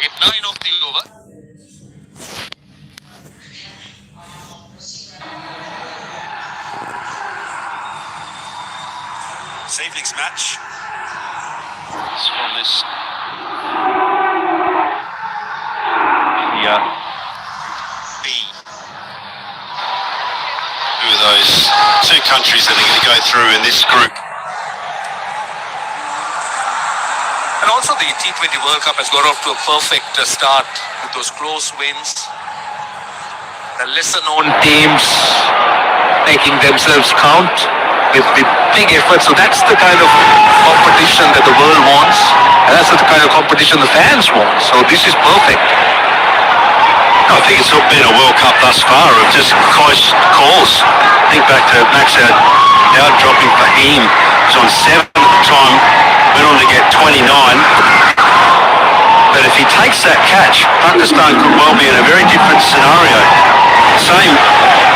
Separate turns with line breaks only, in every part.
at 9 of the over.
This evening's match is from this B. Who are those two countries that are going to go through in this group?
And also the T20 World Cup has got off to a perfect start with those close wins. The lesser known teams making themselves count with big effort. So that's the kind of competition that the world wants. And that's the kind of competition the fans want. So this is perfect.
I think it's been a World Cup thus far of just close calls. Think back to Max out dropping Fahim. He was on 7 at the time, went on to get 29. But if he takes that catch, Pakistan could well be in a very different scenario. Same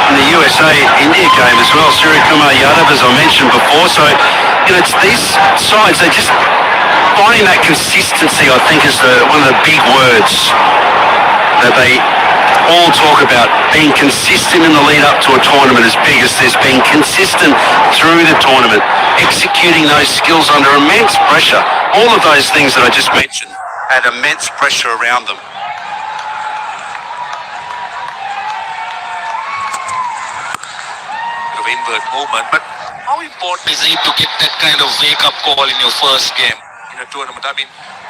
in the USA-India game as well. Suryakumar Yadav, as I mentioned before. So, it's these sides, they just finding that consistency, I think, is one of the big words that they all talk about. Being consistent in the lead up to a tournament as big as this, being consistent through the tournament, executing those skills under immense pressure. All of those things that I just mentioned had immense pressure around them.
Bit of invert movement, but how important is it to get that kind of wake-up call in your first game in a tournament? I mean,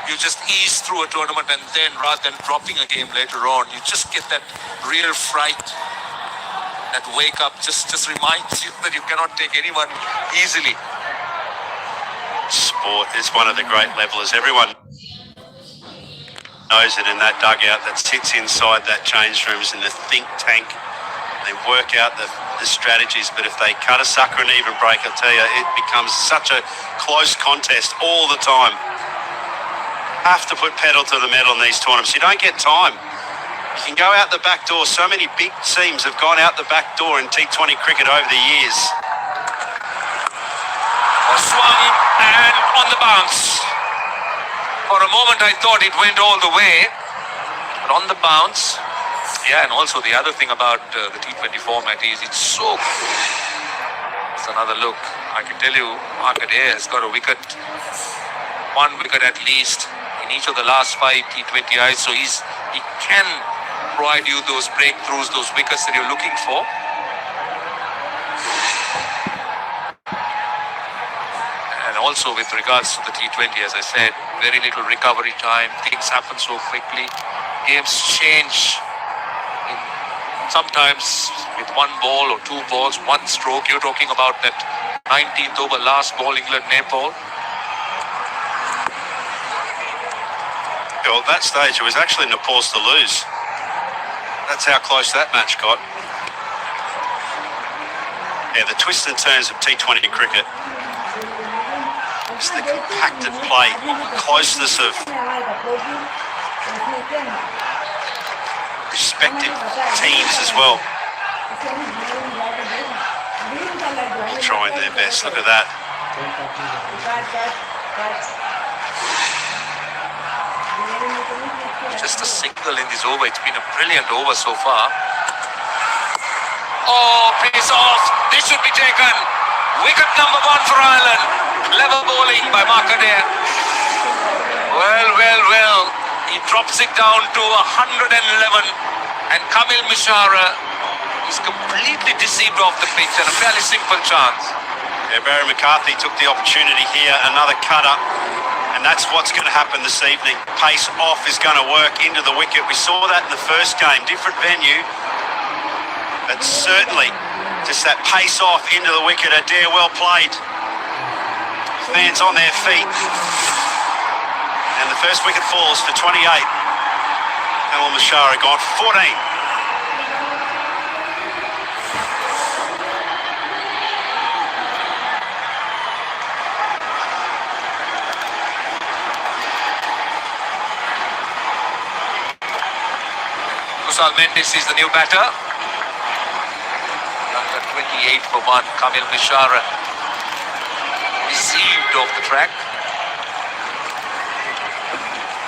you just ease through a tournament and then rather than dropping a game later on, you just get that real fright. That wake-up just reminds you that you cannot take anyone easily.
Sport is one of the great levelers. Everyone knows it in that dugout that sits inside that change rooms in the think tank. They work out the strategies, but if they cut a sucker and even break, I'll tell you, it becomes such a close contest all the time. Have to put pedal to the metal in these tournaments. You don't get time. You can go out the back door. So many big teams have gone out the back door in T20 cricket over the years.
Swung and on the bounce. For a moment I thought it went all the way, but on the bounce. Yeah, and also the other thing about the T20 format is it's so good. It's another look. I can tell you, Market A has got a wicket, 1 wicket at least in each of the last 5 T20Is. So he can provide you those breakthroughs, those wickets that you're looking for. And also with regards to the T20, as I said, very little recovery time. Things happen so quickly. Games change sometimes with 1 ball or 2 balls, 1 stroke. You're talking about that 19th over last ball, England-Nepal.
Well, at that stage, it was actually Nepal's to lose. That's how close that match got. Yeah, the twists and turns of T20 cricket. It's the compacted play, closeness of respective teams as well. Trying their best. Look at that.
Just a single in this over. It's been a brilliant over so far. Oh, piece off. This should be taken. Wicket number 1 for Ireland. Clever bowling by Markadeh. Well. He drops it down to 111. And Kamil Mishara is completely deceived off the pitch and a fairly simple chance.
Yeah, Barry McCarthy took the opportunity here. Another cutter. And that's what's going to happen this evening. Pace off is going to work into the wicket. We saw that in the first game. Different venue. But certainly, just that pace off into the wicket. Adair well played. Fans on their feet. And the first wicket falls for 28. Kamil Mishara gone for 14.
Kusal Mendes is the new batter. Lanka 28 for 1. Kamil Mishara deceived off the track.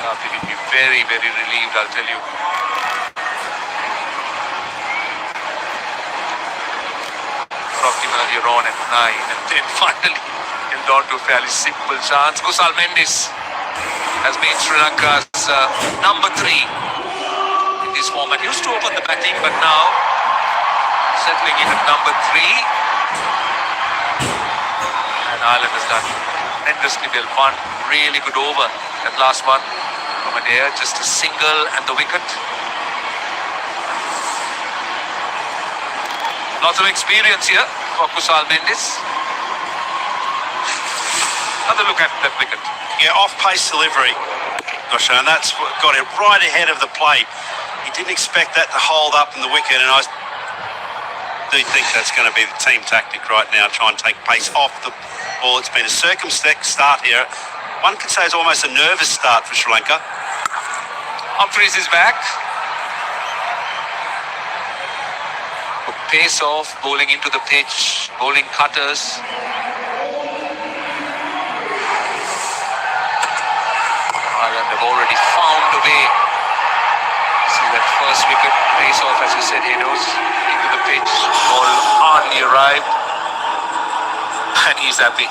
They will be very, very relieved, I'll tell you. Dropped him earlier on at 9 and then finally held on to a fairly simple chance. Kusal Mendis has made Sri Lanka's number 3 in this format. He used to open the batting, but now settling in at number 3. And Ireland has done tremendously well. One really good over, that last one from Adair, just a single and the wicket. Lots of experience here for Kusal Mendis. Another look at that wicket.
Yeah, off-pace delivery, Gosha, and that's what got it right ahead of the plate. He didn't expect that to hold up in the wicket, and I do think that's going to be the team tactic right now, try and take pace off the ball. It's been a circumspect start here. One could say it's almost a nervous start for Sri Lanka.
Humphries is back. Pace off, bowling into the pitch, bowling cutters. Ireland have already found a way. See that first wicket, pace off, as you said, Hados, into the pitch. Ball hardly arrived. And he's happy.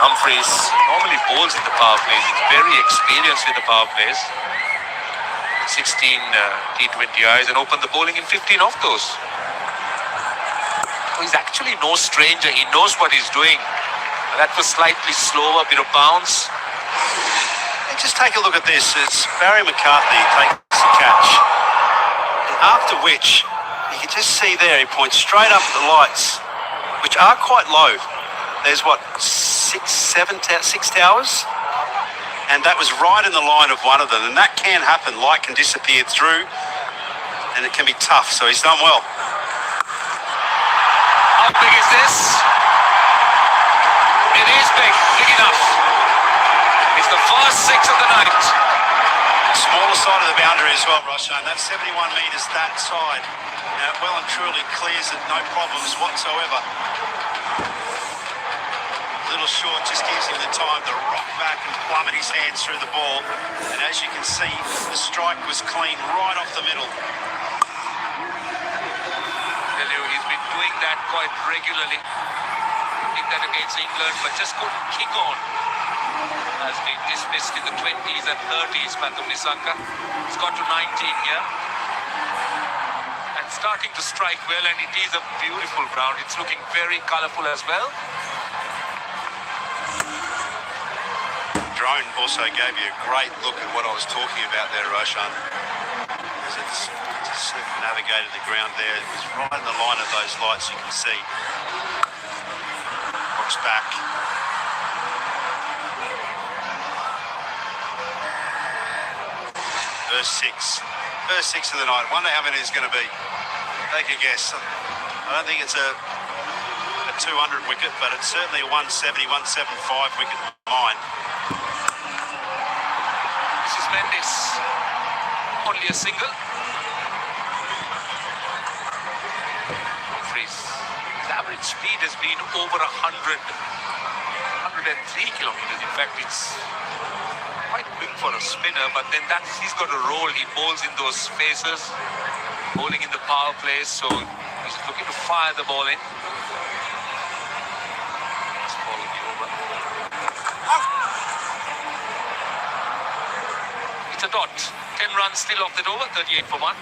Humphries normally bowls in the power plays. He's very experienced in the power plays. 16 T20Is and opened the bowling in 15 of those. So he's actually no stranger. He knows what he's doing. That was slightly slower, bit of bounce.
And just take a look at this. It's Barry McCarthy takes the catch. And after which, you can just see there, he points straight up at the lights, which are quite low. There's what, 6 towers? And that was right in the line of one of them. And that can happen. Light can disappear through and it can be tough. So he's done well.
How big is this? It is big. Big enough. It's the first 6 of the night.
Smaller side of the boundary as well, Roshan. That's 71 metres that side. Now, well and truly clears it. No problems whatsoever. Little short, just gives him the time to rock back and plummet his hands through the ball. And as you can see, the strike was clean right off the middle.
Tell you, he's been doing that quite regularly. Did that against England, but just couldn't kick on. Has been dismissed in the 20s and 30s, Pathum Nissanka. He's got to 19 here. And starting to strike well, and it is a beautiful ground. It's looking very colourful as well.
Drone also gave you a great look at what I was talking about there, Roshan. As it just navigated the ground there, it was right in the line of those lights you can see. Looks back. First six of the night. Wonder how many it's going to be. Take a guess. I don't think it's a 200 wicket, but it's certainly a 170, 175 wicket in mine.
Mendis, only a single. Humphries, his average speed has been over 103 kilometers. In fact, it's quite quick for a spinner, but then he's got a roll. He bowls in those spaces, bowling in the power play, so he's looking to fire the ball in. This ball will be over. It's a dot. 10 runs still off that over, 38 for 1.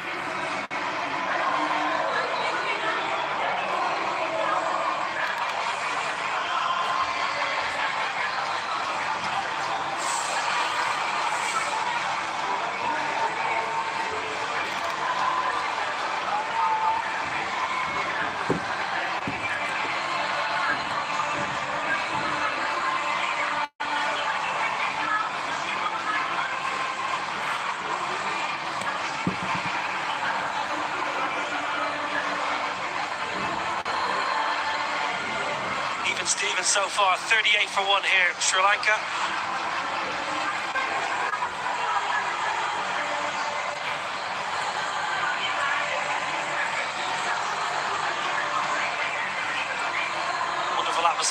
Stevens so far, 38 for 1 here in Sri Lanka.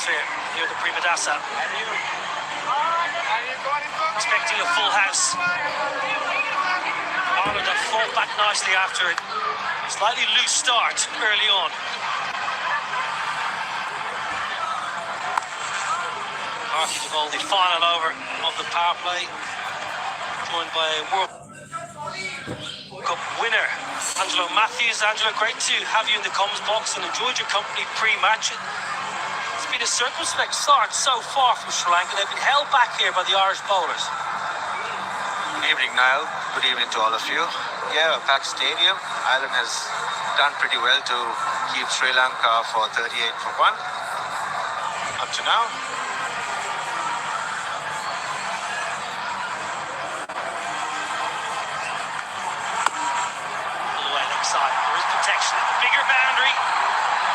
atmosphere here at the Primadasa. Expecting a full house. Ireland have fought back nicely after a slightly loose start early on. Carthy to goal, the final over of the power play, joined by World Cup winner Angelo Matthews. Angelo, great to have you in the comms box and enjoyed your company pre-match. It's been a circumspect start so far from Sri Lanka. They've been held back here by the Irish bowlers.
Good evening, Niall. Good evening to all of you. Yeah, a packed stadium. Ireland has done pretty well to keep Sri Lanka for 38 for 1 up to now.
All the way leg side. There is protection. Bigger boundary.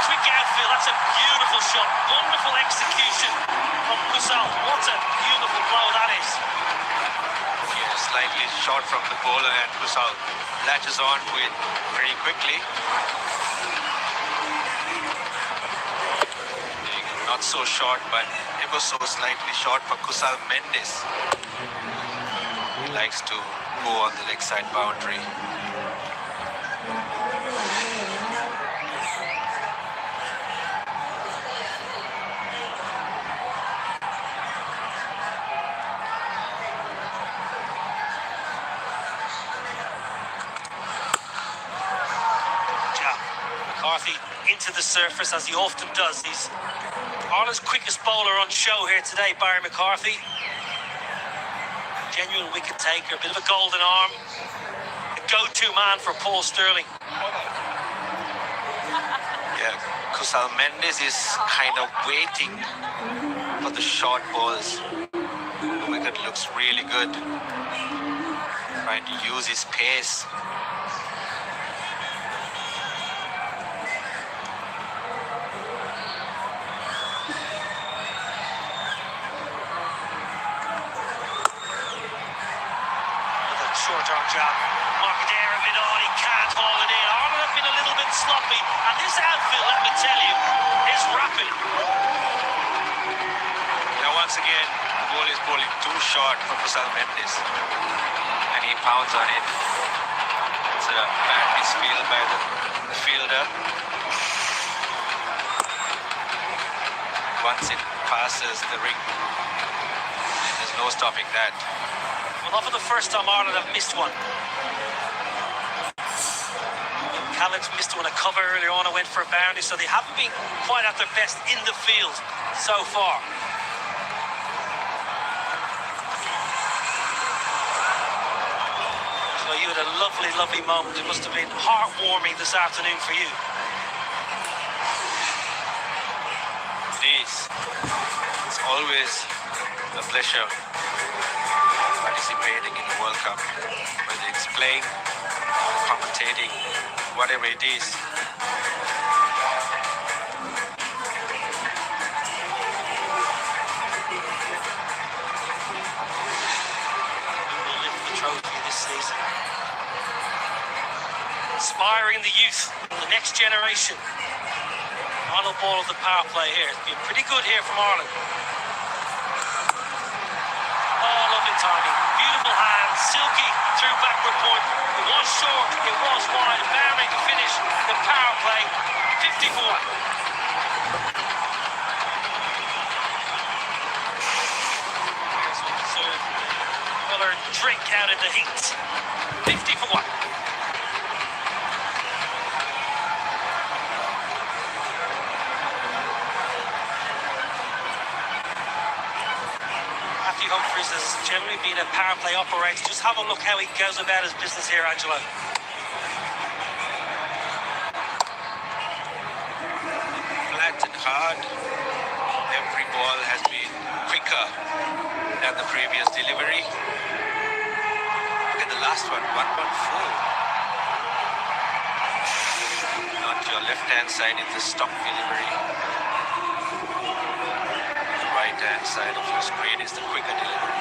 Quick outfield. That's a beautiful shot. Wonderful execution from Kusal. What a beautiful blow that is.
Slightly short from the bowler, and Kusal latches on to it pretty quickly. Not so short, but it was so slightly short for Kusal Mendes. He likes to go on the leg side boundary.
McCarthy into the surface as he often does. He's Ireland's quickest bowler on show here today, Barry McCarthy. Genuine wicket taker, a bit of a golden arm. A go-to man for Paul Sterling.
Yeah, Kusal Mendes is kind of waiting for the short balls. The wicket looks really good. Trying to use his pace.
Short-arm jab. Markadere a bit on, he can't haul it in. Ireland have been a little bit sloppy, and this outfield, let me tell you, is rapid.
Now once again, the ball is bowling too short for Kusal Mendes, and he pounds on it. It's a bad misfield by the fielder. Once it passes the ring, there's no stopping that.
Well, not for the first time Ireland have missed one. Callan's missed one, a cover earlier on, and went for a boundary, so they haven't been quite at their best in the field so far. So you had a lovely, lovely moment. It must have been heartwarming this afternoon for you.
It is. It's always a pleasure participating in the World Cup, whether it's playing, commentating, whatever it is.
Who will lift the trophy this season? Inspiring the youth, the next generation. Final ball of the power play here. It's been pretty good here from Ireland. Timing. Beautiful hands, silky through backward point. It was short, it was wide. Boundary to finish the power play. 54. Another drink out in the heat. 54. Humphries has generally been a power play operator. Just have a look how he goes about his business here, Angelo.
Flat and hard. Every ball has been quicker than the previous delivery. Look at the last one, 114. On your left-hand side is the stock delivery. Right-hand side of your screen is the quicker delivery.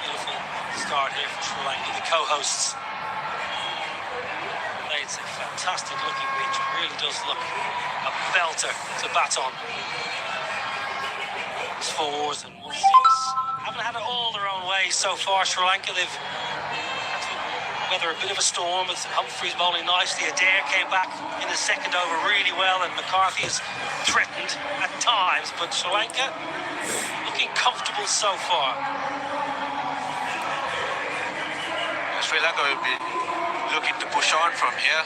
Beautiful start here for Sri Lanka. the co-hosts. It's a fantastic looking pitch. It really does look a belter to bat on. It's 4s and 1-6. Haven't had it all their own way so far, Sri Lanka. They've had to weather a bit of a storm with Humphreys bowling nicely. Adair came back in the second over really well, and McCarthy is threatened at times, but Sri Lanka looking comfortable so far.
Sri Lanka will be looking to push on from here.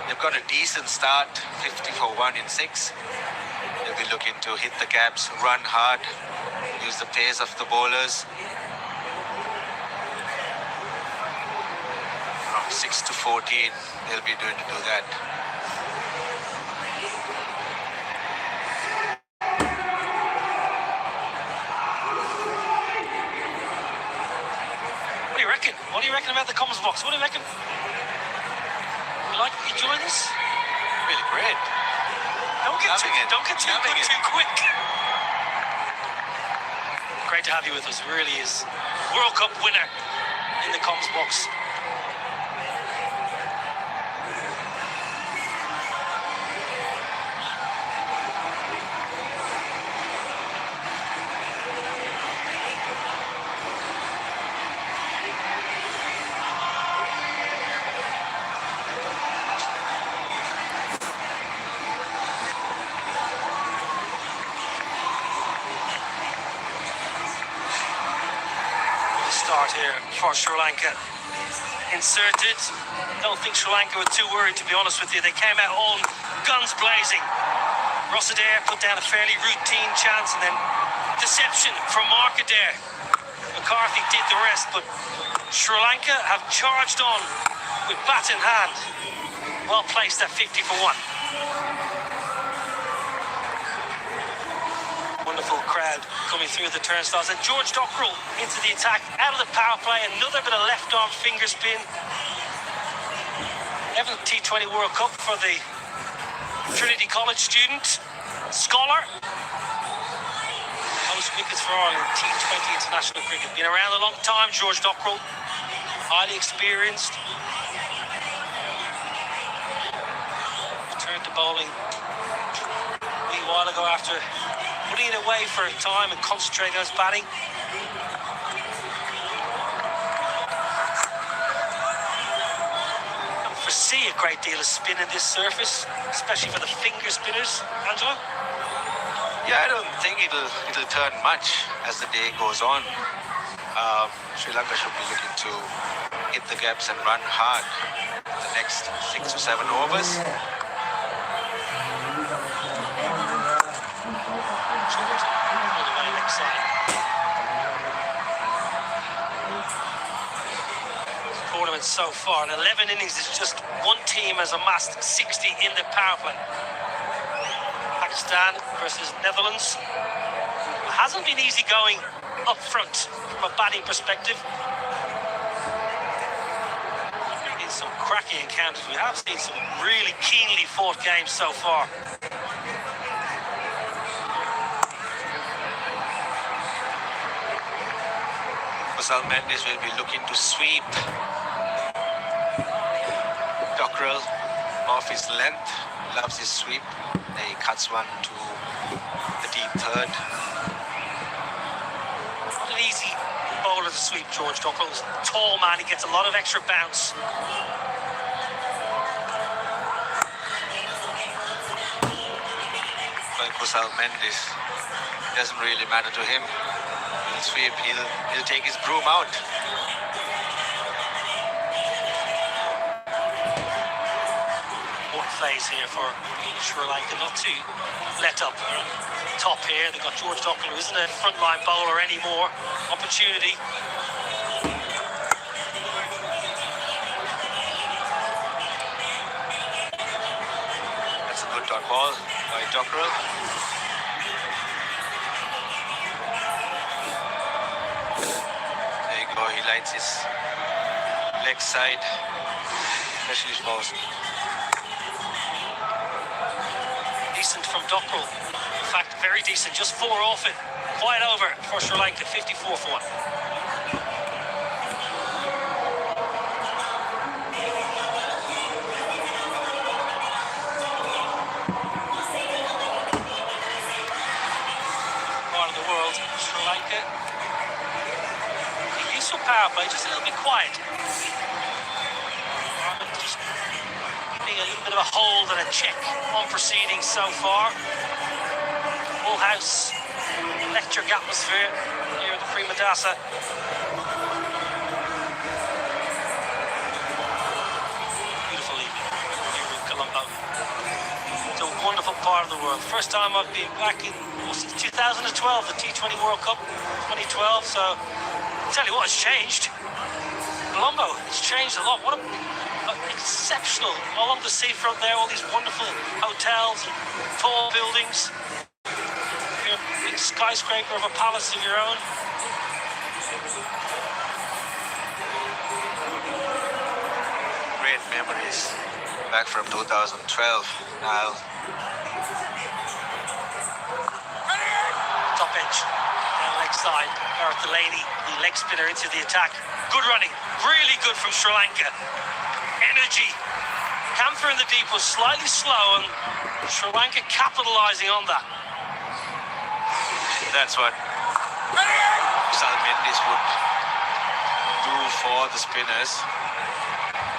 They've got a decent start, 50 for 1 in 6. They'll be looking to hit the gaps, run hard, use the pace of the bowlers. From 6 to 14, they'll be doing to do that.
What do you reckon about the comms box? What do you reckon? You enjoying this?
Really great.
Don't get too good too quick. Great to have you with us. It really is. World Cup winner in the comms box. Start here for Sri Lanka. Inserted. Don't think Sri Lanka were too worried, to be honest with you. They came out all guns blazing. Ross Adair put down a fairly routine chance, and then deception from Mark Adair. McCarthy did the rest, but Sri Lanka have charged on with bat in hand. Well placed at 50 for 1. Wonderful crowd coming through the turnstiles, and George Dockrell into the attack out of the power play. Another bit of left arm finger spin. 11th T20 World Cup for the Trinity College student, scholar. Most wickets for Ireland, T20 international cricket. Been around a long time, George Dockrell, highly experienced. Returned to bowling a wee while ago after putting it away for a time and concentrating on his batting. I don't foresee a great deal of spin in this surface, especially for the finger spinners. Angelo?
Yeah, I don't think it'll turn much as the day goes on. Sri Lanka should be looking to hit the gaps and run hard the next 6 to 7 overs.
Tournament so far in 11 innings, it's just one team has amassed 60 in the power play. Pakistan versus Netherlands. It hasn't been easy going up front from a batting perspective. In some cracking encounters, we have seen some really keenly fought games so far.
Kusal Mendes will be looking to sweep Dockrell off his length. Loves his sweep. He cuts one to the deep third.
Not an easy bowler to sweep, George Dockrell's tall man. He gets a lot of extra bounce.
But Kusal Mendes, doesn't really matter to him. He'll sweep. He'll take his broom out.
Phase here for Sri Lanka, not to let up top here. They've got George Dockrell, who isn't a frontline bowler anymore. Opportunity.
That's a good dot ball by Dockrell. There you go, he lights his leg side, especially his balls.
Decent from Dockrell. In fact, very decent. Just 4 off it. Quite over for Sri Lanka. 54 for 1. power play, just a little bit quiet. Just being a little bit of a hold and a check on proceedings so far. Full house, electric atmosphere here at the Prima Dasa. Beautiful evening here in Colombo. It's a wonderful part of the world. First time I've been back in since 2012, the T20 World Cup 2012. So I'll tell you what, it's changed. Colombo, it's changed a lot. What a exceptional, along the seafront there, all these wonderful hotels and tall buildings. Your big skyscraper of a palace of your own.
Great memories back from 2012. Now,
Top edge, down leg side. Gareth Delaney, the leg spinner into the attack. Good running, really good from Sri Lanka. Energy. Camphor in the deep was slightly slow, and Sri Lanka capitalising on that.
that's what Salmendis would do for the spinners,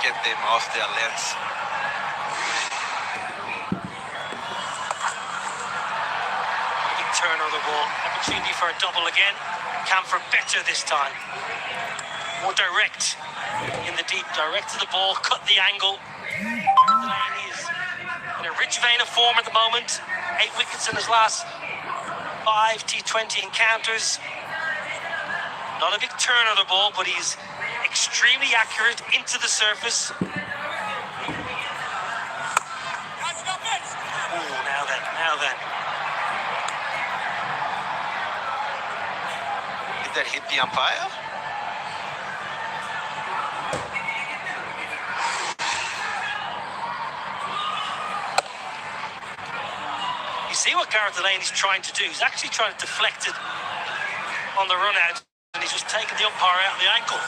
get them off their legs.
Big turn on the ball. Opportunity for a double again. Camphor better this time. More direct in the deep. Direct to the ball. Cut the angle. Delaney is in a rich vein of form at the moment. 8 wickets in his last 5 T20 encounters. Not a big turn on the ball, but he's extremely accurate into the surface. Ooh, now then.
Did that hit the umpire?
You see what Gareth Delaney's trying to do? He's actually trying to deflect it on the run out, and he's just taken the umpire out of the ankle.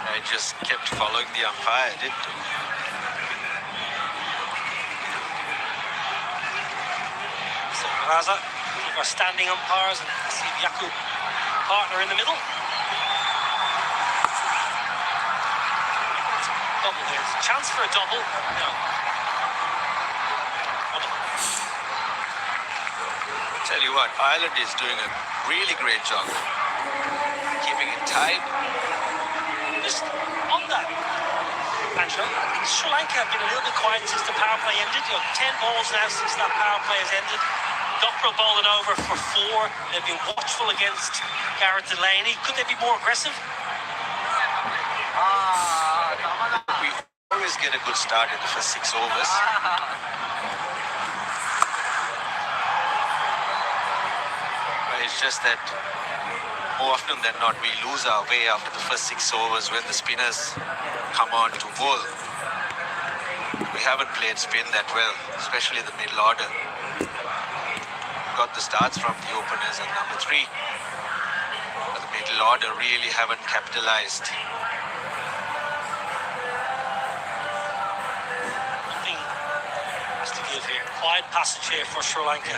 I just kept following the umpire, didn't he?
So Raza, our standing umpires, and Steve Yakub, partner in the middle. Double there. There's a chance for a double. No.
Tell you what, Ireland is doing a really great job keeping it tight.
Just on that, Angelo, I think Sri Lanka have been a little bit quiet since the power play ended. 10 balls now since that power play has ended. Dockrell bowling over for 4. They've been watchful against Gareth Delaney. Could they be more aggressive?
We always get a good start in the first 6 overs. But it's just that more often than not, we lose our way after the first 6 overs when the spinners come on to bowl. We haven't played spin that well, especially the middle order. Got the starts from the openers and number 3. But the middle order really haven't capitalized.
Nothing has to give here. Quiet passage here for Sri Lanka.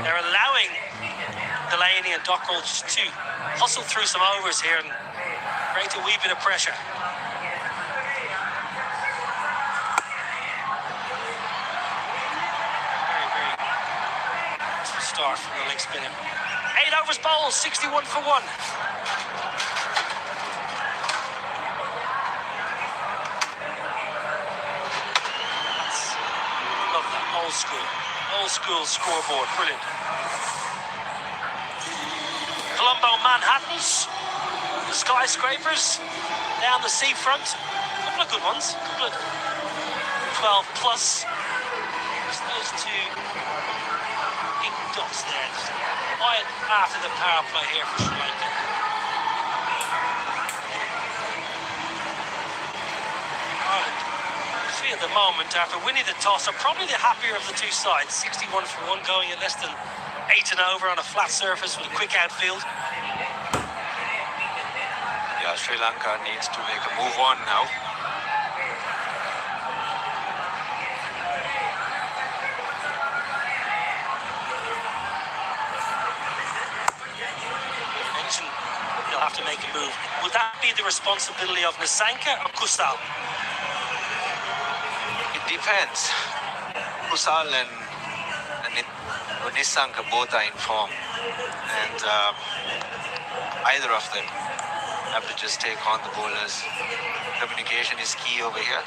They're allowing Delaney and Dockrell just to hustle through some overs here and create a wee bit of pressure. Very good start from the leg spinner. 8 overs bowled, 61 for 1. Love that old school scoreboard, brilliant. Colombo Manhattans, the skyscrapers down the seafront. A couple of good ones, a couple of 12 plus. Just those 2 big dots there. Just quiet after the power play here for Sri Lanka. Ireland, see at the moment, after winning the toss, are probably the happier of the 2 sides. 61 for 1, going at less than 8 and over on a flat surface with a quick outfield.
Yeah, Sri Lanka needs to make a move on now.
improve. Would that be the responsibility of Nisanka or Kusal?
It depends. Kusal and Nisanka both are in form, and either of them have to just take on the bowlers. Communication is key over here.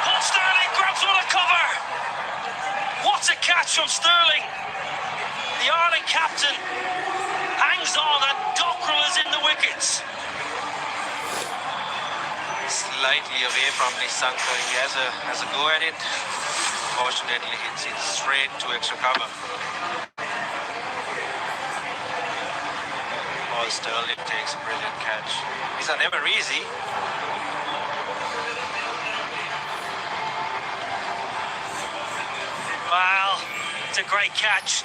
Paul Sterling grabs one a cover. What a catch from Sterling. The Ireland captain hangs on and Dockrell is in the wickets.
Slightly away from Nisanka. He has a go at it. Fortunately, hits it straight to extra cover. Paul Sterling takes a brilliant catch. These are never easy.
Wow, it's a great catch.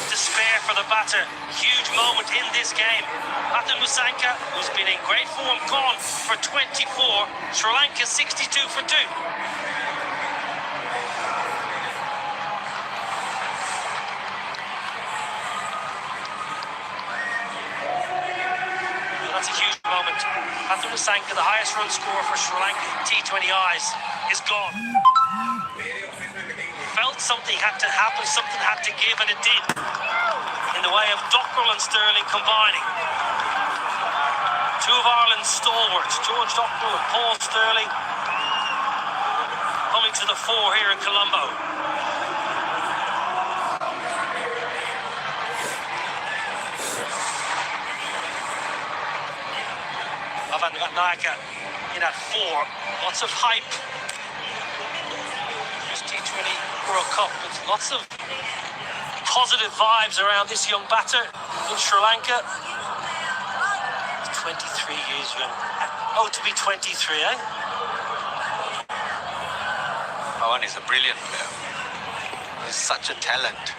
Despair for the batter. Huge moment in this game. Pathum Nisanka, who's been in great form, gone for 24. Sri Lanka 62 for 2. That's a huge moment. Pathum Nisanka, the highest run scorer for Sri Lanka T20Is, is gone. Felt something had to happen, something had to give, and it did. In the way of Dockrell and Sterling combining. Two of Ireland's stalwarts, George Dockrell and Paul Sterling, coming to the fore here in Colombo. Nayaka in at 4. Lots of hype. This T20 World Cup with lots of positive vibes around this young batter in Sri Lanka. He's 23 years young. Oh, to be 23, eh?
Pawan is a brilliant player. He's such a talent.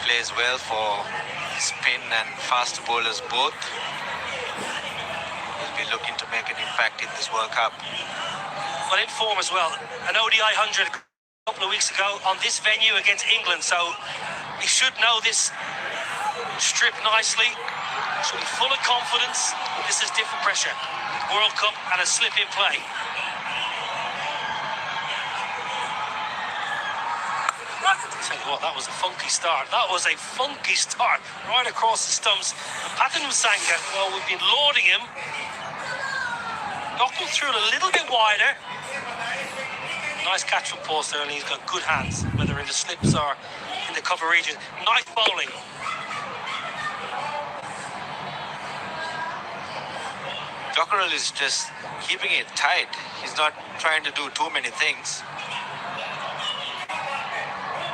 Plays well for spin and fast bowlers both. He'll be looking to make an impact in this World Cup.
Well, in form as well. An ODI 100 a couple of weeks ago on this venue against England, so he should know this strip nicely. Should be full of confidence. This is different pressure. World Cup and a slip in play. Tell you what, that was a funky start. That was a funky start right across the stumps. Pathum Nisanka, well, we've been lauding him. Dockrell threw it a little bit wider. Nice catch from Paul Sterling. He's got good hands, whether in the slips or in the cover region. Nice bowling.
Dockrell is just keeping it tight. He's not trying to do too many things.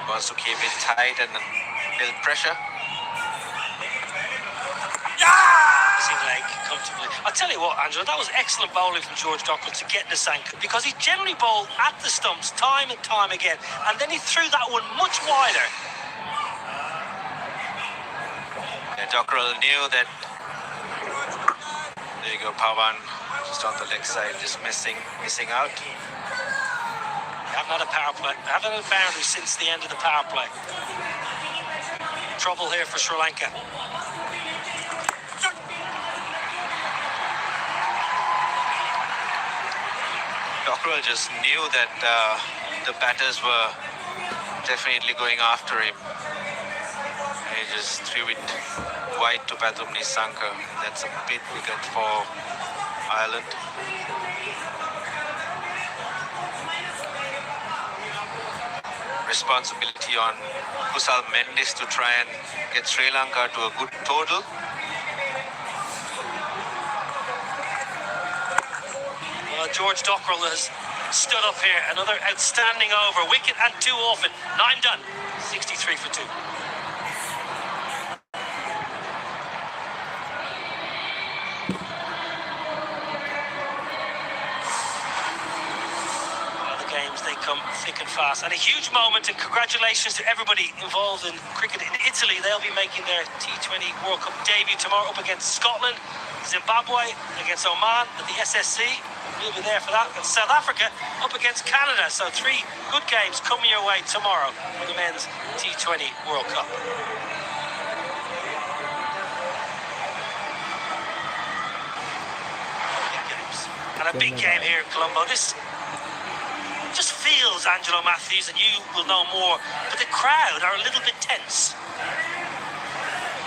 Wants to keep it tight and build pressure.
Missing leg comfortably. I'll tell you what, Angela, that was excellent bowling from George Dockrell to get Nisanka, because he generally bowled at the stumps time and time again, and then he threw that one much wider.
Yeah, Dockrell knew that. There you go, Pawan, just on the leg side, just missing out.
Haven't had a power play. Haven't had a boundary since the end of the power play. Trouble here for Sri Lanka.
Dockrell just knew that the batters were definitely going after him. And he just threw it wide to Pathum Nisanka. That's a big wicket for Ireland. Responsibility on Kusal Mendis to try and get Sri Lanka to a good total.
Well, George Dockrell has stood up here. Another outstanding over. Wicket and 2 off it. 9 done. 63 for 2. Well, the games, they come thick and fast. And a huge moment, and congratulations to everybody involved in cricket in Italy. They'll be making their T20 World Cup debut tomorrow up against Scotland, Zimbabwe against Oman at the SSC. We'll be there for that. And South Africa up against Canada. So 3 good games coming your way tomorrow for the men's T20 World Cup. Big games. And a big game here in Colombo. This just feels, Angelo Matthews, and you will know more, but the crowd are a little bit tense.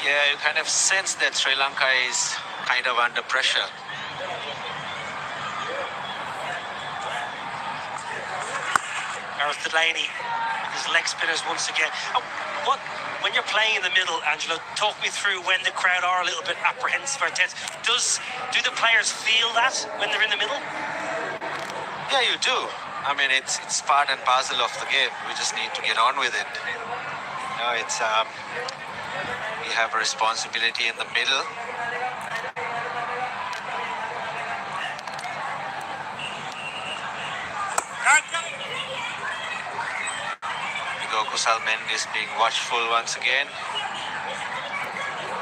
Yeah, you kind of sense that Sri Lanka is kind of under pressure.
Gareth Delaney with his leg spinners once again. When you're playing in the middle, Angelo, talk me through when the crowd are a little bit apprehensive or tense. Do the players feel that when they're in the middle?
Yeah, you do. I mean, it's part and parcel of the game. We just need to get on with it. You know, it's we have a responsibility in the middle. Kusal Mendes being watchful once again.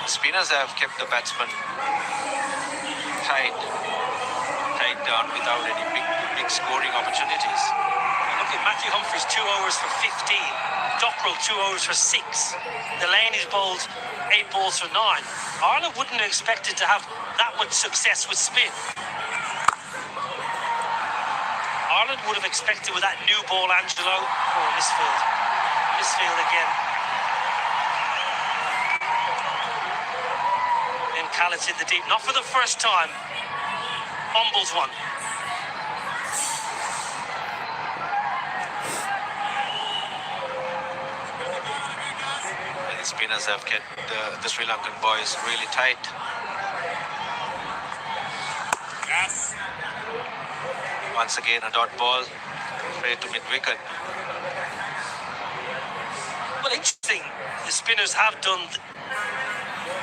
Spinners have kept the batsman tight down without any big scoring opportunities.
Look at Matthew Humphries, 2 overs for 15. Dockrell, 2 overs for 6. Delaney's bowled 8 balls for 9. Ireland wouldn't have expected to have that much success with spin. Ireland would have expected with that new ball, Angelo. Oh, misfield again. Then Khalid's in the deep, not for the first time. Fumbles one.
The spinners have kept the Sri Lankan boys really tight.
Yes.
Once again, a dot ball straight to mid-wicket.
Well, interesting, the spinners have done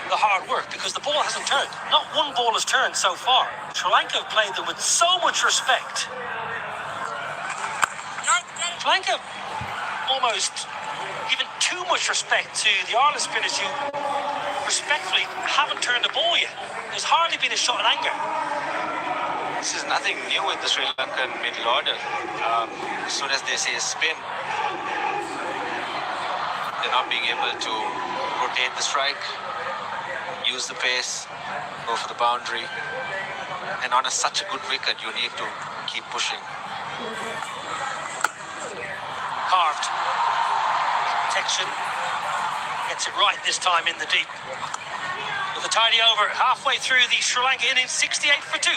the hard work because the ball hasn't turned. Not one ball has turned so far. Sri Lanka have played them with so much respect. Sri Lanka almost given too much respect to the Ireland spinners who respectfully haven't turned the ball yet. There's hardly been a shot at anger.
This is nothing new with the Sri Lankan middle order. As soon as they see a spin, they're not being able to rotate the strike, use the pace, go for the boundary. And on such a good wicket, you need to keep pushing.
Carved. Protection. Gets it right this time in the deep. With a tidy over halfway through the Sri Lanka innings, 68 for 2.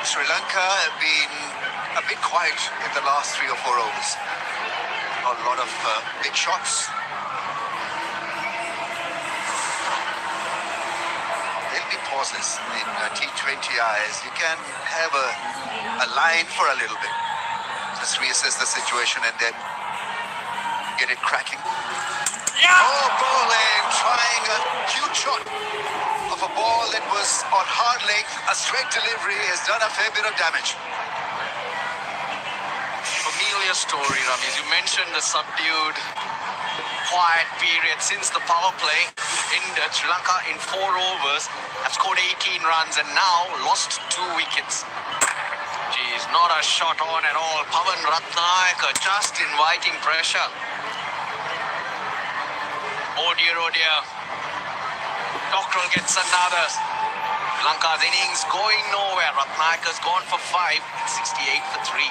Sri Lanka have been a bit quiet in the last 3 or 4 overs. Not a lot of big shots. There'll be pauses in T20Is. You can have a line for a little bit. Just reassess the situation and then get it cracking.
Yeah!
Oh, bowling, trying a huge shot of a ball that was on hard leg. A straight delivery has done a fair bit of damage.
Familiar story, Ramesh. You mentioned the subdued, quiet period since the power play. Sri Lanka in 4 overs have scored 18 runs and now lost 2 wickets. Geez, not a shot on at all. Pawan Ratnayaka just inviting pressure. Oh dear. Dockrell gets another. Sri Lanka's innings going nowhere. Ratnayaka's gone for 5, 68 for 3.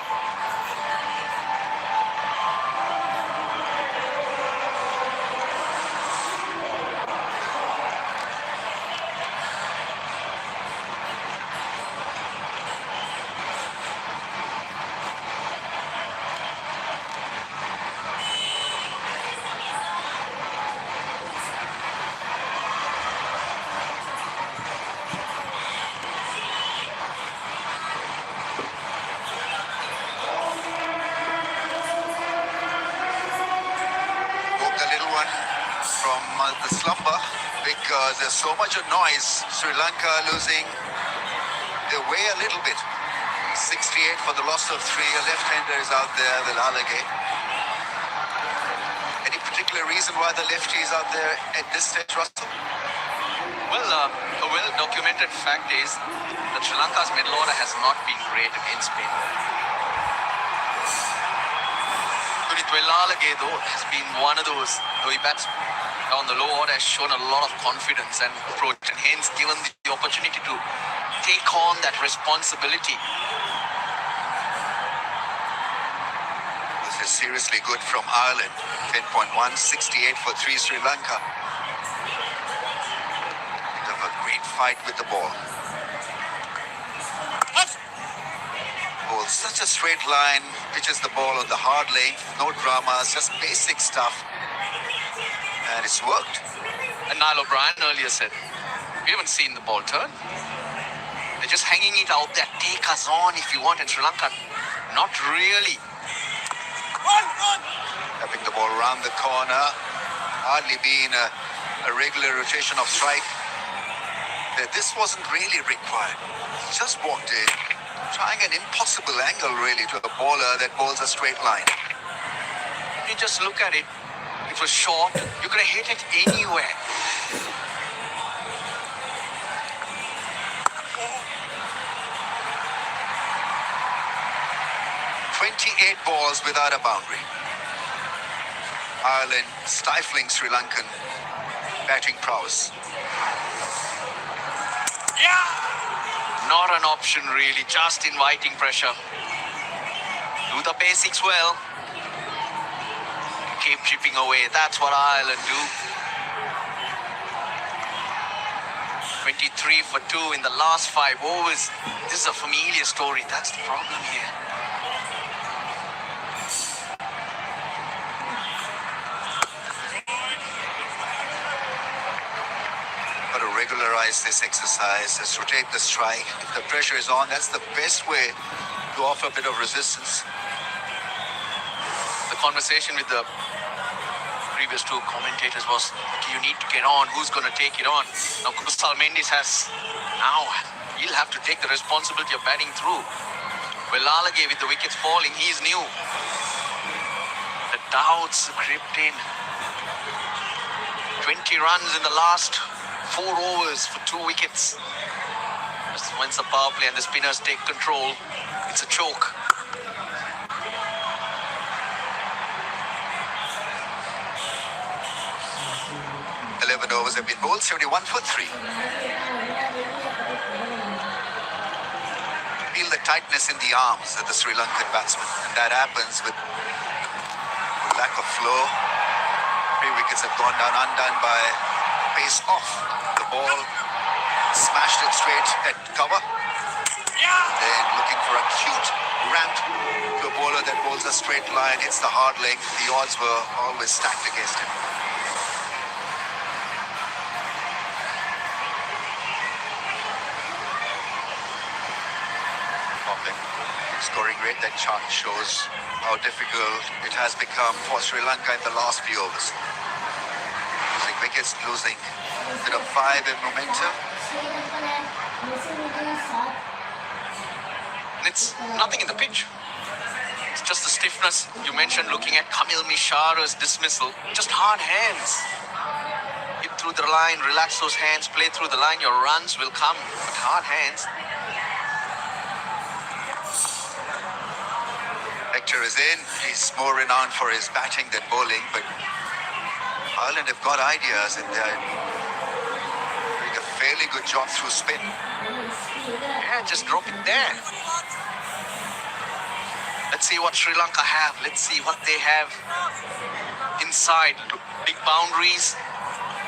the slumber because there's so much of noise. Sri Lanka losing their way a little bit. 68 for the loss of 3. A left-hander is out there, Vilalage. Any particular reason why the lefty is out there at this stage, Russell?
Well, a well-documented fact is that Sri Lanka's middle order has not been great against Spain. Vilalage, though, has been one of those, though he bats on the low order, has shown a lot of confidence and approach, and hence given the opportunity to take on that responsibility.
This is seriously good from Ireland. 10.1, 68 for 3 Sri Lanka. Bit of a great fight with the ball. Ball, such a straight line, pitches the ball on the hard length, no dramas, just basic stuff. And it's worked.
And Niall O'Brien earlier said, we haven't seen the ball turn. They're just hanging it out there, take us on if you want, and Sri Lanka, not really.
Tapping the ball around the corner, hardly been a regular rotation of strike. This wasn't really required. Just walked in, trying an impossible angle really to a bowler that bowls a straight line.
You just look at it, it was short, you could have hit it anywhere.
"28 balls without a boundary." Ireland stifling Sri Lankan batting prowess.
Not an option really, just inviting pressure. Do the basics well. Keep chipping away, that's what Ireland do. 23 for 2 in the last 5 overs. This is a familiar story, that's the problem here.
Got to regularize this exercise, just rotate the strike. If the pressure is on, that's the best way to offer a bit of resistance.
The conversation with the previous 2 commentators was, okay, you need to get on, who's going to take it on? Now Kusal Mendes he'll have to take the responsibility of batting through. Vilalage, with the wickets falling, he's new. The doubts crept in. 20 runs in the last 4 overs for 2 wickets. Once the power play and the spinners take control, it's a choke.
Overs have been bowled, 71 for 3. Feel the tightness in the arms of the Sri Lankan batsman, and that happens with lack of flow. 3 wickets have gone down undone by pace off. The ball smashed it straight at cover. Then looking for a cute ramp to a bowler that bowls a straight line, hits the hard length. The odds were always stacked against him. Scoring rate, that chart shows how difficult it has become for Sri Lanka in the last few overs. Losing wickets, losing a bit of vibe and momentum.
And it's nothing in the pitch. It's just the stiffness. You mentioned looking at Kamil Mishara's dismissal. Just hard hands. Hit through the line, relax those hands, play through the line, your runs will come. But hard hands.
Hector is in. He's more renowned for his batting than bowling, but Ireland have got ideas and they're doing a fairly good job through spin.
Yeah, just drop it there. Let's see what Sri Lanka have. Let's see what they have inside. Big boundaries.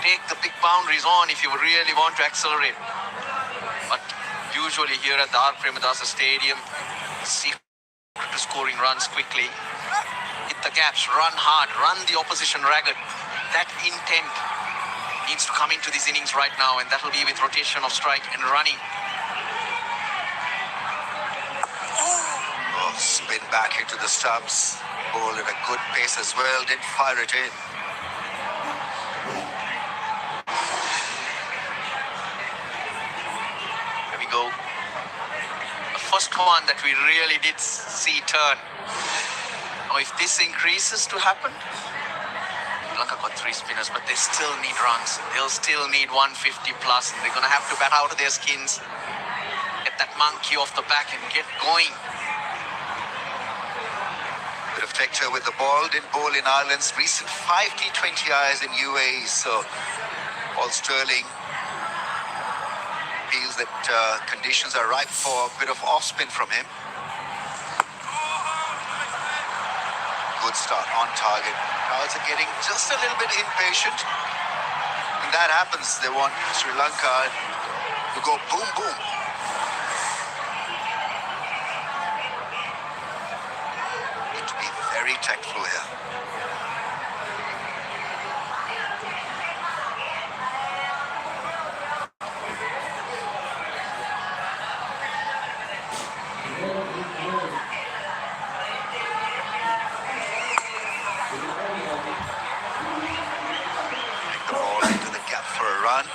Take the big boundaries on if you really want to accelerate. But usually here at the R. Premadasa Stadium, see to scoring runs quickly, hit the gaps, run hard, run the opposition ragged. That intent needs to come into these innings right now, and that will be with rotation of strike and running.
Oh, spin back into the stumps. Ball at a good pace as well, didn't fire it in.
first one that we really did see turn. Now, if this increases to happen, Sri Lanka got 3 spinners, but they still need runs. They'll still need 150 plus, and they're going to have to bat out of their skins, get that monkey off the back and get going.
Bit of texture with the ball. Didn't bowl in Ireland's recent 5 T20Is in UAE. So Paul Sterling feels that conditions are ripe for a bit of off spin from him. Good start on target. Crowds are getting just a little bit impatient. When that happens, they want Sri Lanka to go boom, boom. Need to be very tactful here. Run. 10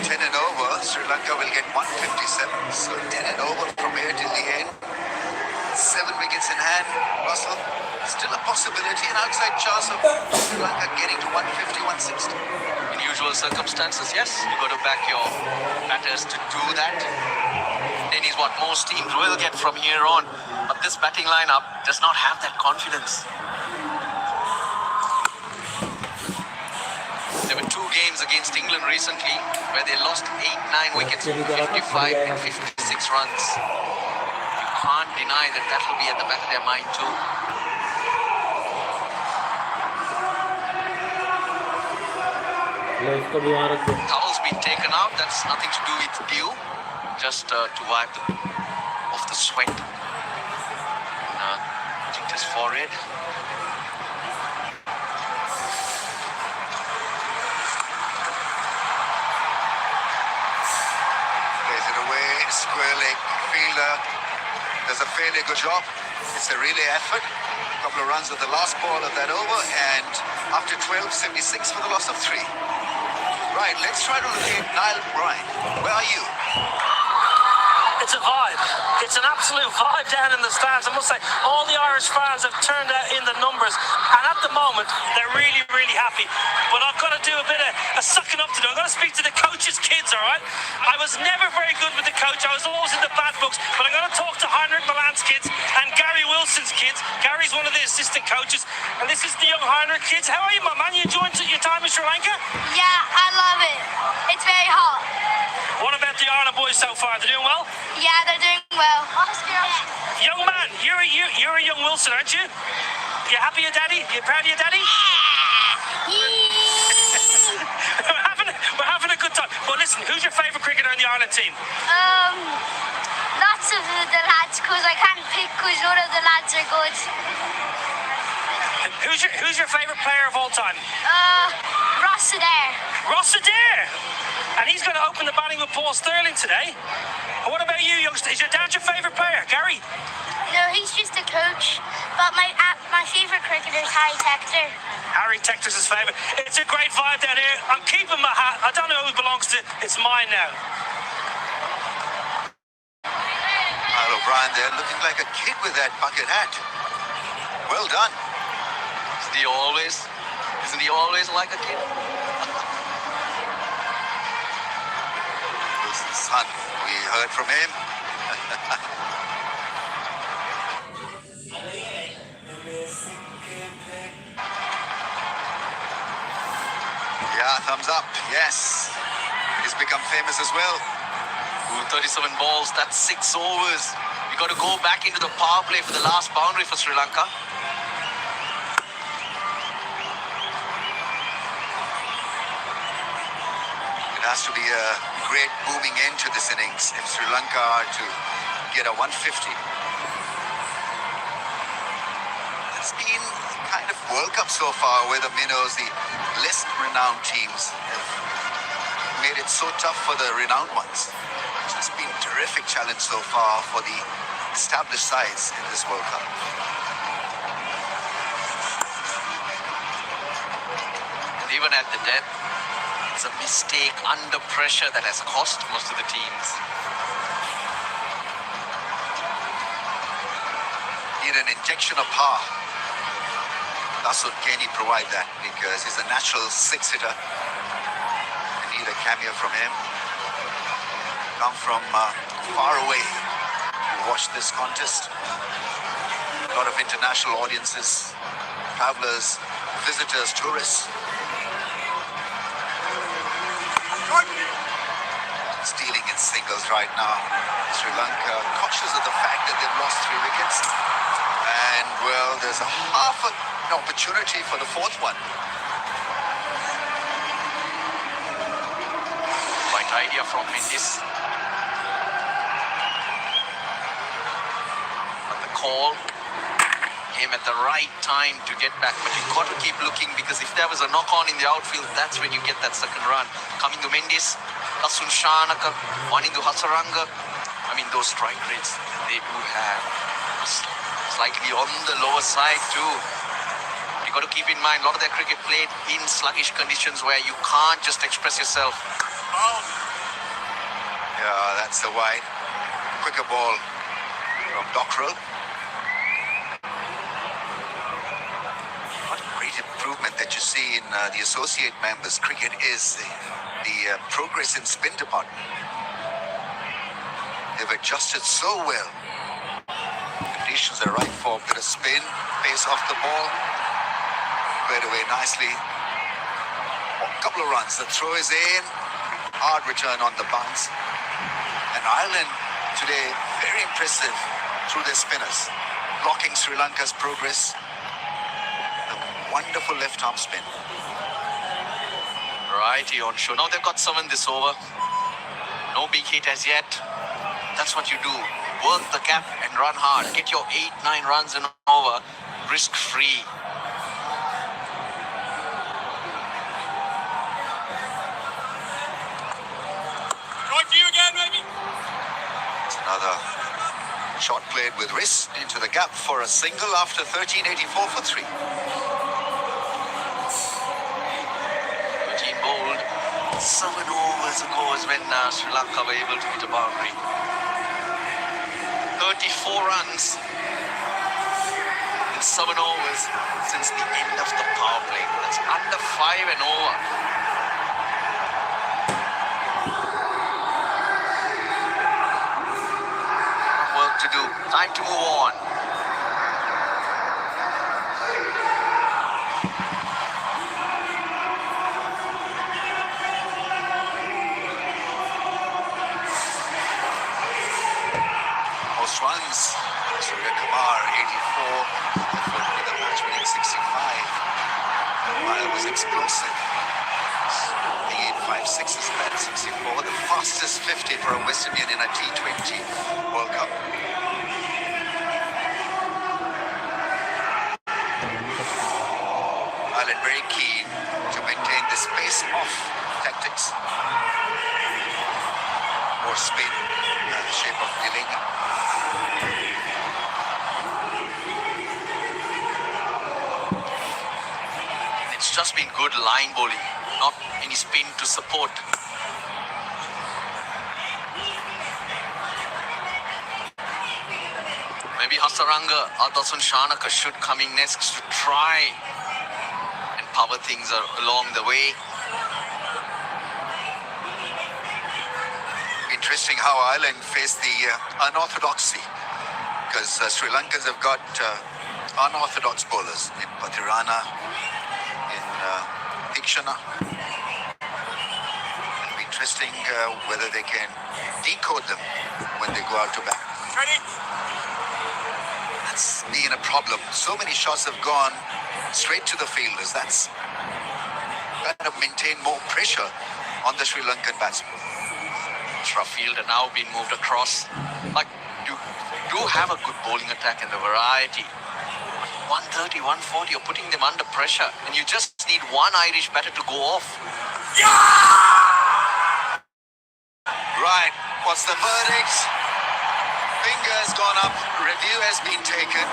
and over, Sri Lanka will get 157. So 10 and over from here till the end. 7 wickets in hand. Russell, still a possibility, an outside chance of Sri Lanka getting to 150, 160.
In usual circumstances, yes, you got to back your batters to do that. Then is what most teams will get from here on. But this batting lineup does not have that confidence. There were 2 games against England recently where they lost 8-9 wickets, 55 and 56 runs. You can't deny that that will be at the back of their mind too. Towel's been taken out. That's nothing to do with dew. Just to wipe off the sweat. Putting his forehead.
Square leg fielder does a fairly good job. It's a relay effort. A couple of runs at the last ball of that over, and after 12, 76 for the loss of 3. Right, let's try to locate Niall Bryan. Where are you?
It's a vibe. It's an absolute vibe down in the stands. I must say, all the Irish fans have turned out in the numbers, and at the moment, they're really, really happy. But I've got to do a bit of a sucking up to do. I've got to speak to the coach's kids, all right? I was never very good with the coach. I was always in the bad books. But I'm going to talk to Heinrich Milan's kids and Gary Wilson's kids. Gary's one of the assistant coaches, and this is the young Heinrich kids. How are you, my man? You enjoying your time in Sri Lanka?
Yeah, I love it. It's very hot.
What about the Ireland boys so far? They're doing well?
Yeah, they're doing well.
Young man, you're a young Wilson, aren't you? You happy your daddy? You proud of your daddy? we're having a good time. Well, listen, who's your favourite cricketer in the Ireland team?
Lots of the lads, because I can't pick because none of the lads are good.
Who's your favourite player of all time?
Ross Adair.
Ross Adair! And he's going to open the batting with Paul Sterling today. And what about you, youngster? Is your dad your favourite player, Gary?
No, he's just a coach. But my favourite cricketer is Harry Tector.
Harry Tector's his favourite. It's a great vibe down here. I'm keeping my hat. I don't know who it belongs to. It's mine now.
Niall O'Brien there, looking like a kid with that bucket hat. Well done.
Isn't he always like a kid?
Wilson's son, we heard from him. Yeah, thumbs up, yes. He's become famous as well.
37 balls, that's 6 overs. You got to go back into the power play for the last boundary for Sri Lanka.
It has to be a great booming end to this innings if Sri Lanka are to get a 150. It's been kind of World Cup so far where the minnows, the less renowned teams, have made it so tough for the renowned ones. It's been a terrific challenge so far for the established sides in this World Cup.
And even at the death, It's a mistake under pressure that has cost most of the teams.
Need an injection of power. Dasun, can he provide that? Because he's a natural six-hitter. We need a cameo from him. Come from far away to watch this contest. A lot of international audiences, travelers, visitors, tourists. Stealing in singles right now. Sri Lanka cautious of the fact that they've lost 3 wickets. And, well, there's a half an opportunity for the 4th one.
Right idea from Mendes. But the call came at the right time to get back. But you've got to keep looking, because if there was a knock-on in the outfield, that's when you get that second run. Coming to Mendes, Dasun Shanaka, one into Hasaranga. I mean, those strike rates they do have slightly on the lower side too. You got to keep in mind, a lot of their cricket played in sluggish conditions where you can't just express yourself.
Yeah, that's the wide. Quicker ball from Dockrell. What a great improvement that you see in the associate members. Cricket is the progress in spin department. They've adjusted so well. Conditions are right for a bit of spin, pace off the ball. Played away nicely. A couple of runs. The throw is in. Hard return on the bounce. And Ireland today, very impressive through their spinners. Blocking Sri Lanka's progress. A wonderful left arm spin.
Righty on show. Now they've got someone this over. No big hit as yet. That's what you do. Work the gap and run hard. Get your 8-9 runs and over. Risk free.
Right to you again, maybe.
It's another shot played with wrist into the gap for a single after 13.84 for 3.
13 bowled. 7 overs ago is when Sri Lanka were able to hit a boundary. 34 runs in 7 overs since the end of the power play. That's under 5 and over. Work to do. Time to move on.
Most runs. Surya Kumar, 84. With a match winning 65. While was explosive. The 8.56 is at 64. The fastest 50 for a West Indian in a T20 World Cup. Ireland very keen to maintain this pace off tactics. More spin in the shape of Delaney.
It's just been good line bowling, not any spin to support. Maybe Hasaranga or Dasun Shanaka should coming next to try and power things along the way.
Interesting how Ireland face the unorthodoxy, because Sri Lankans have got unorthodox bowlers in Pathirana, in Ikshana. It'll be interesting whether they can decode them when they go out to bat. That's been a problem. So many shots have gone straight to the fielders. That's kind of maintained more pressure on the Sri Lankan batsmen.
Rough fielder now being moved across. Like, you do have a good bowling attack and the variety. 130, 140, you're putting them under pressure, and you just need one Irish batter to go off.
Right, what's the verdict? Finger has gone up, review has been taken.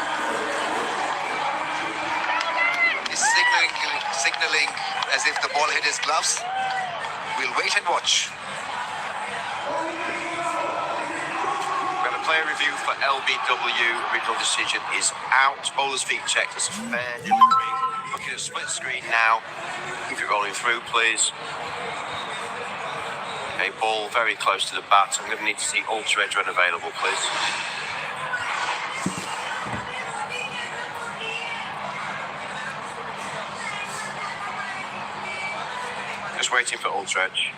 He's signaling as if the ball hit his gloves. we'll wait and watch.
We have a player review for LBW. Original decision is out. Bowler's feet checked as a fair delivery. Looking at split screen now. If you're rolling through, please. Okay, ball very close to the bat. I'm going to need to see Ultra Edge when available, please. Just waiting for Ultra Edge.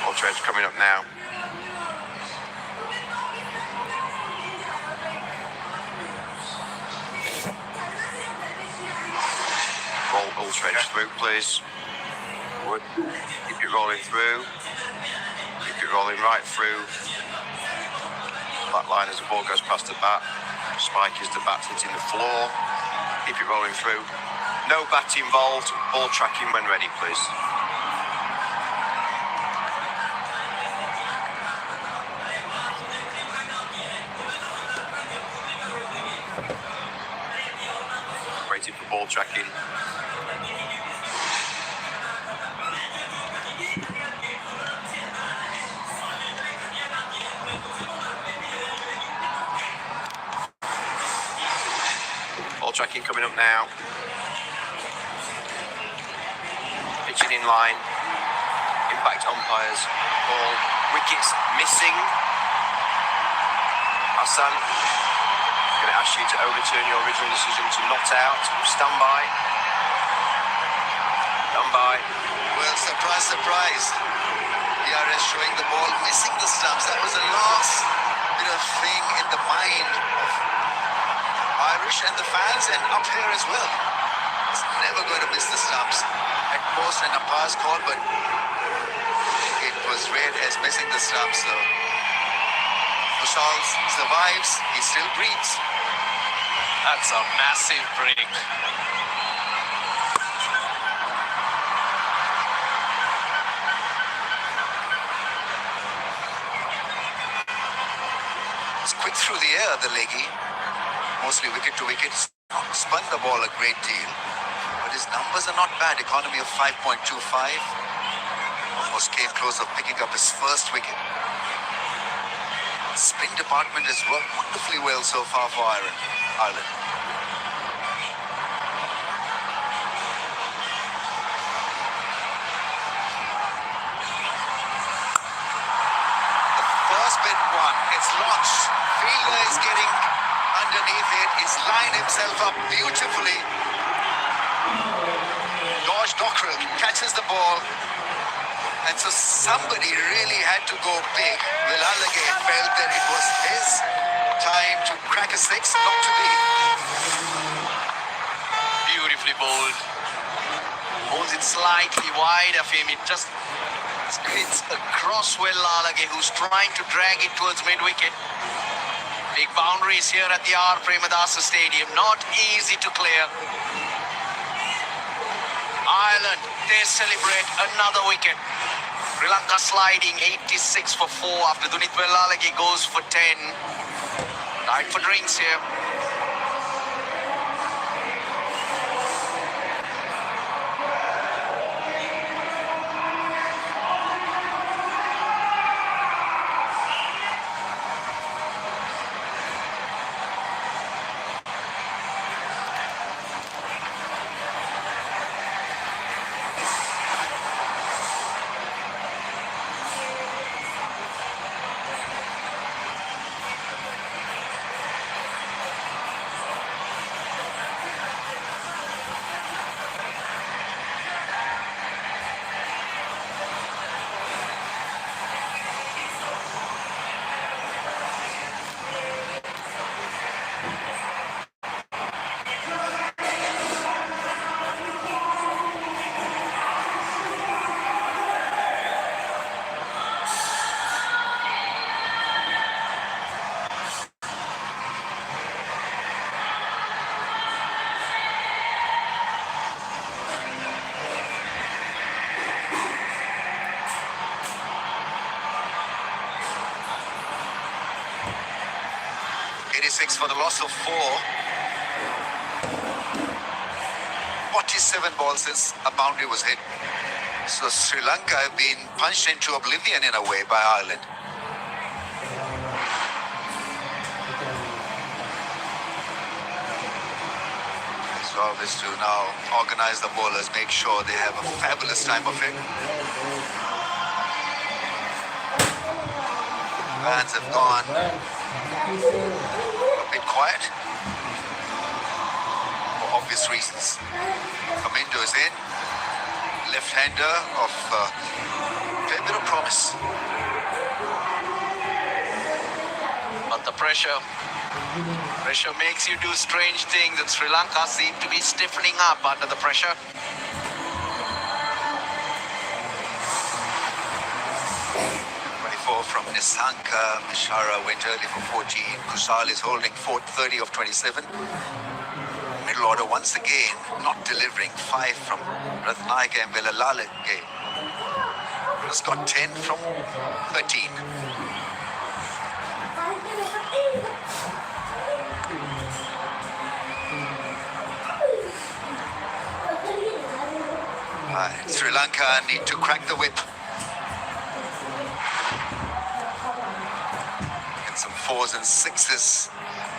Ultra Edge coming up now. Roll Ultra Edge through, please. Wood. Keep it rolling through. Keep it rolling right through. Back line as the ball goes past the bat. Spike is the bat hitting the floor. Keep it rolling through. No bat involved. Ball tracking when ready, please. Waiting for ball tracking. Ball tracking coming up now. Pitching in line. Impact umpires. Ball. Wickets missing. Hassan, going to ask you to overturn your original decision to not out. Stand by. Stand by.
Well, surprise, surprise. DRS showing the ball missing the stumps. That was the last bit of thing in the mind of Irish and the fans, and up here as well. It's never going to miss the stumps. At post and umpire's call, but it was read as missing the stumps. So Mushal survives. He still breathes.
That's a massive break.
It's quick through the air, the leggy. Mostly wicket to wicket. Spun the ball a great deal. But his numbers are not bad. Economy of 5.25. Almost came close of picking up his first wicket. Spin department has worked wonderfully well so far for Ireland. The first bit one, it's launched. Fielder is getting underneath it. He's lined himself up beautifully. George Dockrell catches the ball. And so somebody really had to go big. Will Allagay felt that it was his time to crack a six, not to be.
Beautifully bowled. Holds it slightly wide of him. It just hits across Will Allagay, who's trying to drag it towards mid-wicket. Big boundaries here at the R. Premadasa Stadium. Not easy to clear. Ireland, they celebrate another wicket. Sri Lanka sliding 86 for 4 after Dunit Wellalagi goes for 10. Time for drinks here.
For the loss of 4. What is 27 balls since a boundary was hit. So Sri Lanka have been punched into oblivion in a way by Ireland. His job is to now organize the bowlers, make sure they have a fabulous time of it. Fans have gone a bit quiet for obvious reasons. Comindo is in, left-hander of fair bit of promise.
But the pressure makes you do strange things, and Sri Lanka seem to be stiffening up under the pressure.
From Nisanka, Mishara went early for 14. Kusal is holding 30 of 27. Middle order once again not delivering. 5 from Ratnayake and Velalale. Has got 10 from 13. Right, Sri Lanka need to crack the whip. Some 4s and 6s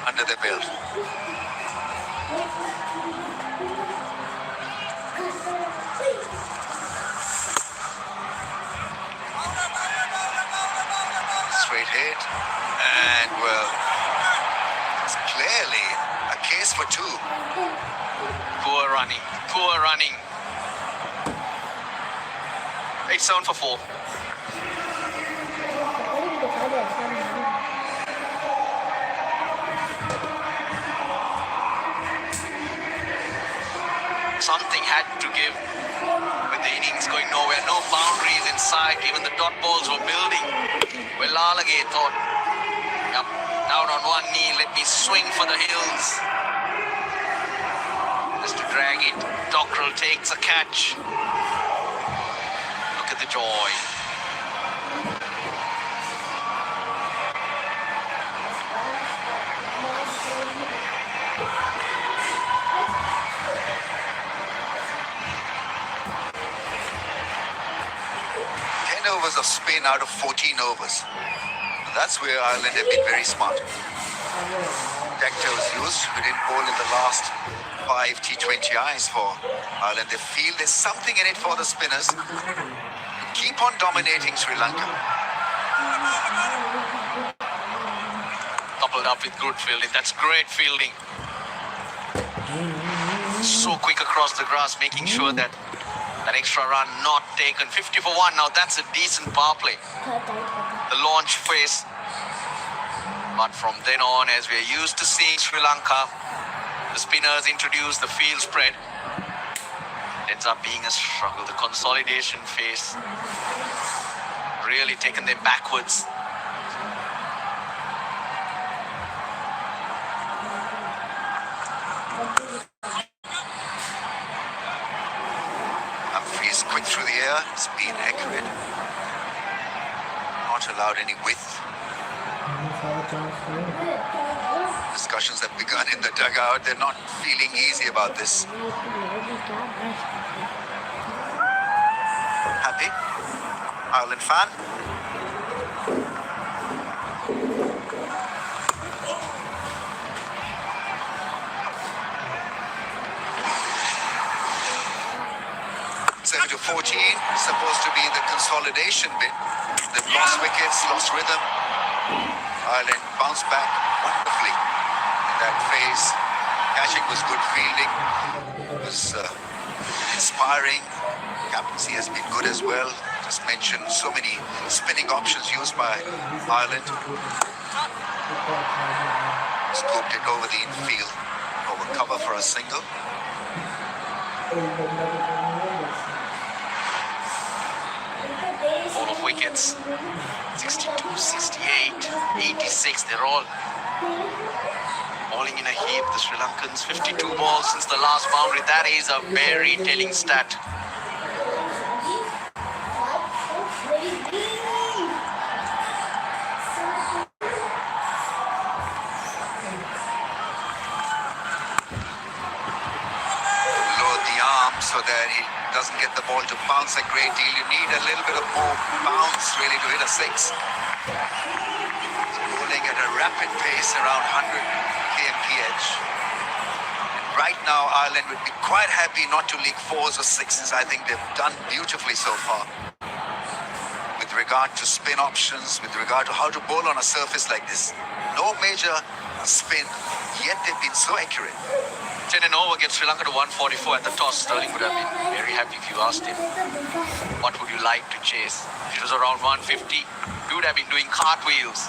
under their belt. Straight hit, and well, it's clearly a case for 2.
Poor running. 8-7 for 4. Something had to give with the innings going nowhere. No boundaries in sight. Even the dot balls were building. Velalage thought, yep, down on one knee, let me swing for the hills. Just to drag it. Dockrell takes a catch. Look at the joy.
Overs of spin out of 14 overs. That's where Ireland have been very smart. Tacto was used. We didn't bowl in the last 5 T20Is for Ireland. They feel there's something in it for the spinners. Keep on dominating Sri Lanka.
Coupled up with good fielding. That's great fielding. So quick across the grass, making sure that extra run not taken. 50 for 1. Now that's a decent power play. The launch phase. But from then on, as we're used to seeing Sri Lanka, the spinners introduce the field spread. It ends up being a struggle. The consolidation phase really taken them backwards.
Quick through the air, speed accurate. Not allowed any width. Discussions have begun in the dugout. They're not feeling easy about this. Happy? Ireland fan? To 14, supposed to be the consolidation bit. They've lost wickets, lost rhythm. Ireland bounced back wonderfully in that phase. Catching was good, fielding was inspiring. Captaincy has been good as well. Just mentioned so many spinning options used by Ireland. Scooped it over the infield, over cover for a single.
Full of wickets. 62, 68, 86. They're all bowling in a heap. The Sri Lankans, 52 balls since the last boundary. That is a very telling stat.
so that he doesn't get the ball to bounce a great deal. You need a little bit of more bounce really to hit a six. Bowling at a rapid pace around 100 kmph. Right now, Ireland would be quite happy not to leak fours or sixes. I think they've done beautifully so far. With regard to spin options, with regard to how to bowl on a surface like this. No major spin, yet they've been so accurate.
10 and over gets Sri Lanka to 144 at the toss. Sterling would have been very happy if you asked him, what would you like to chase? It was around 150. He would have been doing cartwheels.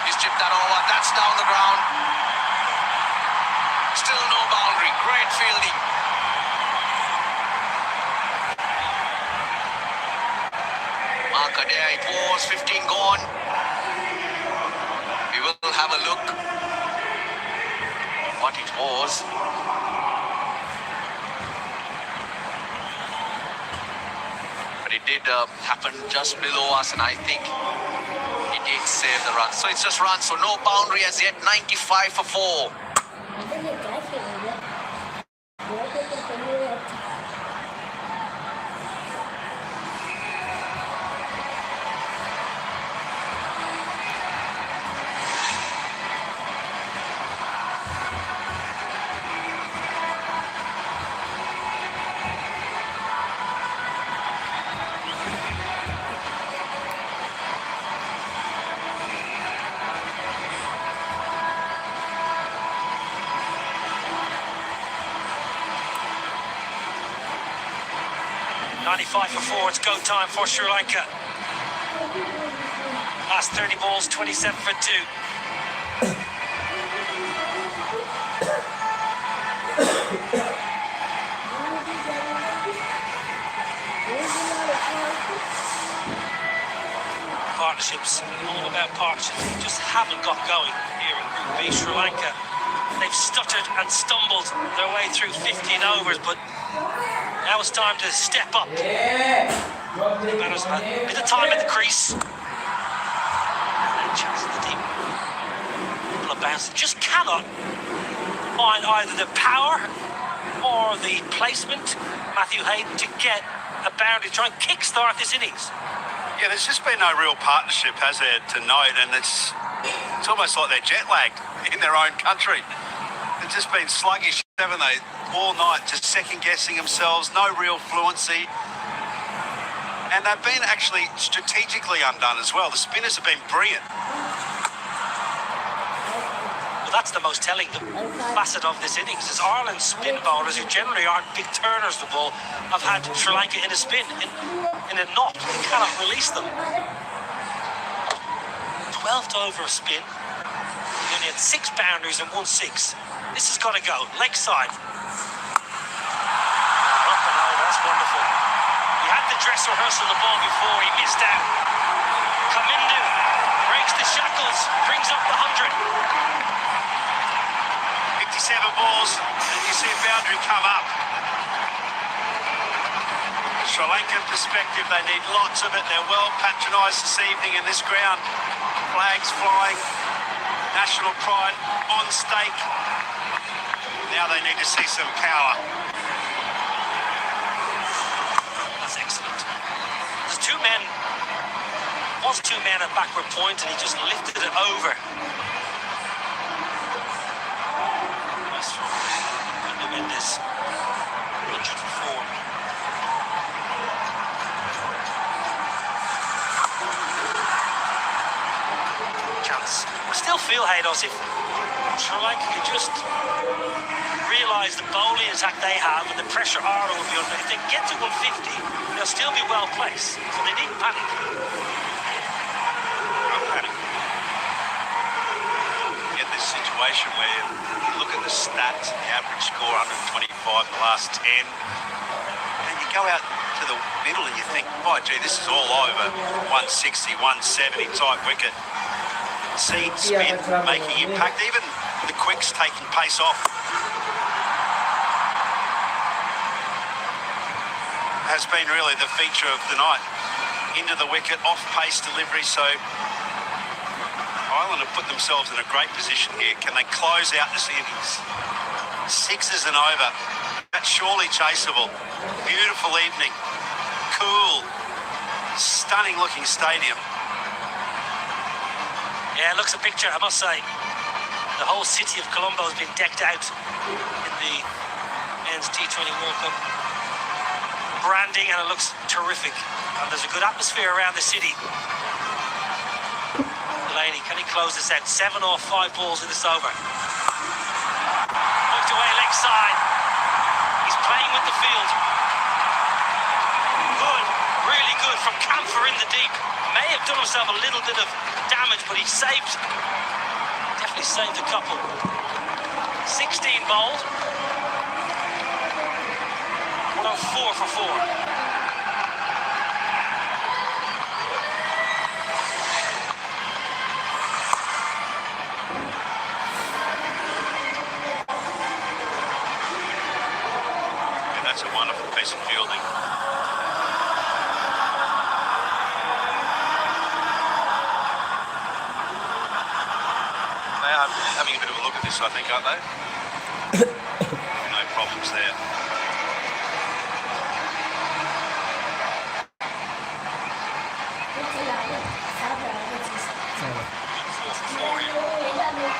He's chipped that over. That's down the ground. Still no boundary. Great fielding. Marker there. It was 15 gone. We will have a look what it was. But it did happen just below us, and I think he did save the run. So it's just run, so no boundary as yet. 95 for 4. 95 for 4, it's go time for Sri Lanka. Last 30 balls, 27 for 2. Partnerships, all about partnerships. They just haven't got going here in Group B. Sri Lanka, they've stuttered and stumbled their way through 15 overs, but now it's time to step up. A bit of time in the crease. And chance of the deep. Couple of bounces. Just cannot find either the power or the placement, Matthew Hayden, to get a boundary, try and kickstart this innings.
Yeah, there's just been no real partnership, has there, tonight, and it's almost like they're jet lagged in their own country. They've just been sluggish, haven't they, all night, just second-guessing themselves, no real fluency. And they've been actually strategically undone as well. The spinners have been brilliant.
Well, that's the most telling facet of this innings, is Ireland's spin bowlers, who generally aren't big turners of the ball, have had Sri Lanka in a spin, in a knot. They cannot release them. 12th over of spin. They only had 6 boundaries and 1 6. This has got to go. Leg side. Up and over. That's wonderful. He had the dress rehearsal the ball before. He missed out. Kamindu breaks the shackles. Brings up the 100.
57 balls, and you see a boundary come up. Sri Lankan perspective, they need lots of it. They're well patronised this evening in this ground. Flags flying, national pride on stake. Now they need to see some power.
That's excellent. There's 2 men. Was 2 men at backward point, and he just lifted it over. Nice from Mendes. 104. Chance. I still feel, Haydos, if Sri Lanka could just realise the bowling attack they have and the pressure Ireland will be under. If they get to 150, they'll still be well placed. So they needn't panic.
Don't panic. You get this situation where you look at the stats, the average score 125 in the last 10, and you go out to the middle and you think, oh gee, this is all over. 160, 170 type wicket. Seed spin making impact, even the quicks taking pace off. Has been really the feature of the night. Into the wicket, off-pace delivery, so Ireland have put themselves in a great position here. Can they close out this innings? 6s and over. That's surely chaseable. Beautiful evening. Cool. Stunning looking stadium.
Yeah, it looks a picture, I must say. The whole city of Colombo has been decked out in the men's T20 World Cup branding, and it looks terrific. And there's a good atmosphere around the city. Delaney, can he close this out? 7 off 5 balls in this over. Hooked away leg side. He's playing with the field. Good, really good from Camphor in the deep. May have done himself a little bit of damage, but he saved, definitely saved a couple. 16 bowled. 104 for 4.
That's a wonderful piece of fielding. They are having a bit of a look at this, I think, aren't they? No problems there.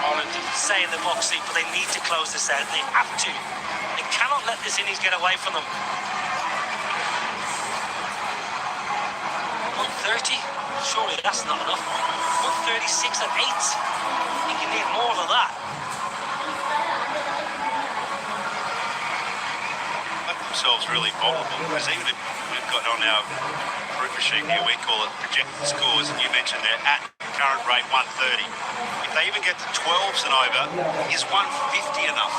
Ireland say in the box seat, but they need to close this out. They have to. They cannot let this innings get away from them. 130? Surely that's not enough. 136 at 8. You can need more than that.
Left themselves really vulnerable, because even if we've got on our proof sheet here, we call it projected scores, and you mentioned they're at current rate 130. If they even get to 12s and over, is 150 enough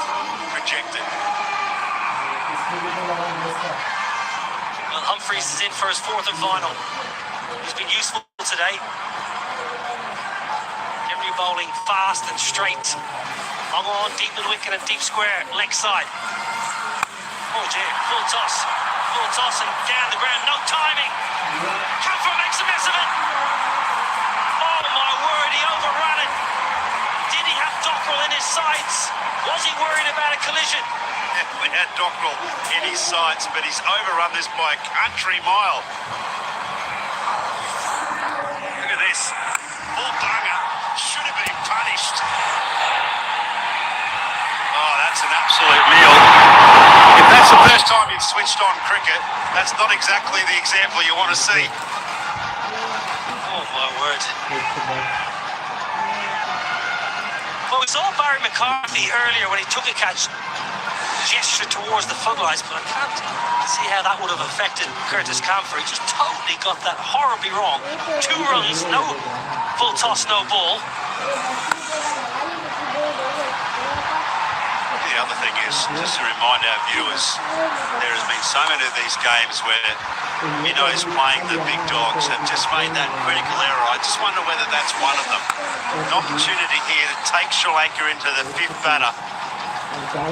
projected?
Well, Humphreys is in for his 4th and final. He's been useful today. Generally bowling fast and straight. Long on, deep in wicket and deep square, leg side. Oh dear, full toss and down the ground, no timing. Camphor makes a mess of it. Oh my word, he overran it. Did he have Dockrell in his sights? Was he worried about a collision?
We had Dockrell in his sights, but he's overrun this by a country mile. Look at this. Full bunger. Should have been punished. Oh, that's an absolute meal. If that's the first time you've switched on cricket, that's not exactly the example you want to see.
Oh my word. Well, we saw Barry McCarthy earlier when he took a catch, gesture towards the floodlights, but I can't see how that would have affected Curtis Camphor. He just totally got that horribly wrong. 2 runs, no full toss, no ball.
The other thing is, just to remind our viewers, there has been so many of these games where Minnows playing the big dogs have just made that critical error. I just wonder whether that's one of them. An opportunity here to take Sri Lanka into the 5th batter.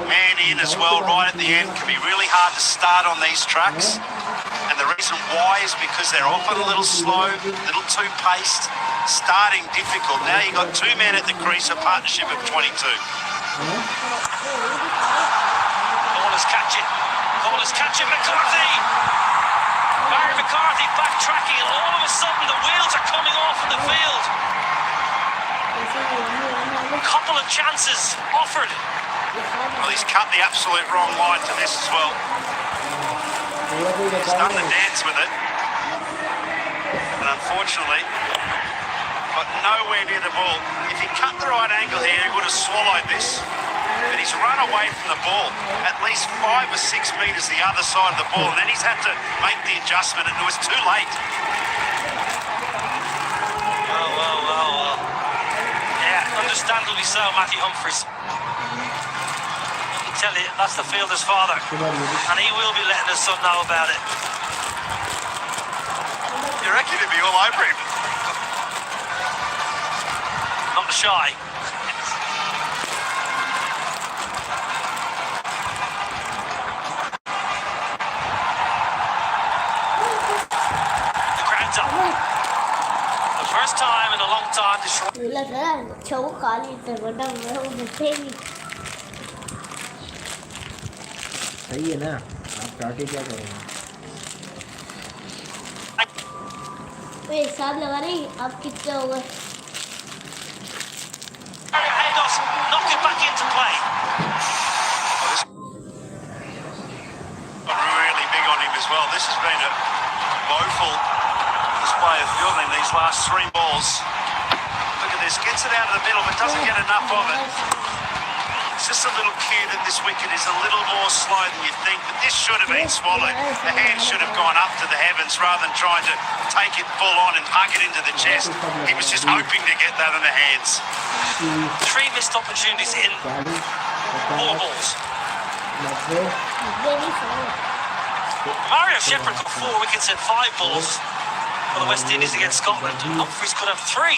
Man in as well right at the end. Can be really hard to start on these tracks. And the reason why is because they're often a little slow, a little too paced, starting difficult. Now you've got 2 men at the crease, a partnership of 22.
Bowlers catch it, McCarthy! Barry McCarthy backtracking, and all of a sudden the wheels are coming off in the field. Couple of chances offered.
Well, he's cut the absolute wrong line to this as well. He's done the dance with it. And unfortunately, got nowhere near the ball. If he cut the right angle here, he would have swallowed this. But he's run away from the ball at least 5 or 6 metres the other side of the ball, and then he's had to make the adjustment, and it was too late.
Well. Yeah, understandably so, Matthew Humphreys. I can tell you, that's the fielder's father, and he will be letting his son know about it.
You reckon he'd be all over him?
Not shy. The first time in a long time to
सही है ना, आप चाटे क्या करेंगे?
तो हिसाब लगा रही अब कितने हो गए?
Knock it back into play.
Really big on him as well. This has been a woeful display of fielding these last 3 balls. Look at this, gets it out of the middle but doesn't get enough of it. It's just a little cue that this wicket is a little more slow than you think, but this should have been swallowed. The hand should have gone up to the heavens rather than trying to take it full on and hug it into the chest. He was just hoping to get that in the hands.
3 missed opportunities in 4 balls. Mario Shepherd got 4 wickets in 5 balls for the West Indies against Scotland. Humphries could have 3.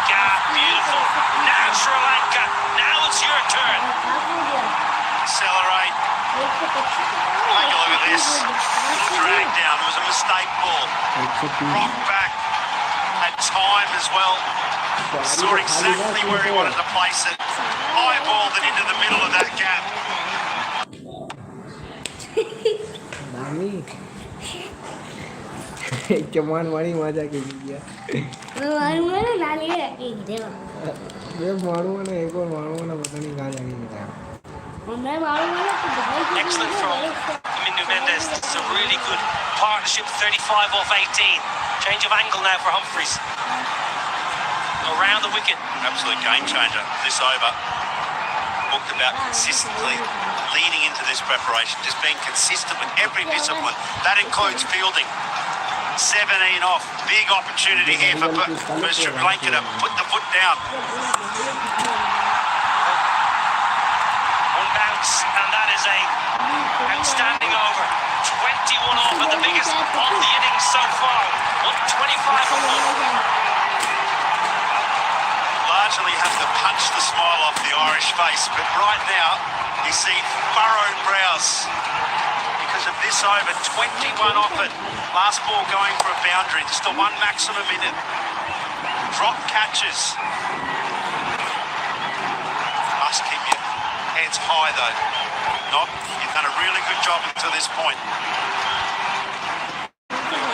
Gap, beautiful. Now Sri Lanka. Now it's your turn.
Accelerate. Take a look at this. Drag down. It was a mistake ball. Rock back. Had time as well. Saw exactly where he wanted to place it. Eyeballed it into the middle of that gap.
चमान वाली मजा की गया।
मैं मारूंगा ना नाली में रख के देगा।
मैं मारूंगा ना, एक और मारूंगा ना, पता नहीं कहाँ जाके गिरा।
मैं मारूंगा ना तो दवाई की।
Excellent from Minu Mendes. This is a really good partnership. 35 off 18. Change of angle now for Humphries. Around the wicket.
Absolute game changer. This over. Talked about consistently leading into this preparation, just being consistent with every discipline. That includes fielding. 17 off. Big opportunity here for Sri Lanka to put the foot down.
One bounce, and that is a outstanding over. 21 off at the biggest of the innings so far. 125 for 4.
Largely have to punch the smile off the Irish face, but right now you see furrowed brows because of this over. 21 off it. Last ball going for a boundary, just a 1 maximum in it. Drop catches. Must keep your heads high though. Not, you've done a really good job until this point.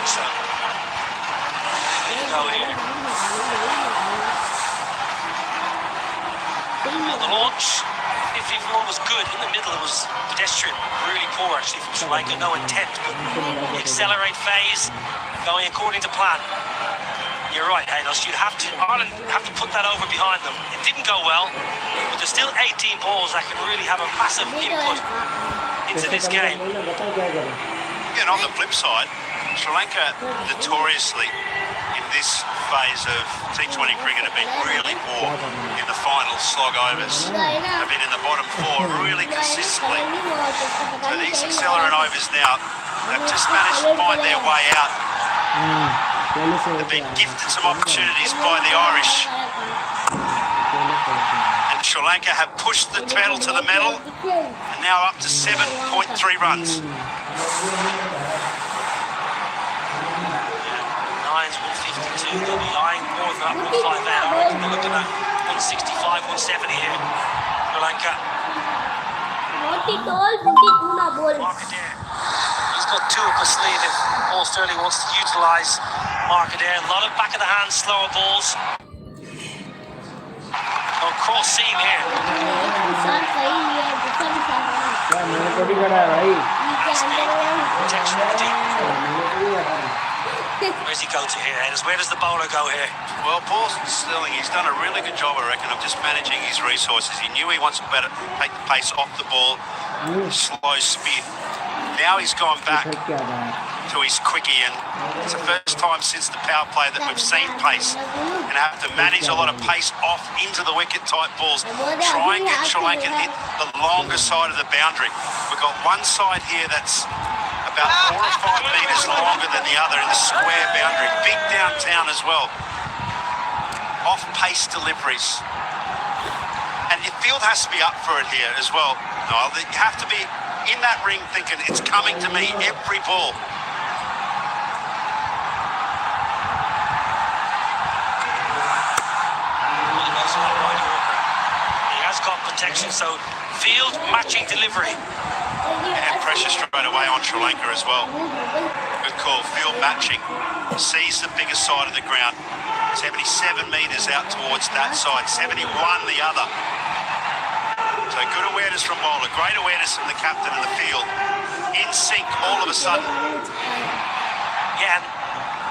So, go here. Well, the launch, 54 was good. In the middle, it was pedestrian. Really poor, actually, from Sri Lanka. No intent, but the accelerate phase going according to plan. You're right, Hanos. Ireland have to put that over behind them. It didn't go well, but there's still 18 balls that can really have a massive input into this game.
Yeah, and on the flip side, Sri Lanka notoriously in this phase of T20 cricket have been really poor in the final slog overs. Have been in the bottom 4 really consistently. So these accelerant overs now, they've just managed to find their way out. They've been gifted some opportunities by the Irish. And Sri Lanka have pushed the pedal to the metal and now up to 7.3 runs.
Lions 152, they'll be eyeing more than that 158. I reckon they're looking at 165, 170 here. Sri Lanka. Markadere. He's got 2 up his sleeve if Paul Sterling wants to utilise Markadere. A lot of back of the hand, slower balls. Oh, cross seam here. Protection deep. Where's he go to here, Edders? Where does the bowler go here?
Well, Paul Sterling, he's done a really good job, I reckon, of just managing his resources. He knew he wants to better take the pace off the ball, slow spin. Now he's gone back to his quickie, and it's the first time since the power play that we've seen pace and have to manage a lot of pace off into the wicket type balls. Try and get Sri Lanka hit the longer side of the boundary. We've got one side here that's about 4 or 5 metres longer than the other in the square boundary. Big downtown as well. Off-pace deliveries. And your field has to be up for it here as well. Niall, you have to be in that ring thinking it's coming to me every ball.
protection. So field matching delivery.
And pressure straight away on Sri Lanka as well. Good call. Field matching. Sees the bigger side of the ground. 77 metres out towards that side. 71 the other. So good awareness from bowler. Great awareness from the captain of the field. In sync all of a sudden.
Yeah, and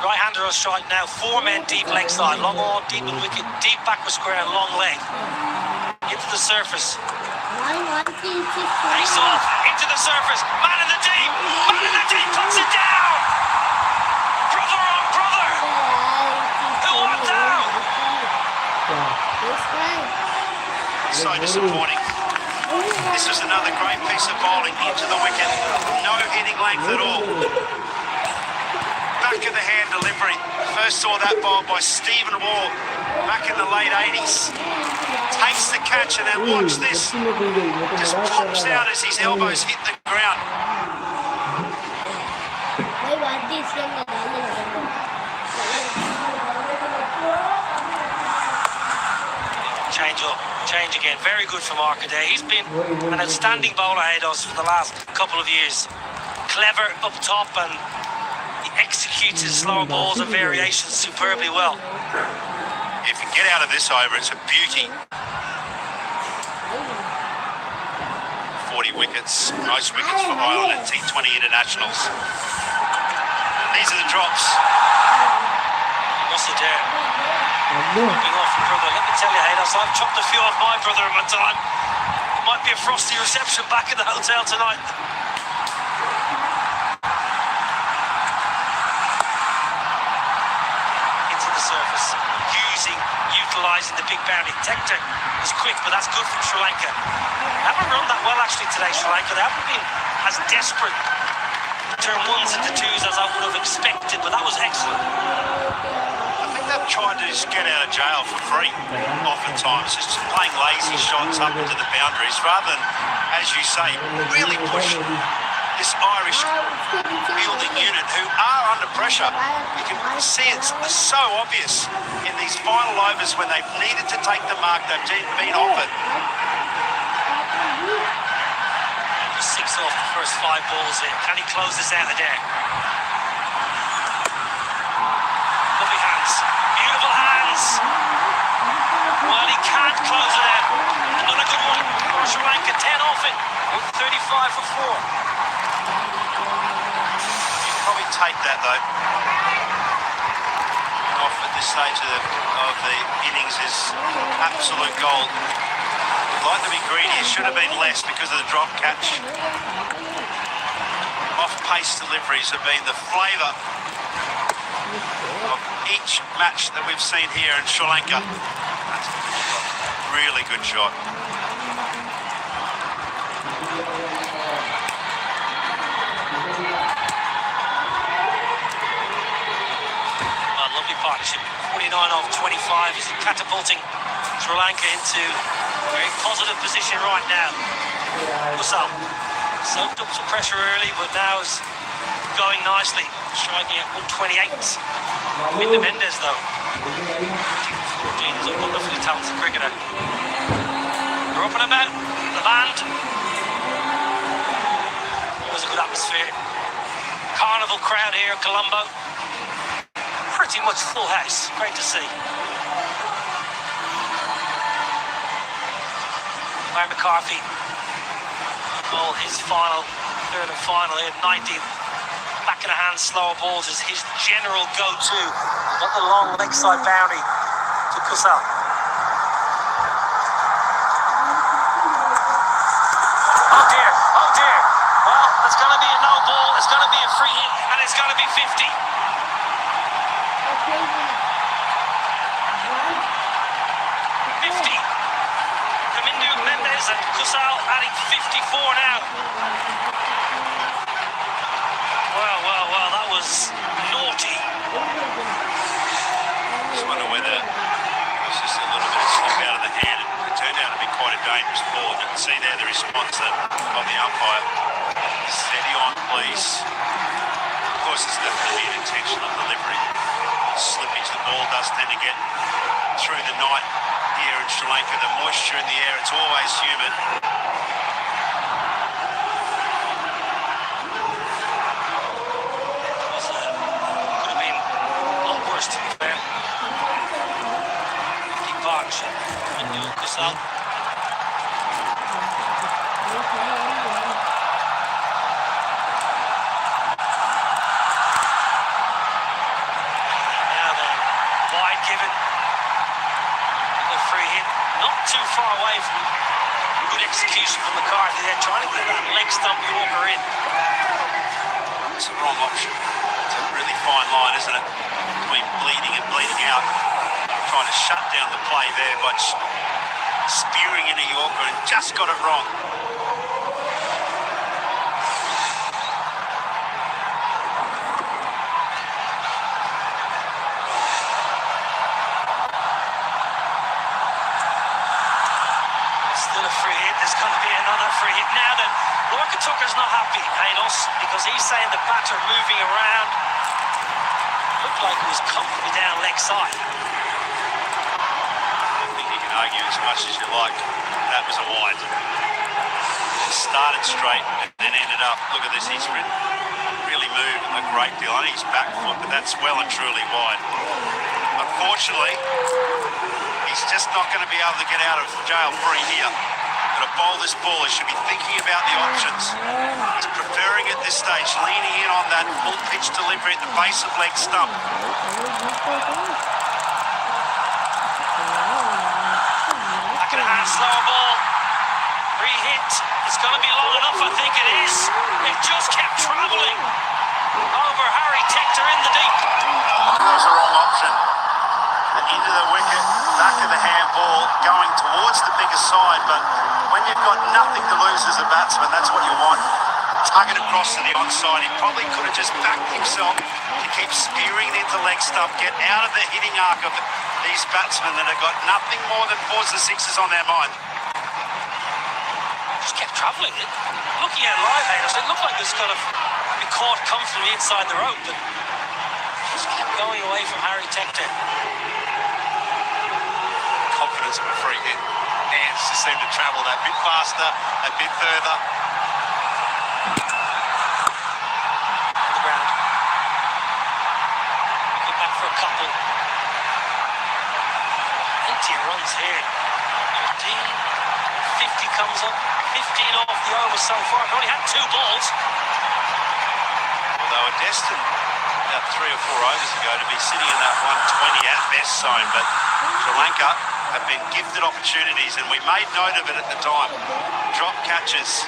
right-hander on strike now. 4 men deep leg side. Long on, deep in wicket, deep backward square and long leg. Into the surface. Ace off, into the surface. Man in the deep. Man in the deep puts it down. Brother on brother. Who went down?
So disappointing. This was another great piece of bowling into the wicket. No hitting length at all. Back of the hand delivery. First saw that bowled by Stephen Waugh back in the late 80s. Takes the catch and then watch this. Just pops out as his elbows hit the ground.
Change up, change again. Very good from Arcaday. He's been an outstanding bowler ahead of us for the last couple of years. Clever up top and he executes his slower balls and variations superbly well.
If you get out of this over, it's a beauty. 40 wickets, most wickets for Ireland at T20 internationals. These are the drops.
Russell there. Dropping off your brother. Let me tell you, Haydos, I've chopped a few off my brother in my time. It might be a frosty reception back in the hotel tonight. Into the surface. Utilising the big boundary. Tector was quick, but that's good from Sri Lanka. They haven't run that well actually today, Sri Lanka. They haven't been as desperate to turn ones into twos as I would have expected, but that was excellent.
I think they've tried to just get out of jail for free, oftentimes, just playing lazy shots up into the boundaries, rather than, as you say, really push this Irish fielding unit who are under pressure. You can see it's so obvious in these final overs when they've needed to take the mark, they've been offered.
Just 6 off the first 5 balls in. Can he close this out of there? Lovely hands. Beautiful hands. Well, he can't close it out. Another good one. Sri Lanka 10 off it. 35 for 4.
Probably take that though. Off at this stage of the innings is absolute gold. We'd like to be greedy, it should have been less because of the drop catch. Off-pace deliveries have been the flavour of each match that we've seen here in Sri Lanka. That's a good shot. Really good shot.
Lovely partnership. 49 off 25 is catapulting Sri Lanka into a very positive position right now. Kusal soaked up some pressure early, but now is going nicely, striking at 128. Minda Mendes though. 14 is a wonderfully talented cricketer. They're up and about. The band. Always a good atmosphere. Carnival crowd here at Colombo. Pretty much full house. Great to see. Ryan McCarthy, well, his final, third and final here, 90. Back in the hand, slower balls is his general go-to. Got the long leg side boundary to Kusal. Oh dear, oh dear. Well, it's going to be a no ball, it's going to be a free hit, and it's going to be 50. 50. Kamindu Mendes and Kusal adding 54 now. Well, that was naughty.
Just wonder whether it was just a little bit of slip out of the hand. It turned out to be quite a dangerous ball. You can see there the response of the umpire. Steady on, please. Of course, it's definitely an intentional delivery. Slippage, the ball does tend to get through the night here in Sri Lanka, the moisture in the air, it's always humid.
Could have been a lot worse, to be fair. Keep partnership. Kusal. Now then, wide given. The free hit. Not too far away from good execution from McCarthy there, trying to get that leg stump Yorker in.
It's the wrong option. It's a really fine line, isn't it? Between bleeding and bleeding out. Trying to shut down the play there by spearing into Yorker and just got it wrong.
Still a free hit. There's going to be another free hit. Now then, Lorca Tucker's not happy, Haydos, because he's saying the batter moving around. Looked like it was comfortably down leg side.
I think you can argue as much as you like. That was a wide. It started straight and then ended up, look at this, he's really moved a great deal. I think he's back foot, but that's well and truly wide. Unfortunately, he's just not going to be able to get out of jail free here. Got to bowl this ball. He should be thinking about the options. He's preferring at this stage, leaning in on that full pitch delivery at the base of leg stump.
Back at a hand, slower ball. Re-hit. It's going to be long enough, I think it is. It just kept travelling over Harry Tector in the deep.
That was the wrong option. Into the wicket, back of the handball, going towards the bigger side, but when you've got nothing to lose as a batsman, that's what you want. Tug it across to the onside. He probably could have just backed himself to keep spearing into leg stump, get out of the hitting arc of these batsmen that have got nothing more than 4s and 6s on their mind.
Just kept travelling it. Looking at live haters, it looked like it was going to be caught comfortably inside the rope, but just kept going away from Harry Tector.
Confidence of a free hit. Hands just seem to travel that bit faster, a bit further.
On the ground. Go back for a couple. Plenty of runs here. 15, 50 comes up. 15 off the over so far. Only had 2 balls.
Well, they were destined about 3 or 4 overs ago to be sitting in that 120 at best zone, but Sri Lanka have been gifted opportunities, and we made note of it at the time. Drop catches. 5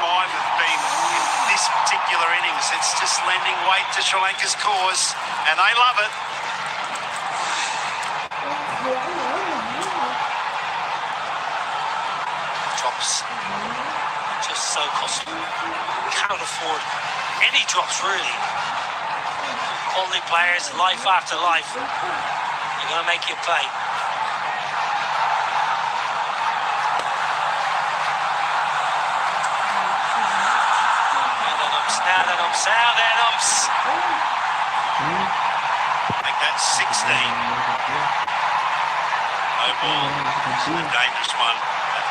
have been in this particular innings. It's just lending weight to Sri Lanka's cause, and they love it.
Drops. Just so costly. Can't afford any drops, really. Quality players, life after life. They're going to make you pay. Now that umps.
Make that 16. No ball. This is a dangerous one.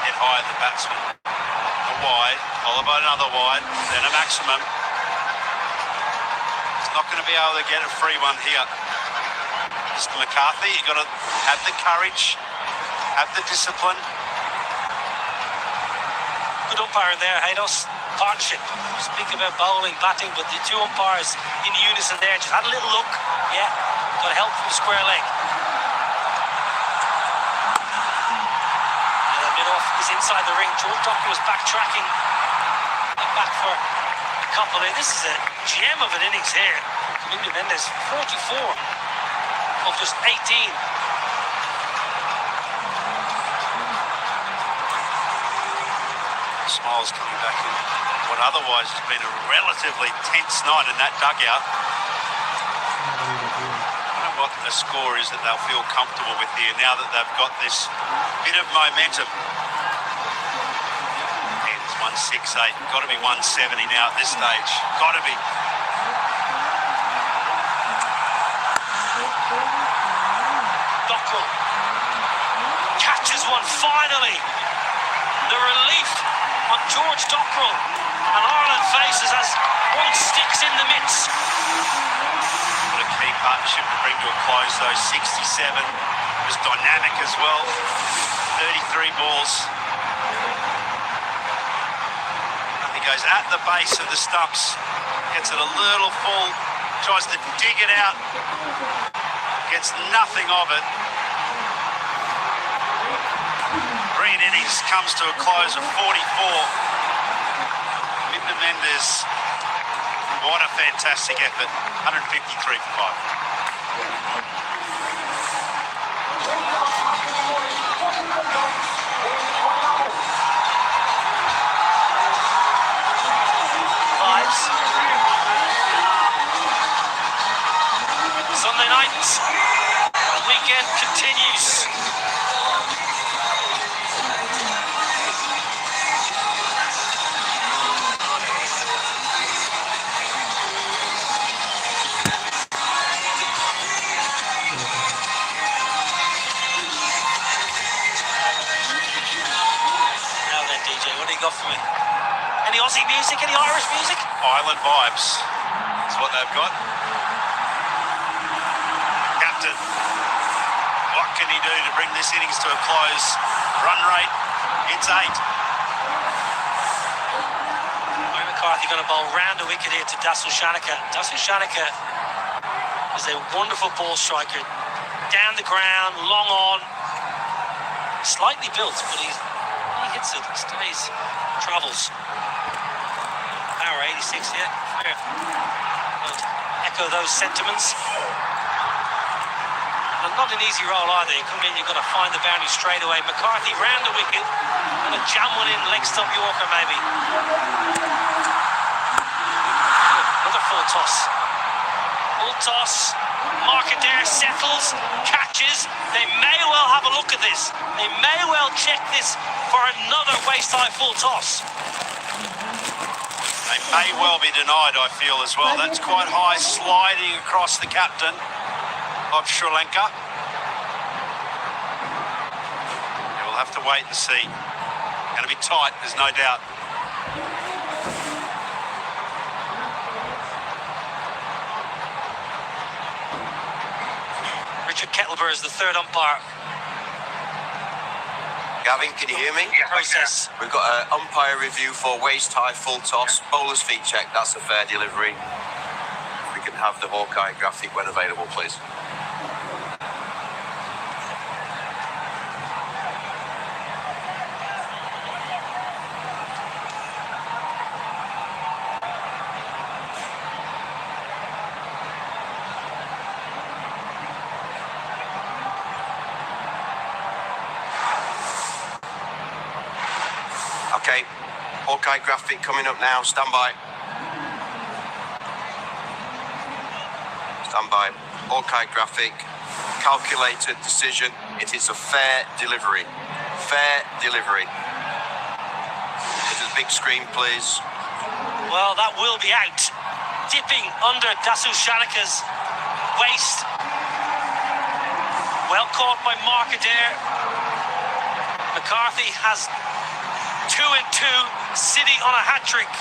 Hit high at the batsman. A wide, followed by another wide, then a maximum. He's not going to be able to get a free one here. Mr. McCarthy, you've got to have the courage, have the discipline.
Good umpire there, Haydos. Partnership. Speak about bowling, batting, but the 2 umpires in unison there. Just had a little look. Yeah, got help from square leg. And mid-off is inside the ring. Joel Tucker was backtracking. Back for a couple there. This is a gem of an innings here. Kamindu Mendes, 44 of just 18.
Smiles coming back in what otherwise has been a relatively tense night in that dugout. I don't know what the score is that they'll feel comfortable with here now that they've got this bit of momentum. It's 168, got to be 170 now at this stage, got to be.
Dockrell one, finally. The relief on George Dockrell. And Ireland faces as one sticks in the midst.
What a key partnership to bring to a close, though. 67 was dynamic as well. 33 balls. He goes at the base of the stumps, gets it a little full, tries to dig it out, gets nothing of it. Green innings comes to a close of 44. Minda Mendes, what a fantastic effort. 153 for 5.
Sunday night, the weekend continues. Now then, DJ, what do you got for me? Any Aussie music? Any Irish music?
Island vibes is what they've got. Captain, what can he do to bring this innings to a close? Run rate, it's 8.
Murray McCarthy going to bowl round the wicket here to Dasu Shanaka. Dasu Shanaka is a wonderful ball striker. Down the ground, long on. Slightly built, but he hits it, stays, travels. Power 86, yeah, fair. I'll echo those sentiments. And not an easy role either. You come in, you've got to find the boundary straight away. McCarthy round the wicket, and a jam one in, leg stump Yorker maybe. Another full toss. Full toss. Markadere settles, catches. They may well have a look at this. They may well check this for another waist-high full toss.
They may well be denied, I feel, as well. That's quite high, sliding across the captain of Sri Lanka. Yeah, we'll have to wait and see. Going to be tight, there's no doubt.
Richard Kettlebur is the third umpire.
Gavin, can you hear me?
Process.
We've got an umpire review for waist-high full toss, bowler's feet check, that's a fair delivery. If we can have the Hawkeye graphic when available, please. Okay, Hawkeye graphic coming up now, stand by. Stand by. Hawkeye graphic, calculated decision, it is a fair delivery. Fair delivery. It is big screen, please.
Well, that will be out. Dipping under Dasu Shanaka's waist. Well caught by Markadere. McCarthy has 2 and 2, City on a hat-trick.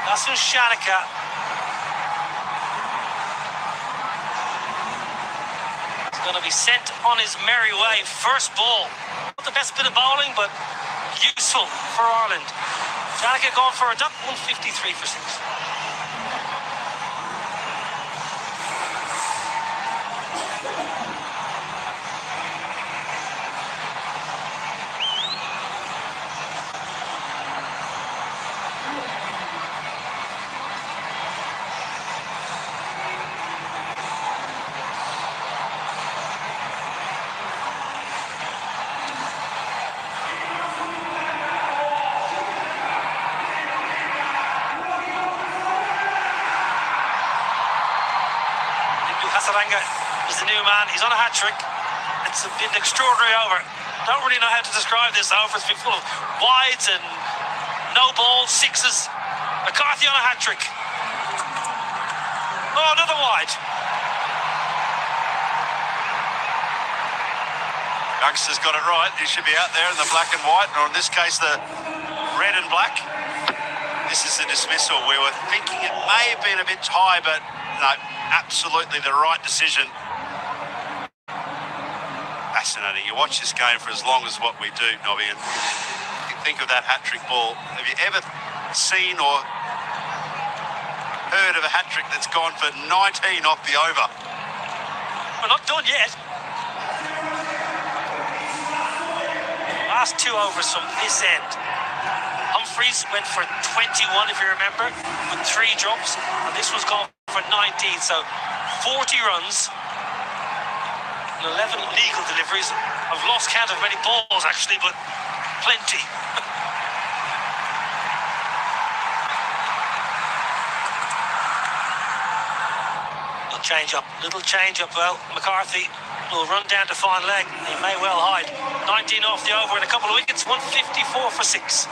Dasu Shanaka. He's going to be sent on his merry way. First ball. Not the best bit of bowling, but useful for Ireland. Shanaka going for a duck, 153 for 6. Hasaranga is the new man. He's on a hat-trick. It's been extraordinary over. Don't really know how to describe this over. It's been full of wides and no balls, sixes. McCarthy on a hat-trick. Oh, another wide.
Youngster's got it right. He should be out there in the black and white, or in this case, the red and black. This is a dismissal. We were thinking it may have been a bit high, but no, absolutely the right decision. Fascinating. You watch this game for as long as what we do, Nobby, and you think of that hat-trick ball. Have you ever seen or heard of a hat-trick that's gone for 19 off the over?
We're not done yet. Last 2 overs from this end. Humphreys went for 21, if you remember, with 3 jumps, and this was gone for 19. So 40 runs and 11 legal deliveries. I've lost count of many balls, actually, but plenty. Little change up. Well, McCarthy will run down to fine leg. He may well hide. 19 off the over and a couple of wickets. 154 for 6.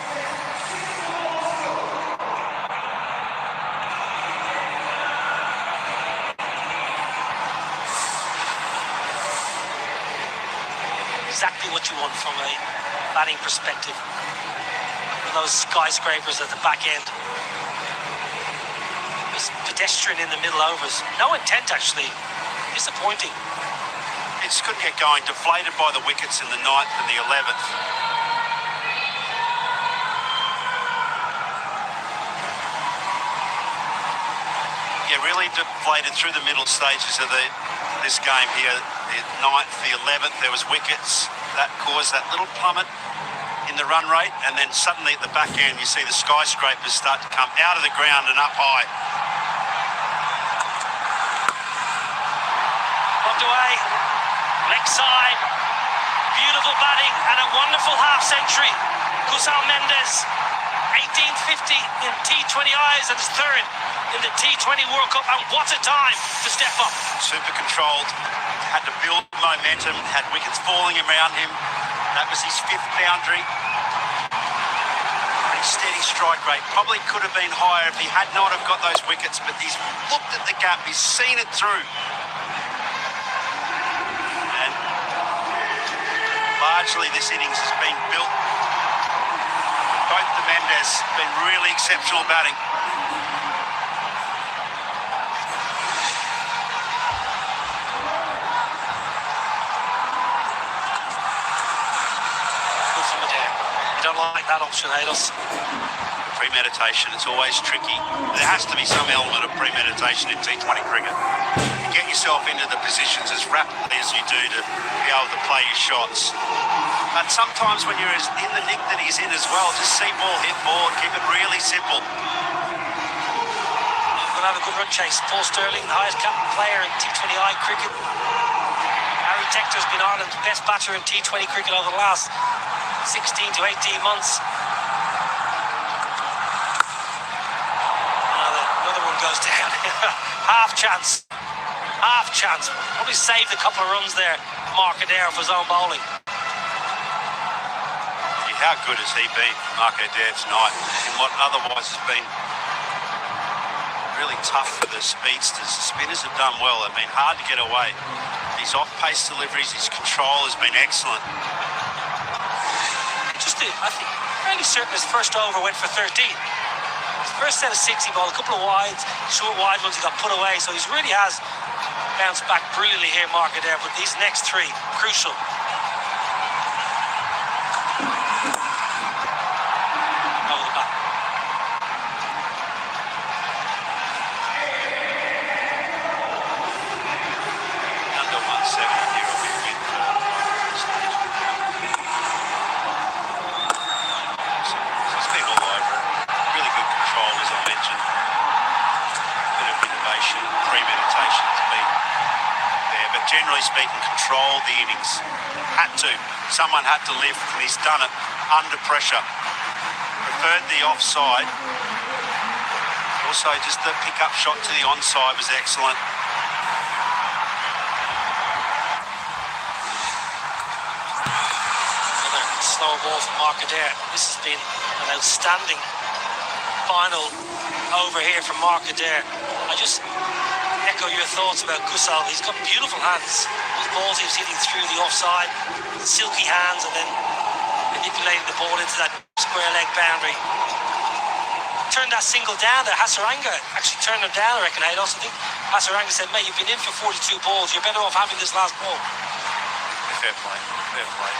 Exactly what you want from a batting perspective. Those skyscrapers at the back end. This pedestrian in the middle overs. No intent, actually. Disappointing.
It just couldn't get going. Deflated by the wickets in the 9th and the 11th. Yeah, really deflated through the middle stages of this game here. The 9th, the 11th, there was wickets. That caused that little plummet in the run rate, and then suddenly at the back end you see the skyscrapers start to come out of the ground and up high.
Away, leg side, beautiful batting and a wonderful half century. Kusal Mendes, 1850 in T20Is and his 3rd in the T20 World Cup, and what a time to step up.
Super controlled, had to build momentum, had wickets falling around him. That was his 5th boundary. Pretty steady strike rate, probably could have been higher if he had not have got those wickets, but he's looked at the gap, he's seen it through. Largely this innings has been built. Both the Mendes been really exceptional batting.
Good from Adair. You don't like that option, Hales.
Premeditation, it's always tricky. There has to be some element of premeditation in T20 cricket. You get yourself into the positions as rapidly as you do to be able to play your shots. But sometimes when you're in the nick that he's in as well, just see ball, hit ball, keep it really simple.
We'll have a good run chase. Paul Sterling, the highest capped player in T20I cricket. Harry Tector's been Ireland's best batter in T20 cricket over the last 16 to 18 months. Another one goes down. Half chance. Probably saved a couple of runs there. Mark Adair for his own bowling.
How good has he been, Mark Adair, tonight, in what otherwise has been really tough for the speedsters. The spinners have done well. They've been hard to get away. His off-pace deliveries, his control has been excellent.
I think, fairly certain his first over went for 13. His first set of 6, he bowled a couple of wides, short wide ones, he got put away. So he really has bounced back brilliantly here, Mark Adair. But these next 3, crucial.
Generally speaking, controlled the innings. Someone had to lift, and he's done it under pressure. Preferred the offside. Also, just the pick-up shot to the onside was excellent.
Another slow ball from Mark Adair. This has been an outstanding final over here from Mark Adair. I just echo your thoughts about Kusal. He's got beautiful hands. balls he was hitting through the offside, silky hands, and then manipulating the ball into that square leg boundary. Turned that single down there. Hasaranga actually turned him down, I reckon. I also think Hasaranga said, mate, you've been in for 42 balls. You're better off having this last ball.
Fair play. Fair play.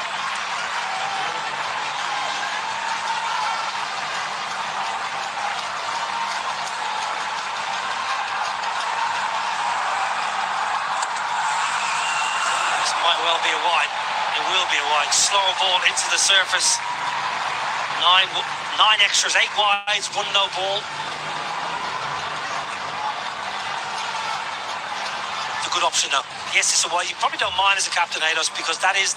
This might well be a wide. It will be a wide. Slow ball into the surface. Nine extras, 8 wides, 1 no ball. It's a good option now. Yes, it's a wide. You probably don't mind as a captain, Ados, because that is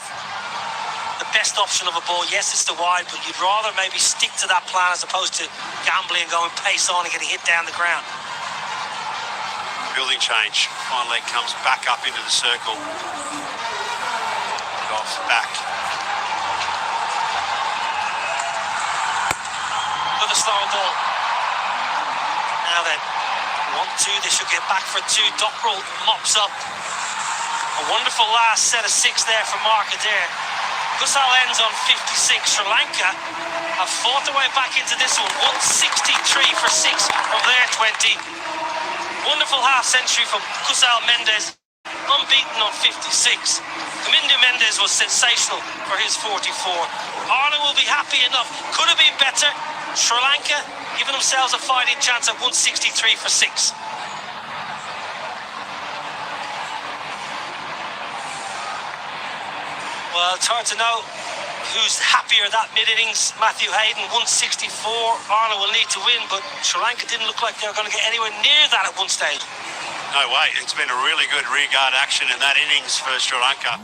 the best option of a ball. Yes, it's the wide, but you'd rather maybe stick to that plan as opposed to gambling and going pace on and getting hit down the ground.
Building change. Fine leg comes back up into the circle. Off back.
With a slow ball. Now then, 1-2, they should get back for 2. Dockrell mops up. A wonderful last set of 6 there for Mark Adair. Kusal ends on 56. Sri Lanka have fought their way back into this one. 163 for 6 from their 20. Wonderful half century from Kusal Mendes. Unbeaten on 56. Kamindu Mendes was sensational for his 44. Ireland will be happy enough. Could have been better. Sri Lanka giving themselves a fighting chance at 163 for 6. Well, it's hard to know who's happier that mid-innings. Matthew Hayden, 164. Ireland will need to win, but Sri Lanka didn't look like they were going to get anywhere near that at one stage.
No way. It's been a really good rear-guard action in that innings for Sri Lanka.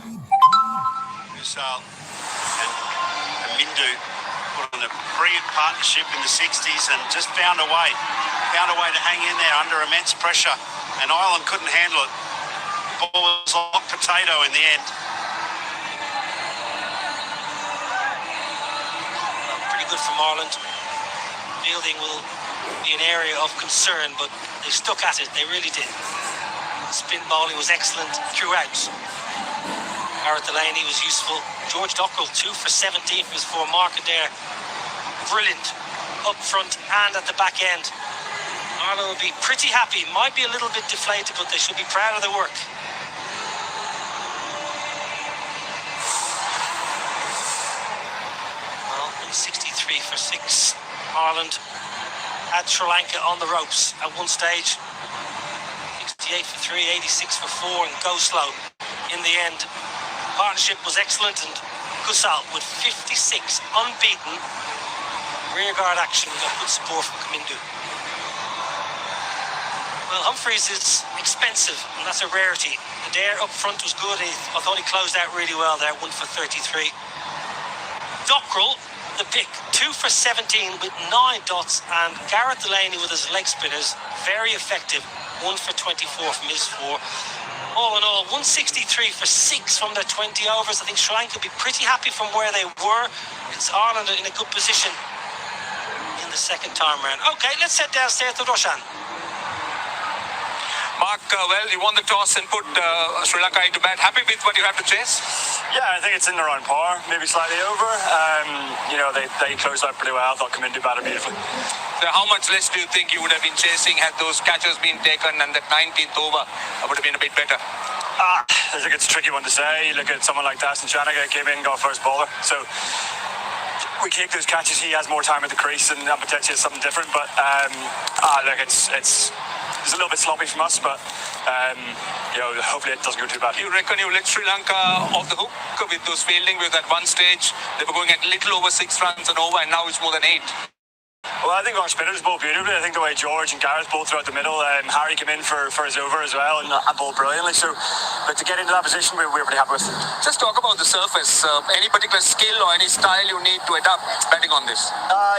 Kusal and Kamindu put on a brilliant partnership in the 60s and just found a way to hang in there under immense pressure, and Ireland couldn't handle it. The ball was like potato in the end.
Pretty good from Ireland. Fielding will be an area of concern, but they stuck at it. They really did. Spin bowling was excellent throughout. Gareth Delaney was useful. George Dockrell, 2 for 17 for his 4. Mark Adair, brilliant up front and at the back end. Ireland will be pretty happy. Might be a little bit deflated, but they should be proud of their work. Well, 63 for 6. Ireland had Sri Lanka on the ropes at one stage. 68 for 3, 86 for 4, and go slow in the end. Partnership was excellent, and Kusal with 56 unbeaten. Rearguard action, we got good support from Kamindu. Well, Humphreys is expensive, and that's a rarity. Adair up front was good. I thought he closed out really well there, 1 for 33. Dockrell, the pick, 2 for 17 with 9 dots, and Gareth Delaney with his leg spinners, very effective, 1 for 24 from his 4. All in all, 163 for 6 from their 20 overs. I think Sri Lanka will be pretty happy from where they were. It's Ireland in a good position in the second time round. Okay, let's head downstairs to Roshan.
Mark, well, you won the toss and put Sri Lanka into bat. Happy with what you have to chase?
Yeah, I think it's in around par, maybe slightly over. They closed out pretty well. I thought Kamindu batted beautifully.
So how much less do you think you would have been chasing had those catches been taken and that 19th over would have been a bit better?
I think it's a tricky one to say. You look at someone like Dastan Chanaga, came in, got first bowler. So we take those catches, he has more time at the crease, and that potentially is something different. But look, it's a little bit sloppy from us, but hopefully it doesn't go too bad.
You reckon you let Sri Lanka off the hook with those fielding? Because at one stage they were going at little over 6 runs and over, and now it's more than 8.
Well, I think our spinners bowled beautifully. I think the way George and Gareth bowled throughout the middle, Harry came in for his over as well and bowled brilliantly. So, but to get into that position, we were pretty happy with it.
Just talk about the surface. Any particular skill or any style you need to adapt betting on this?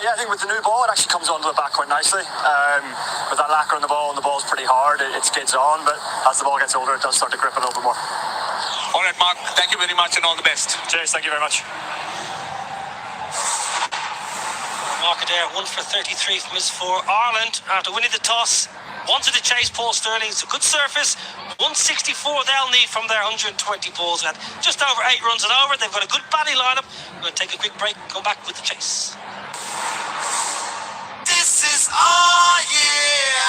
Yeah, I think with the new ball, it actually comes onto the back quite nicely. With that lacquer on the ball, and the ball's pretty hard, it skids on. But as the ball gets older, it does start to grip a little bit more.
All right, Mark. Thank you very much and all the best.
Cheers. Thank you very much.
Mark Adair, 1 for 33 from his 4. Ireland, after winning the toss, wanted to chase Paul Stirling. It's a good surface, 164 they'll need from their 120 balls. At just over 8 runs and over. They've got a good batting lineup. We're going to take a quick break and come back with the chase.
This is our year.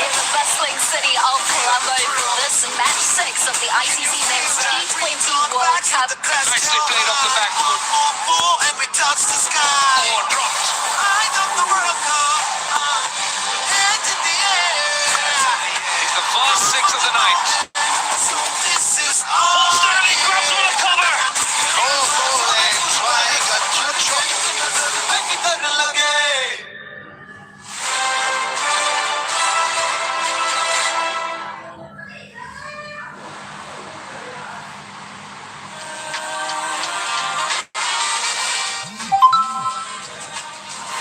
In the bustling city of Colombo, this match 6 of the ICC Men's T20 World Cup.
Nicely played off the back foot.
And we touch the sky.
Oh, dropped.
I got the World Cup. Hand in the air.
It's the first 6 of the night.
So this is our
Sterling grabs on a cover.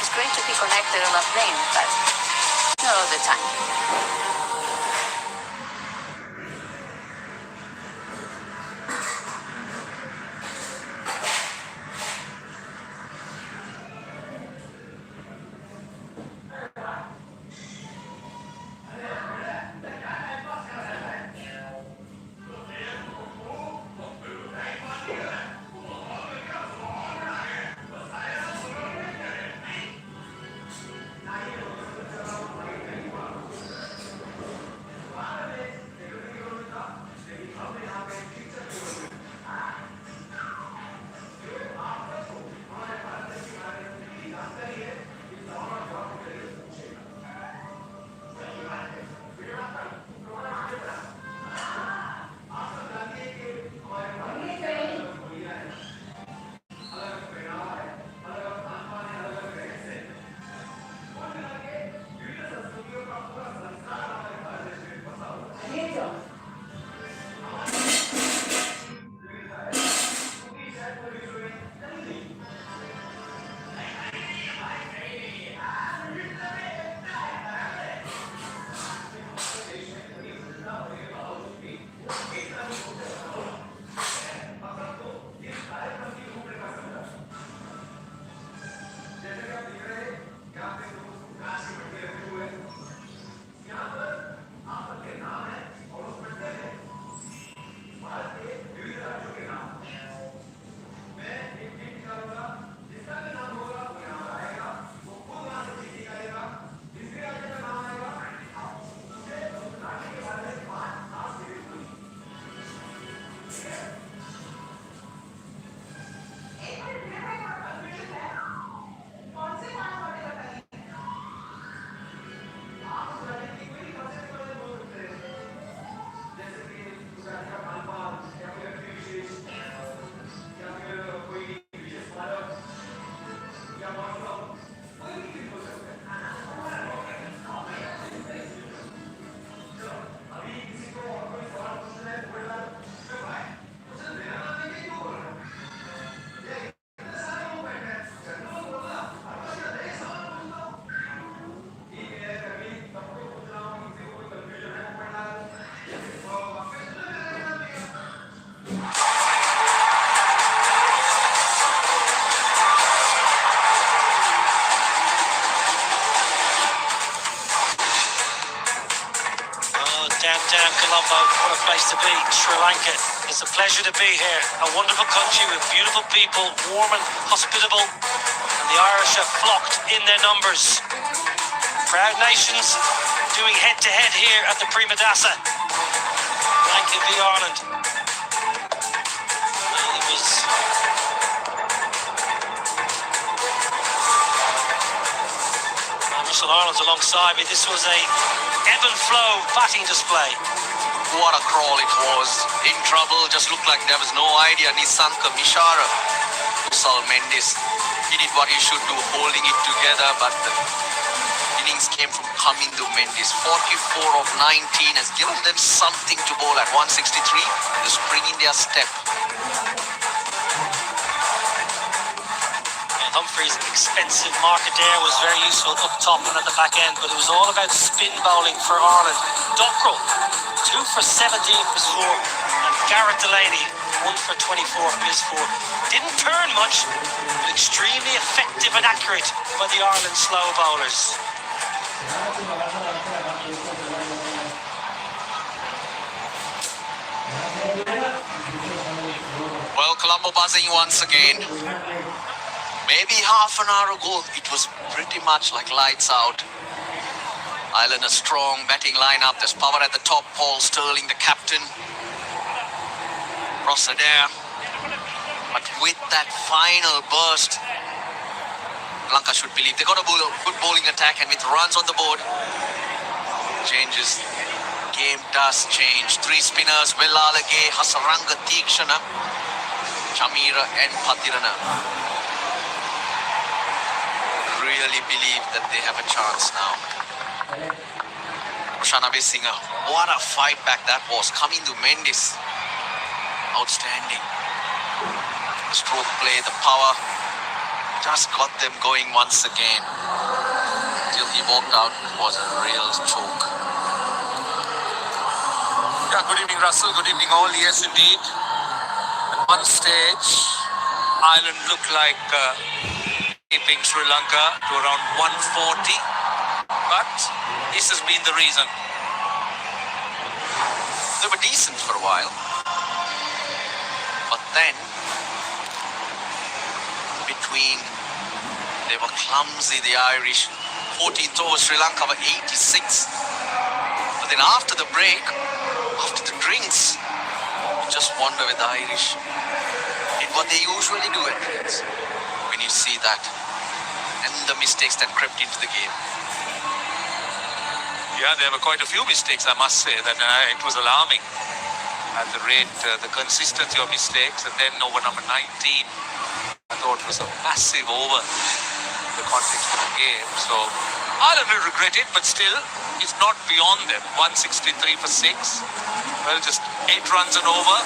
It's going to be connected on a plane, but not all the time.
Downtown Colombo, what a place to be. Sri Lanka, it's a pleasure to be here. A wonderful country with beautiful people, warm and hospitable. And the Irish have flocked in their numbers. Proud nations doing head-to-head here at the Prima Dasa. Lanka v Ireland. Well, it was Russell Ireland's alongside me. This was a ebb and flow batting display.
What a crawl it was. In trouble, just looked like there was no idea. Nisanka Mishara, Usal Mendes, he did what he should do, holding it together, but the innings came from Kamindu Mendes. 44 of 19 has given them something to bowl at 163. The spring in their step.
Humphrey's expensive market there was very useful up top and at the back end, but it was all about spin bowling for Ireland. Dockrell, 2 for 17 for his 4, and Garrett Delaney, 1 for 24 for his 4. Didn't turn much, but extremely effective and accurate by the Ireland slow bowlers.
Colombo buzzing once again. Maybe half an hour ago, it was pretty much like lights out. Ireland a strong batting lineup. There's power at the top. Paul Sterling, the captain. Rossadair. But with that final burst, Sri Lanka should believe they got a good bowling attack, and with runs on the board, changes. Game does change. 3 spinners, Velalage, Hasaranga Tikshana, Chamira and Patirana. Really believe that they have a chance now. Roshana Bessinger, what a fight back that was. Coming to Mendes. Outstanding. The stroke play, the power, just got them going once again. Till he walked out, it was a real choke.
Yeah, good evening, Russell. Good evening, all. Yes, indeed. At one stage, Ireland looked like keeping Sri Lanka to around 140. But this has been the reason.
They were decent for a while. But then, they were clumsy, the Irish. 14th over, Sri Lanka were 86. But then after the break, after the drinks, you just wonder whether the Irish did what they usually do at drinks. When you see that, and the mistakes that crept into the game.
Yeah, there were quite a few mistakes, I must say, that it was alarming at the rate, the consistency of mistakes. And then over number 19, I thought it was a massive over in the context of the game. So Ireland will regret it, but still, it's not beyond them. 163 for 6. Well, just 8 runs and over.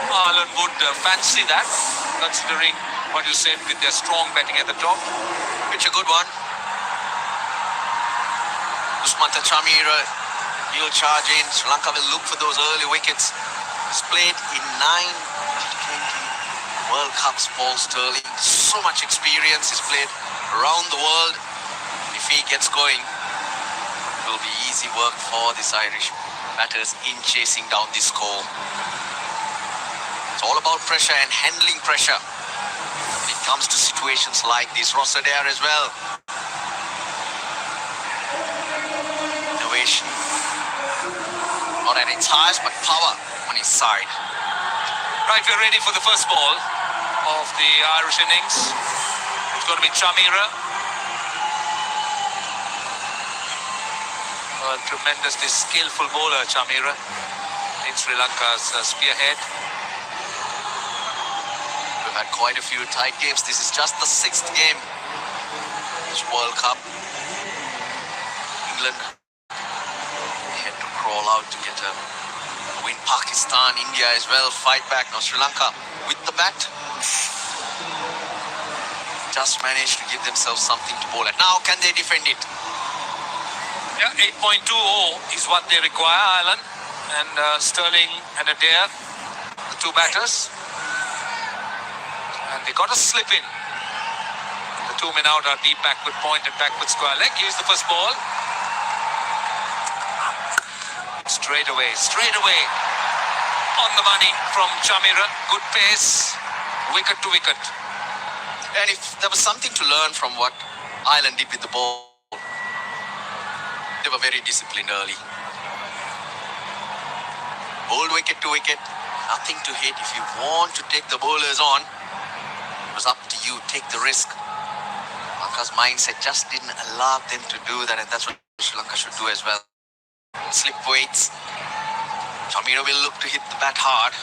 Ireland would fancy that, considering what you said with their strong batting at the top.
It's a good one. Usmanta Chamira, he'll charge in. Sri Lanka will look for those early wickets. He's played in 9 World Cups, Paul Sterling. So much experience. He's played around the world. If he gets going, it will be easy work for these Irish batters in chasing down this score. It's all about pressure and handling pressure when it comes to situations like this. Rossadair as well. Innovation, not at its highest, but power on his side.
Right, we're ready for the first ball of the Irish innings. It's going to be Chamira. A tremendously skillful bowler, Chamira, in Sri Lanka's spearhead.
We've had quite a few tight games. This is just the 6th game. This World Cup. England had to crawl out to get a win. Pakistan, India as well, fight back. Now Sri Lanka with the bat just managed to give themselves something to bowl at. Now can they defend it?
Yeah, 8.20 is what they require, Ireland. And Sterling and Adair, the 2 batters. And they got a slip in. The 2 men out are deep backward point and backward square leg. Here's the first ball. Straight away. On the money from Chamira. Good pace. Wicket to wicket.
And if there was something to learn from what Ireland did with the ball, they were very disciplined early. Bowled wicket to wicket. Nothing to hit. If you want to take the bowlers on, it was up to you. Take the risk. Lanka's mindset just didn't allow them to do that, and that's what Sri Lanka should do as well. Slip weights. Chamira will look to hit the bat hard.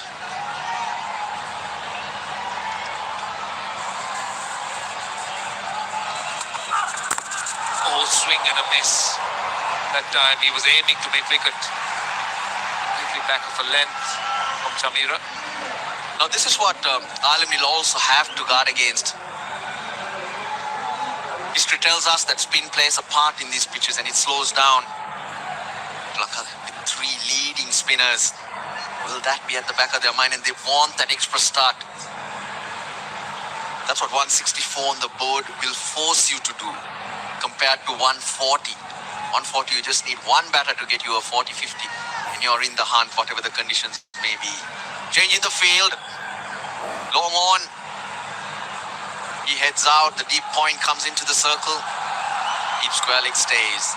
Oh, swing and a miss. That time he was aiming to make wicket. Completely back of a length from Chamira.
Now this is what Ireland will also have to guard against. History tells us that spin plays a part in these pitches and it slows down. With 3 leading spinners, will that be at the back of their mind, and they want that extra start? That's what 164 on the board will force you to do compared to 140. 140, you just need 1 batter to get you a 40-50 and you're in the hunt, whatever the conditions may be. Change in the field. Long on. He heads out. The deep point comes into the circle. Deep square leg stays.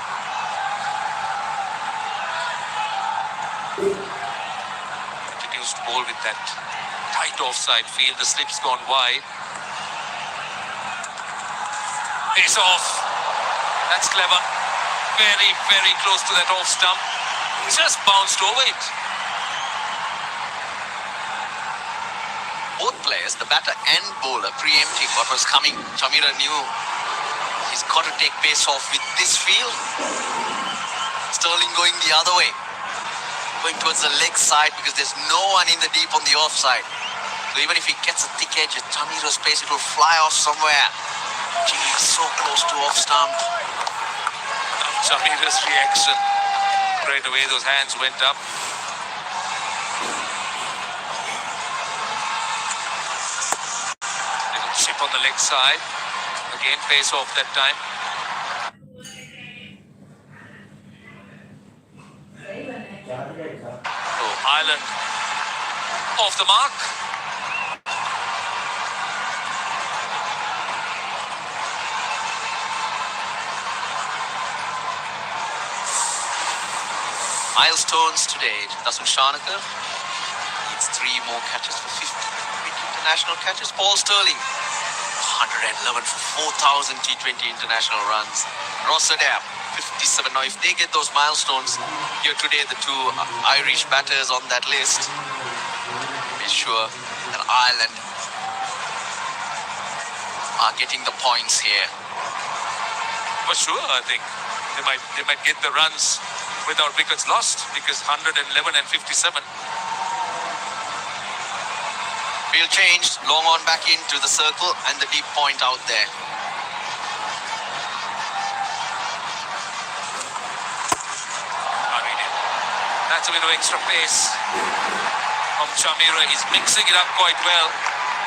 Continues to bowl with that tight offside field. The slip's gone wide. Pace off. That's clever. Very, very close to that off stump. Just bounced over it.
Both players, the batter and bowler, preempting what was coming. Chamira knew he's got to take pace off with this field. Sterling going the other way. Going towards the leg side because there's no one in the deep on the offside. So even if he gets a thick edge at Chamira's pace, it will fly off somewhere. Gee, so close to off stump.
Chamira's reaction. Right away, those hands went up. Little chip on the leg side. Again, pace off that time. So, Ireland off the mark.
Milestones today. Dasun Shanakar needs 3 more catches for 50 international catches. Paul Sterling, 111 for 4,000 T20 international runs. Rosserdam, 57. Now, if they get those milestones here today, the 2 Irish batters on that list, be sure that Ireland are getting the points here.
For sure, I think they might get the runs without wickets lost, because 111 and 57.
Field changed, long on back into the circle and the deep point out there.
That's a bit of extra pace from Chamira. He's mixing it up quite well.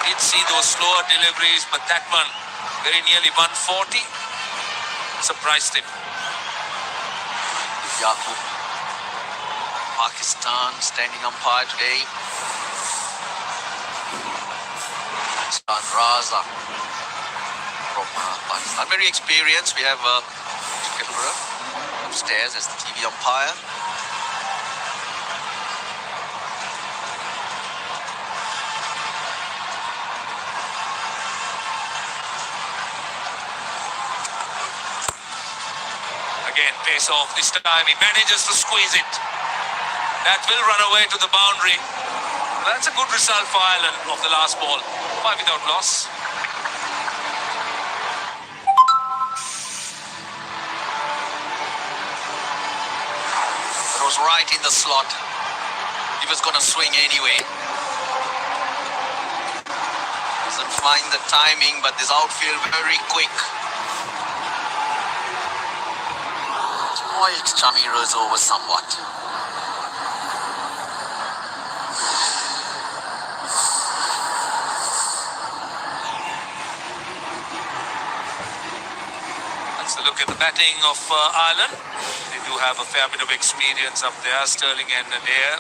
Did see those slower deliveries, but that one very nearly 140. Surprised him.
Yaqub, Pakistan standing umpire today. Pakistan Raza from Pakistan. Very experienced. We have upstairs as the TV umpire.
Again, pace off this time. He manages to squeeze it. That will run away to the boundary. That's a good result for Ireland of the last ball. 5 without loss.
It was right in the slot. He was going to swing anyway. Doesn't find the timing, but this outfield very quick. Spoiled Chamira's over somewhat.
Let's look at the batting of Ireland. They do have a fair bit of experience up there, Sterling and Adair.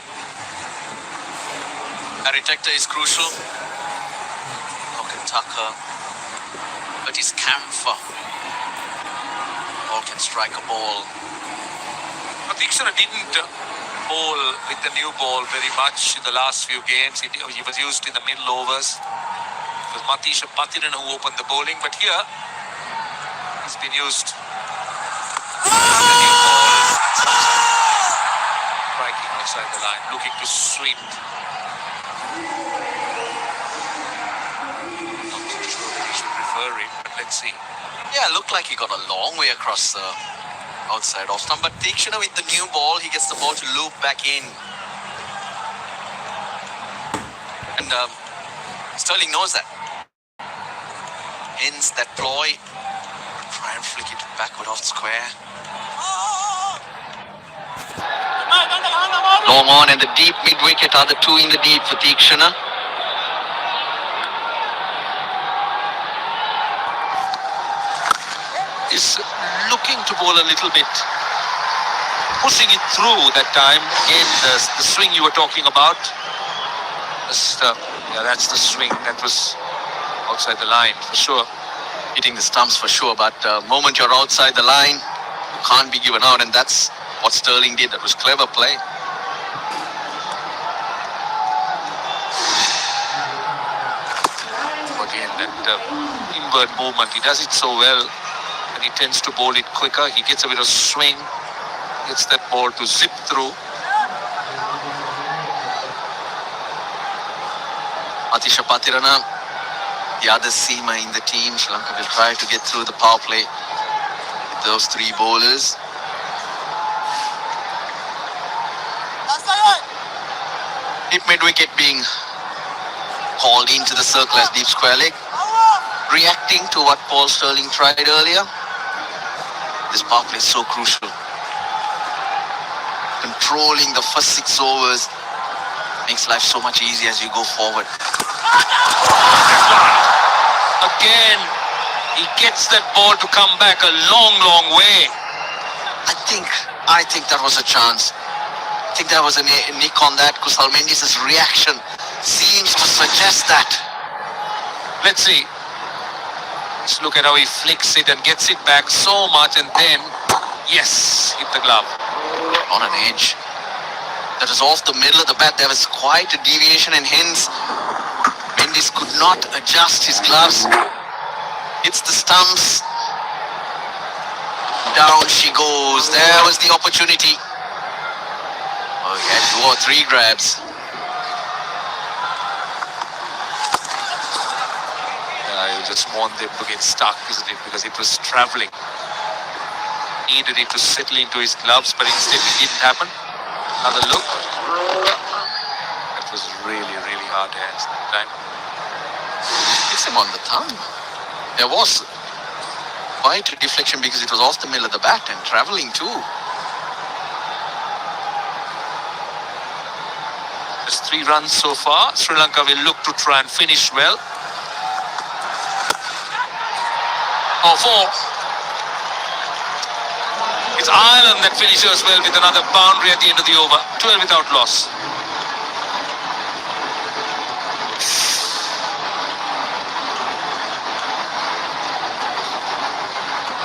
Harry Tector is crucial. Logan Tucker. Curtis Camphor. All can strike a ball.
Tikshana didn't bowl with the new ball very much in the last few games. He was used in the middle overs. It was Matisha Patiran who opened the bowling, but here he's been used. Striking outside the line, looking to sweep. Not too sure that he should prefer it, but let's see.
Yeah, looked like he got a long way across the outside off stump, but Tikshana with the new ball, he gets the ball to loop back in. And Sterling knows that. Hence that ploy. Try and flick it backward off square. Long on and the deep mid wicket are the 2 in the deep for Tikshana.
Is looking to bowl a little bit, pushing it through that time. Again, the swing you were talking about. Just Yeah, that's the swing. That was outside the line for sure.
Hitting the stumps for sure, but the moment you're outside the line, you can't be given out, and that's what Sterling did. That was clever play.
Again, that inward movement, he does it so well, and he tends to bowl it quicker. He gets a bit of swing, gets that ball to zip through.
Atisha Patirana, the other seamer in the team. Sri Lanka will try to get through the power play with those three bowlers. Deep mid-wicket being called into the circle as deep square leg. Reacting to what Paul Sterling tried earlier. This power play is so crucial. Controlling the first 6 overs makes life so much easier as you go forward.
Again, he gets that ball to come back a long, long way.
I think that was a chance. I think there was a nick on that. Kusal Mendis' reaction seems to suggest that.
Let's see. Let's look at how he flicks it and gets it back so much, and then, yes, hit the glove.
On an edge. That was off the middle of the bat. There was quite a deviation, and hence Mendis could not adjust his gloves. Hits the stumps. Down she goes. There was the opportunity. Oh, he had 2 or 3 grabs.
Yeah, you just want them to get stuck, isn't it? Because it was travelling. Needed it to settle into his gloves, but instead it didn't happen. Another look. That was really, really hard hands that time.
Hits him on the thumb. There was quite a deflection because it was off the middle of the bat and travelling too.
There's 3 runs so far. Sri Lanka will look to try and finish well. Oh, 4. It's Ireland that finishes well with another boundary at the end of the over. 12 without loss.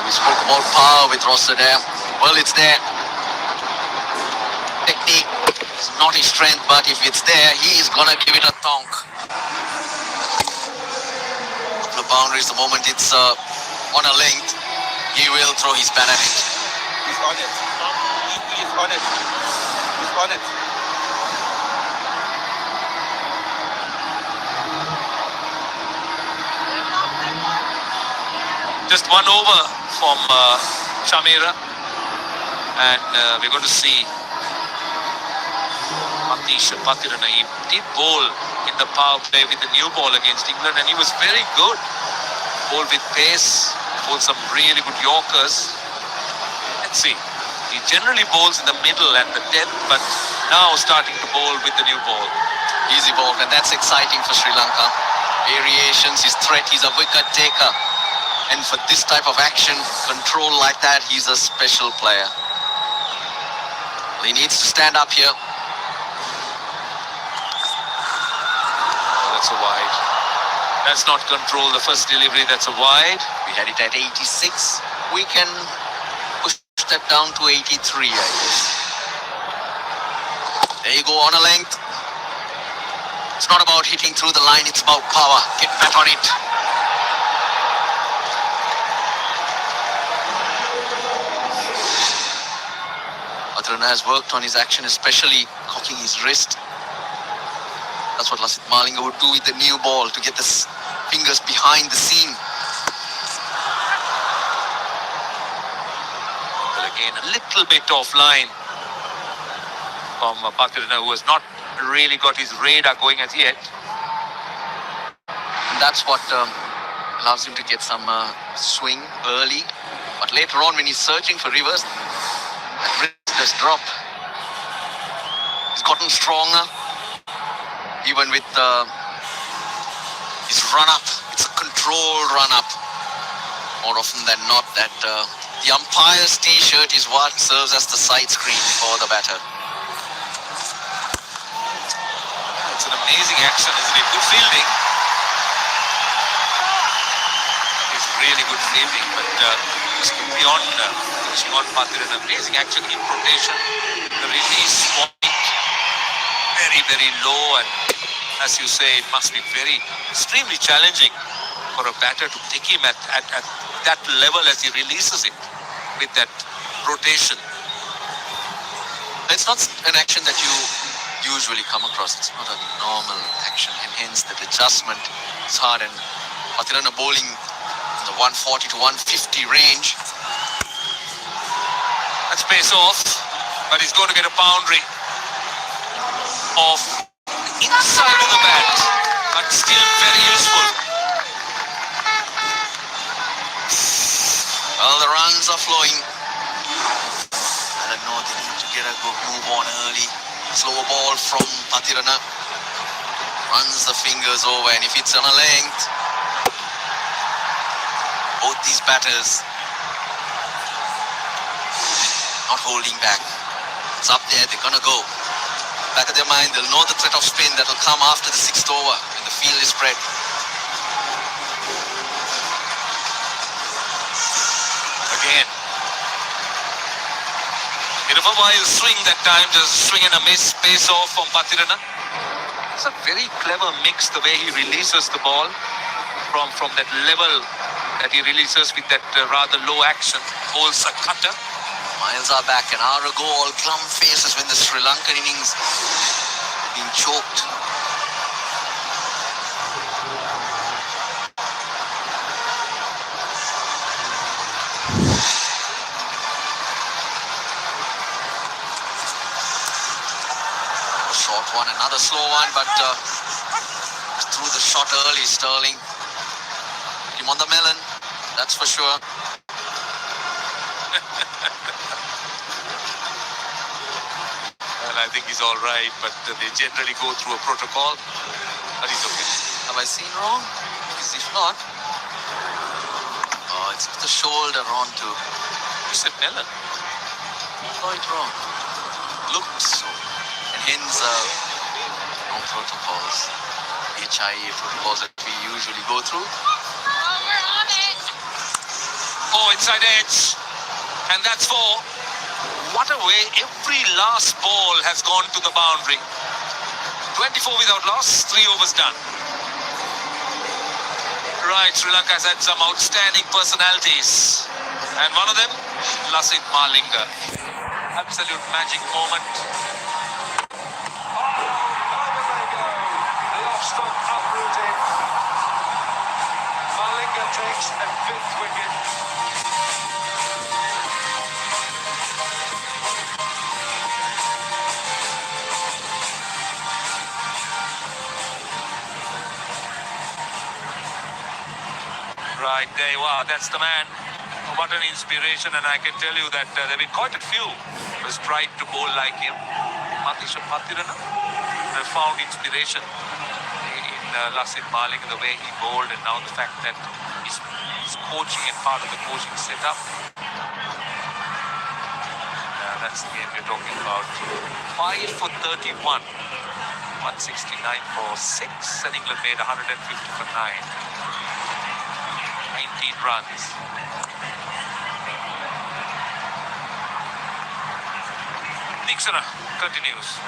We spoke about power with Rossiter. Well, it's there. Technique is not his strength, but if it's there, he is gonna give it a thonk. Couple of boundaries. The moment it's on a length, he will throw his pen at it.
He's on it. He's on it. He's on it.
Just 1 over from Chamira, and we're going to see Atisha Patirana. He did bowl in the power play with the new ball against England, and he was very good. Bowled with pace, bowled some really good Yorkers. Let's see. He generally bowls in the middle and the depth, but now starting to bowl with the new ball.
Easy ball, and that's exciting for Sri Lanka. Variations, his threat, he's a wicket taker. And for this type of action, control like that, he's a special player. Well, he needs to stand up here.
Oh, that's a wide. That's not control. The first delivery, that's a wide.
We had it at 86. We can push that down to 83, I guess. There you go, on a length. It's not about hitting through the line, it's about power. Get back on it. Patirana has worked on his action, especially cocking his wrist. That's what Lasith Malinga would do with the new ball to get the fingers behind the seam.
Well, again, a little bit offline from Patirana, who has not really got his radar going as yet.
And that's what allows him to get some swing early. But later on, when he's searching for reverse, that wrist has dropped. He's gotten stronger. Even with his run-up, it's a controlled run-up. More often than not, that the umpire's T-shirt is what serves as the side screen for the batter.
It's an amazing action, isn't it? Good fielding. It's really good fielding, but just beyond pushing on Pathirana. Amazing action in rotation. The release point very, very low, and as you say, it must be extremely challenging for a batter to pick him at that level as he releases it with that rotation.
It's not an action that you usually come across. It's not a normal action, and hence that adjustment is hard. And Pathirana bowling in the 140 to 150 range.
That's pace off, but he's going to get a boundary off inside of the bat, but still very useful.
Well, the runs are flowing. I don't know, they need to get a good move on early. Slower ball from Pathirana. Runs the fingers over, and if it's on a length, both these batters not holding back. It's up there, they're gonna go. Back of their mind, they'll know the threat of spin that will come after the 6th over when the field is spread.
Again, bit of a wild swing that time, just swing and a miss, pace off from Pathirana. It's a very clever mix the way he releases the ball from that level that he releases with that rather low action, holds a cutter.
Miles are back, an hour ago, all glum faces when the Sri Lankan innings had been choked. A short one, another slow one, but threw the shot early, Sterling. Him on the melon, that's for sure.
Well, I think he's all right, but they generally go through a protocol. But he's okay.
Have I seen wrong? Because if not, oh, it's the shoulder onto.
You said melon.
Quite wrong. Looks so. And hence, no protocols. HIA protocols that we usually go through.
Oh, inside edge. And that's 4. What a way every last ball has gone to the boundary. 24 without loss, 3 overs done. Right, Sri Lanka has had some outstanding personalities. And one of them, Lasith Malinga. Absolute magic moment.
The off stump uprooted. Malinga takes a 5th wicket.
Right there, wow, that's the man. What an inspiration, and I can tell you that there have been quite a few who has tried to bowl like him. Matisha Pathirana have found inspiration in Lasith Malinga, the way he bowled, and now the fact that he's coaching and part of the coaching setup. That's the game we're talking about. 5 for 31. 169 for 6, and England made 150 for 9. 19 runs. Nixon continues.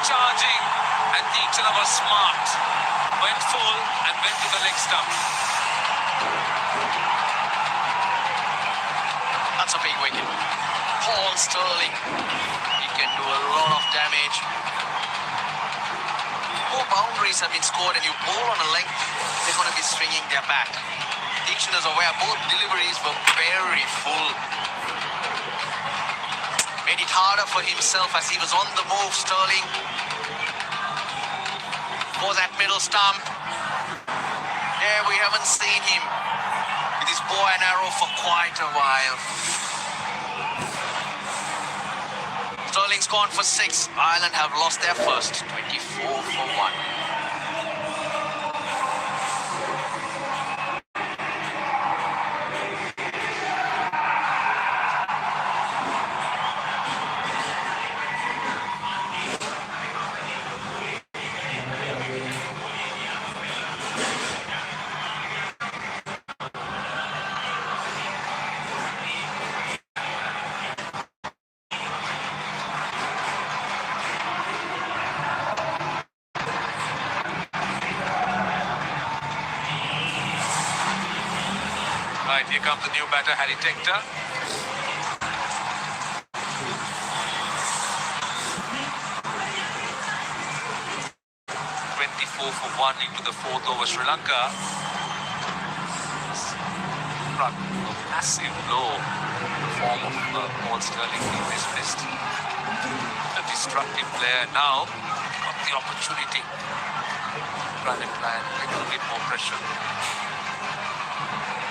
Charging, and Deacon was smart. Went full and went to the leg stump.
That's a big wicket. Paul Sterling, he can do a lot of damage. 4 boundaries have been scored, and you bowl on a length, they're going to be stringing their bat. Deacon is aware both deliveries were very full. Made it harder for himself as he was on the move, Sterling. For that middle stump. Yeah, we haven't seen him with his bow and arrow for quite a while. Sterling's gone for 6. Ireland have lost their first, 24 for 1.
Right, here comes the new batter, Harry Tector. For 1 into the 4th over Sri Lanka. Struck a massive blow in the form of Paul Sterling being dismissed. A destructive player now got the opportunity to try and apply a little bit more pressure.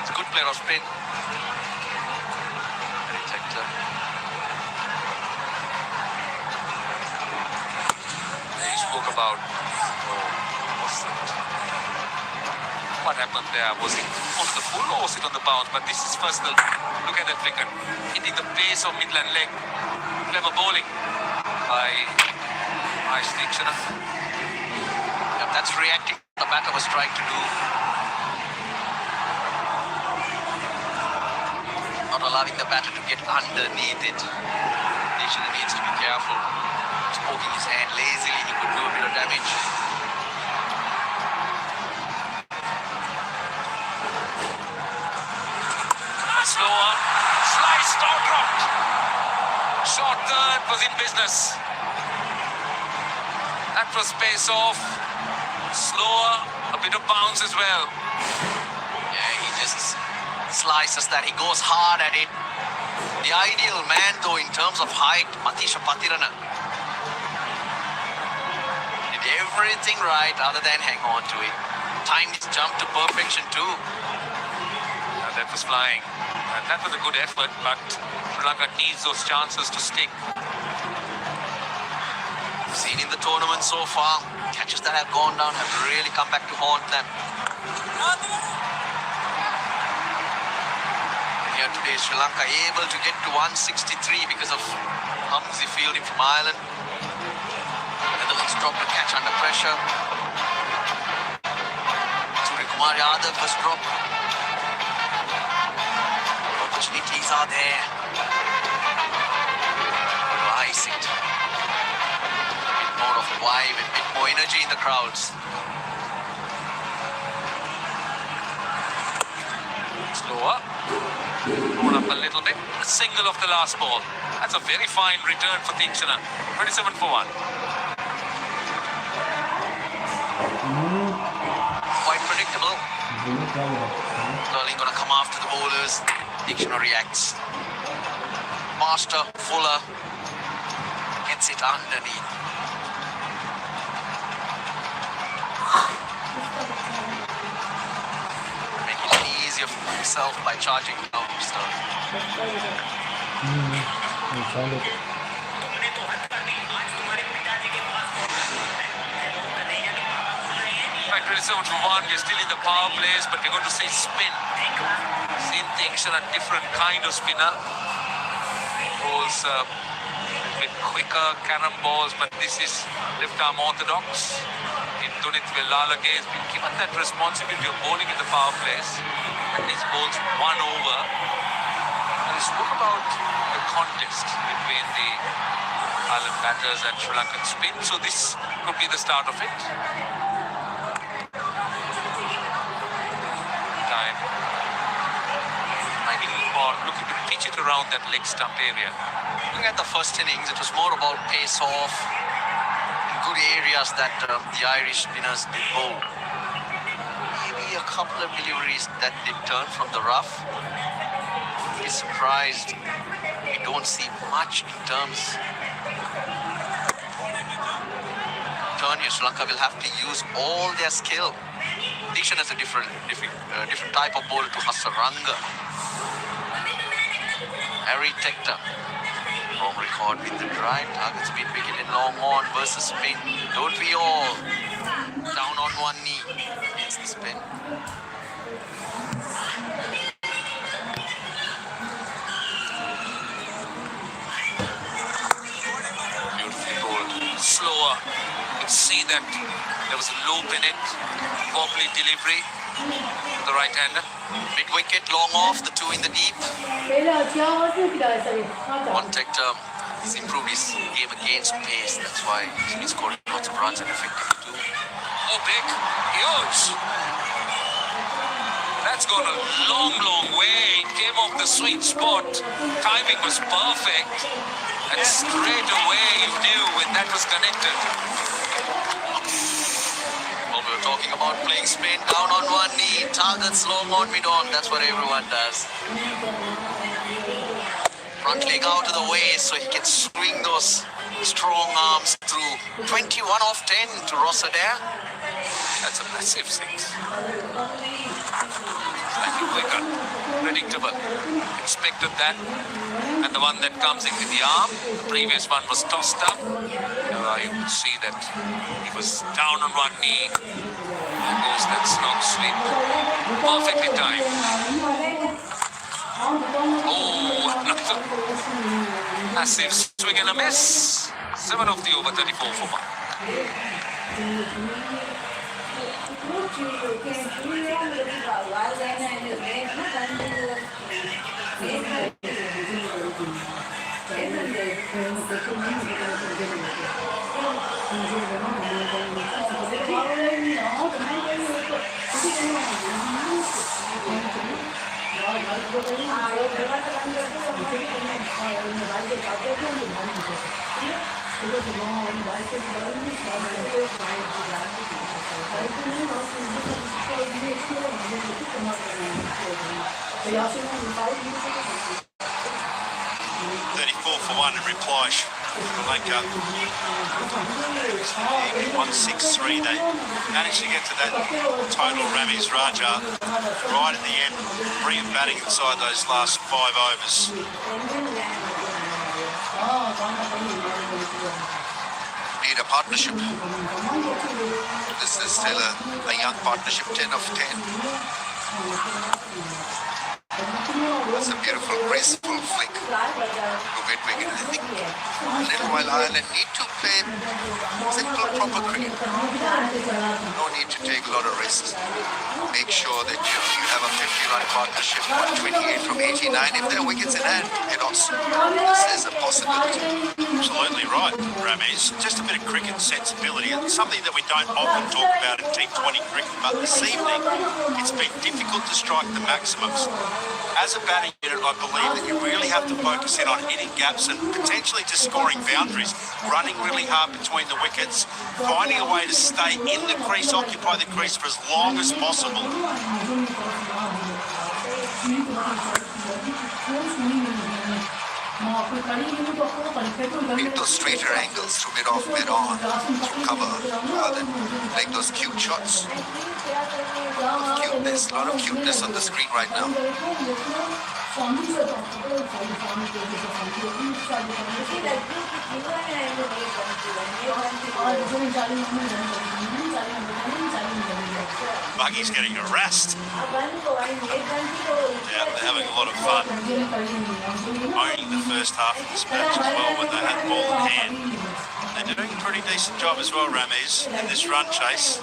It's a good player of spin. Harry Tector. He spoke about what happened there. Was it on the full or was it on the bounce? But this is personal. Look at that flicker. Hitting the base of midland leg. Clever bowling by Stikshana.
Yep, that's reacting the batter was trying to do. Not allowing the batter to get underneath it. Stikshana needs to be careful. He's poking his hand lazily. He could do a bit of damage.
Slower, sliced or dropped. Short third was in business. That was pace off. Slower, a bit of bounce as well.
Yeah, he just slices that. He goes hard at it. The ideal man, though, in terms of height, Matisha Patirana. Did everything right other than hang on to it. Timed his jump to perfection, too.
That was flying. And that was a good effort, but Sri Lanka needs those chances to stick.
Seen in the tournament so far, catches that have gone down have really come back to haunt them. And here today, Sri Lanka able to get to 163 because of clumsy fielding from Ireland. Netherlands dropped a catch under pressure. Suryakumar Yadav was dropped. Opportunities are there to ice it. A bit more of vibe and a bit more energy in the crowds.
Slower. Roll up a little bit. A single of the last ball. That's a very fine return for Tikshana. 27 for 1.
Quite predictable. Sterling gonna come after the bowlers. Tikshana reacts. Master, Fuller gets it underneath. Making it easier for himself by charging down Sterling.
Right, 27 for 1. We're still in the power plays, but we're going to say spin. Same thing, a different kind of spinner. Goes a bit quicker, cannon balls, but this is left arm orthodox. In Dunit Velalage has been given that responsibility of bowling in the power plays, and these bowls one over. And we spoke about the contest between the Ireland batters and Sri Lankan spin, so this could be the start of it. Time. Looking to pitch it around that leg stump area.
Looking at the first innings, it was more about pace off in good areas that the Irish spinners did bowl. Maybe a couple of deliveries that did turn from the rough. Be surprised we don't see much in terms. Turn here, Sri Lanka will have to use all their skill. Dishan has a different type of bowler to Hasaranga. Harry Tector. Home record with the drive. Target speed wicket in long on versus spin. Don't we all? Down on one knee. It's the spin.
Beautifully bowled. Slower. You could see that there was a loop in it. Wobbly delivery. The right-hander.
Mid wicket, long off, the two in the deep. One Tector has improved his game against pace. That's why he's scoring lots of runs and effectively too.
Oh, big. Huge. That's gone a long, long way. It came off the sweet spot. Timing was perfect. And straight away you knew when that was connected.
Well, we were talking about playing spin down on one knee. Targets long on mid-on. That's what everyone does. Front leg out of the way so he can swing those strong arms through. 21 off 10 to Rossadair.
That's a massive six. Slightly quicker. Predictable. Expected that. And the one that comes in with the arm, the previous one was tossed up. You could see that he was down on one knee. There goes that slog sweep. Perfectly timed. Oh, another massive swing and a miss. 7 of the over 34 for 1.
For 1 in reply, Sri Lanka 163. They managed to get to that total. Ramiz Raja right at the end, brilliant batting inside those last 5 overs.
Need a partnership. This is still a young partnership, 10 of 10. That's a beautiful, graceful flick to mid-wicket. I think a little while Ireland need to play simple, proper cricket. No need to take a lot of risks. Make sure that you have a 50-run partnership, 128 from 89. If there are wickets in hand, head on. This is a possibility.
Absolutely right, Ramiz. Just a bit of cricket sensibility. It's something that we don't often talk about in T20 cricket, but this evening it's been difficult to strike the maximums. As a batting unit, I believe that you really have to focus in on hitting gaps and potentially just scoring boundaries, running really hard between the wickets, finding a way to stay in the crease, occupy the crease for as long as possible.
Beat those straighter angles through mid-off, mid-on, through cover, rather than like those cute shots. Cuteness, a lot of cuteness on the screen right now.
Buggy's getting harassed. Yeah, they're having a lot of fun. Owning the first half of this match as well when they had the ball in hand. They're doing a pretty decent job as well, Ramiz, in this run chase.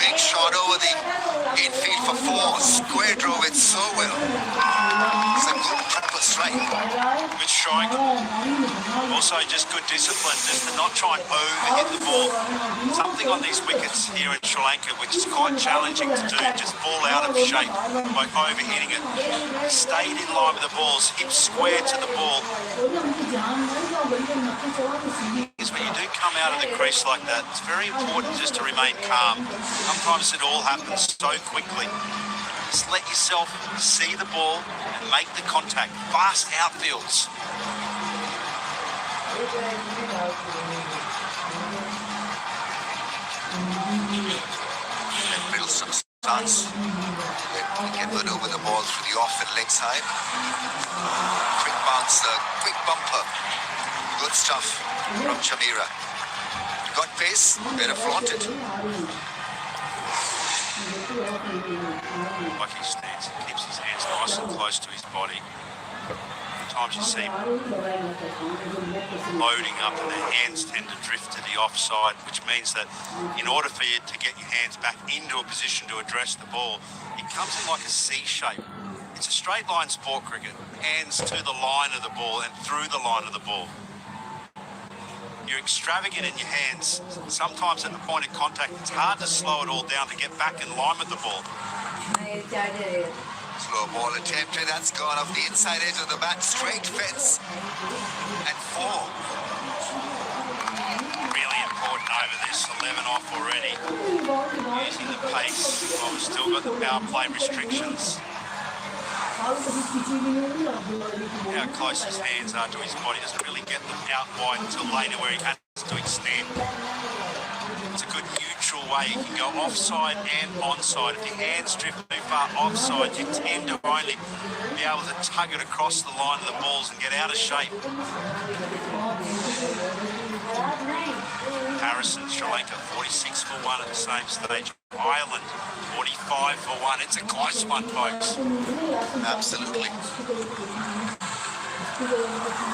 Big shot over the infield for 4. Square drove it so well. It's a good triple strike.
Good strike. Also just good discipline, just to not try and over-hit the ball. Something on these wickets here in Sri Lanka which is quite challenging to do, just fall out of shape by over-hitting it. Stayed in line with the balls, hips square to the ball. Is when you do come out of the crease like that, it's very important just to remain calm. Sometimes it all happens so quickly. Just let yourself see the ball and make the contact. Fast outfields.
And build some stance. He can maneuver the ball through the off and leg side. Quick bounce, quick bumper. Good stuff from Chamira. Got pace, better flaunt it.
Like he stands and keeps his hands nice and close to his body. Sometimes you see loading up and their hands tend to drift to the offside, which means that in order for you to get your hands back into a position to address the ball, it comes in like a C shape. It's a straight line sport, cricket. Hands to the line of the ball and through the line of the ball. You're extravagant in your hands. Sometimes at the point of contact, it's hard to slow it all down to get back in line with the ball.
Slow ball attempted, that's gone off the inside edge of the bat, straight fence. And 4.
Really important over this, 11 off already. Using the pace, while we've still got the power play restrictions. How close his hands are to his body, doesn't really get them out wide until later where he has to extend. It's a good neutral way. You can go offside and onside. If your hands drift too far offside, you tend to only be able to tug it across the line of the balls and get out of shape. Harrison, Sri Lanka, 46 for 1 at the same stage. Ireland, 45 for 1. It's a close one, folks.
Absolutely.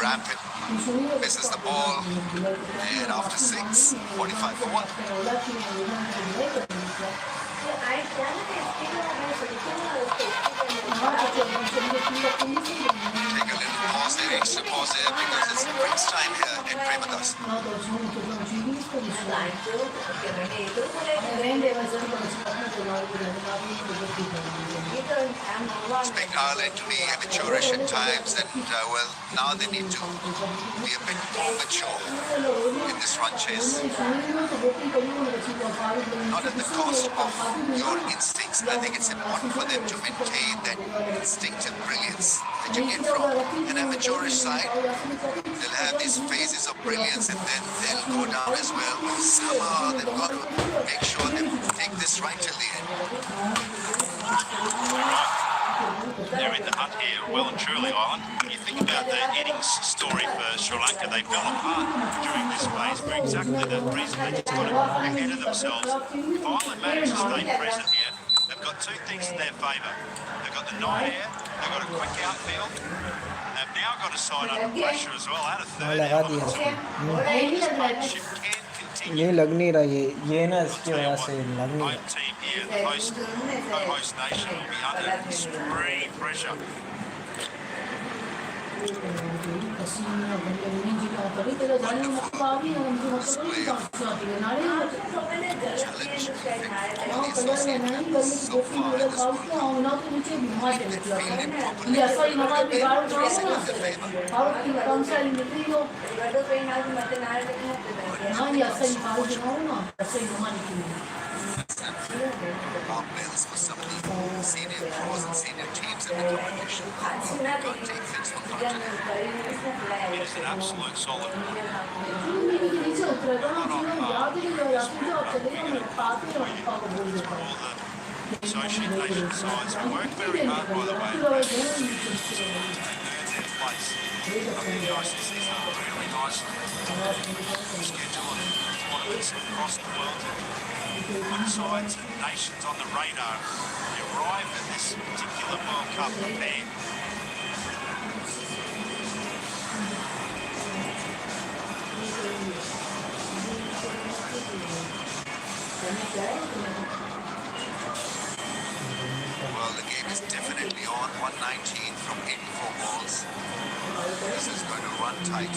Rampant. Misses the ball. And after 6, 45 for 1. Take a little pause there, extra pause there, because it's Prince time here in Premadas. Expect Ireland to be amateurish at times, and well, now they need to be a bit more mature in this run chase. Not at the cost of your instincts. I think it's important for them to maintain that instinctive brilliance that you get from an amateurish side. They'll have these phases of brilliance and then they'll go down as well. Somehow they've got to make sure they take this right till the end.
They're in the hunt here, well and truly, Ireland. When you think about the innings story for Sri Lanka, they fell apart during this phase for exactly that reason. They just got ahead of themselves. If Ireland manage to stay present here, they've got 2 things in their favour. They've got the night air, they've got a quick outfield, and they've now got a side under pressure as well, out of 30 elements. This partnership can continue.
ये लग नहीं रहा ये ना इसकी वजह से लग नहीं
Home team here, the co-host nation, will be under extreme pressure.
Bells for some of the senior pros and senior teams in the competition. Don't take things for granted.
It is an absolute solid. Associate nation sides work very hard, by the way, to take their place. Really nice schedule of tournaments across the world to put sides and nations on the radar. They arrived at this particular World Cup prepared.
Well, the game is definitely on. 119 from 84 balls. This is going to run tight.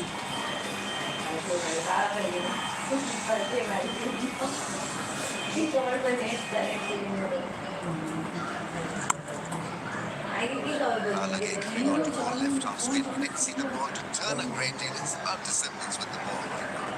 Again, coming on to our left half spin. We didn't see the ball to turn a great deal. It's about disciplines with the ball right now.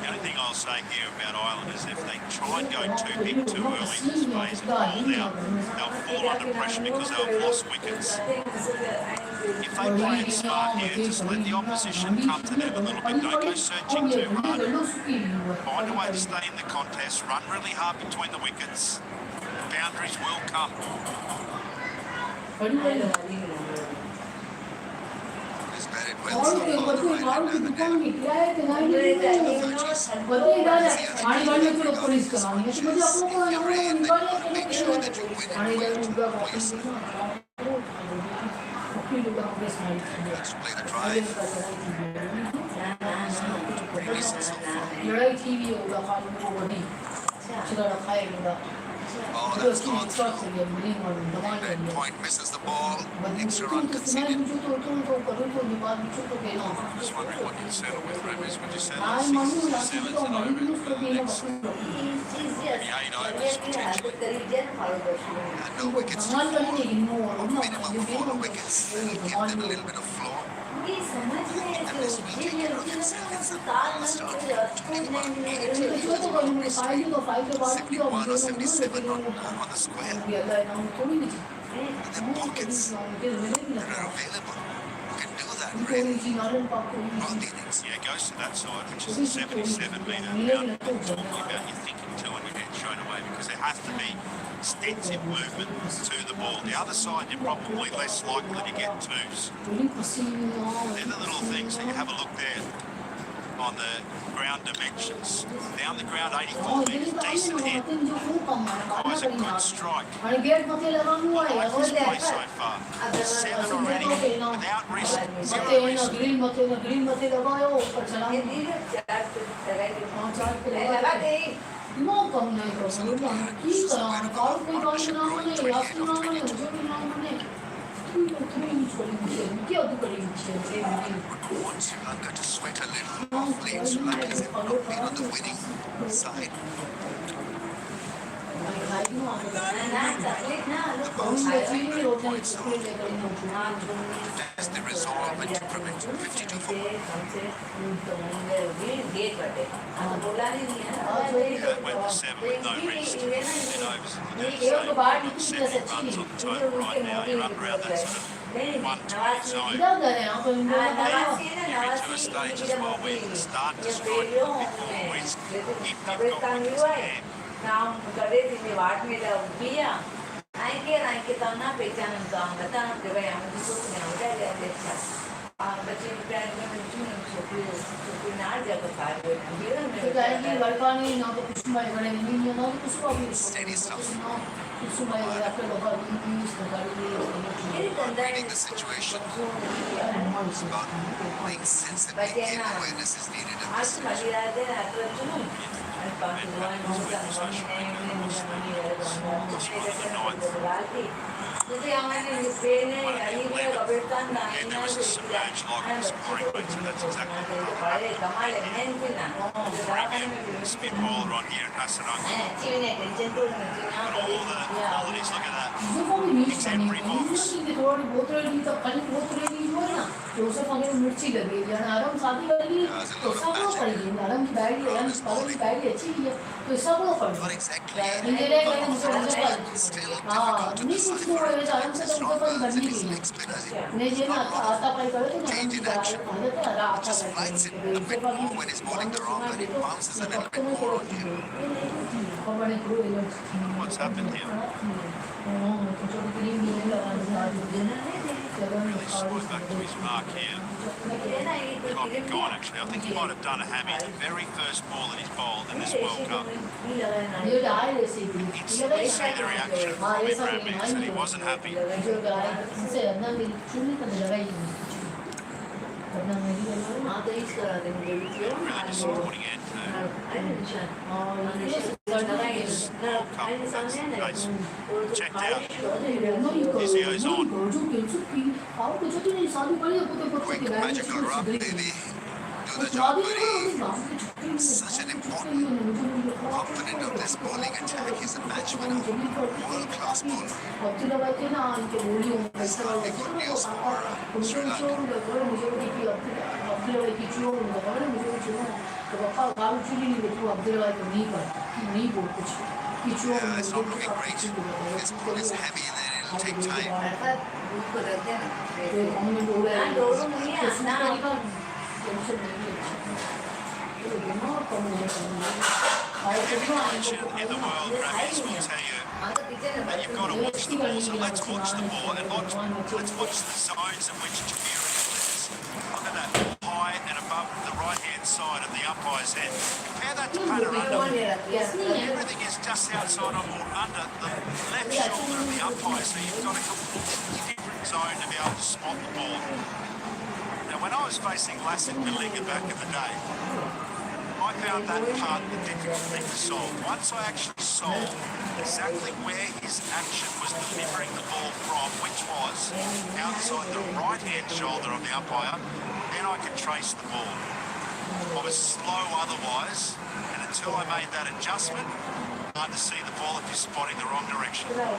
The only thing I'll say here about Ireland is if they try and go too big too early in this phase and hold out, they'll fall under pressure because they'll have lost wickets. If they play it smart here, just let the opposition come to them a little bit. Don't go searching too hard. Find a way to stay in the contest. Run really hard between the wickets. Boundaries will come.
He's batted well so far, the right-hander, the net. In your aim, then you want to make sure that you win and well for yourself. Let's play the drive. Three misses so far. Oh, that's gone through. That point misses the ball. Extra run conceded. Just wondering what you'd settle with, Ramis. Would you settle at 6, 7 and over for the next maybe 8 overs potentially? And no wickets to fall. Minimum 4 wickets. That'll give them a little bit of floor. And this weekend, you look at Sevens and almost out 21 negative on the screen, 71 or 77 on the square. But the pockets that are available can do that really. Both innings.
Yeah, it goes to that side, which is the 77 metre round. Talking about you're thinking 200 get thrown away because there has to be extensive movement to the ball. The other side, you're probably less likely to get twos. They're the little things that you have a look there on the ground dimensions. Down the ground, 84 metres, decent hit. Requires a good strike. I like this play so far. 7 already, without risk, 0 risk.
Want Sri Lanka to sweat a little. Of late, Sri Lankans have not been on the winning side. As the resolve and temperament, 52 for 1.
That went to 7 with no rest. 10 overs in the same. You've got 70 runs on the total right now. You're up around that sort of 120 zone. You're into a stage as well where you can start to strike a bit more west if you've got wickets in hand.
Steady stuff. Reading the situation. It's about making sense that game awareness is needed at this stage.
And there was a submerged log in the scoring rate, so that's exactly what happened. The spin bowler on here at Hasaranga. Got all the qualities, look at that. Ticks every box.
Not exactly. Still difficult to decipher at times as Ron Burns and his leg spinners. He's got a lot of change in action. Just flights it a bit more when he's bowling the wrong and it bounces a little bit more on him.
What's happened here? Really slowed back to his mark here. Might be gone actually. I think he might have done a hammy the very first ball that he's bowled in this World Cup. Instantly see the reaction from Ibrahim Mix and he wasn't happy. Really disappointing end to World Cup. That's checked out. Physio's on.
Quick magical rub, baby. Do the job, buddy. Such an important component of this bowling attack is a match winner. World-class bowler. That's hardly good news for Sri Lanka. Yeah, it's not looking great. This ball is heavy and then it'll take time.
Every coach in the world, Ravis, will tell you that you've got to watch the ball. So let's watch the ball and let's watch the zones in which Jamira is. Look at that ball high and above the right-hand side of the umpire's head. Compare that to Panorunda. Everything is just outside of or under the left shoulder of the umpire. So you've got a completely different zone to be able to spot the ball. Now, when I was facing Lassit Malinga back in the day, I found that part the difficult thing to solve. Once I actually solved exactly where his action was delivering the ball from, which was outside the right-hand shoulder of the umpire, then I could trace the ball. I was slow otherwise, and until I made that adjustment, hard to see the ball if you're spotting the wrong direction.
Yeah,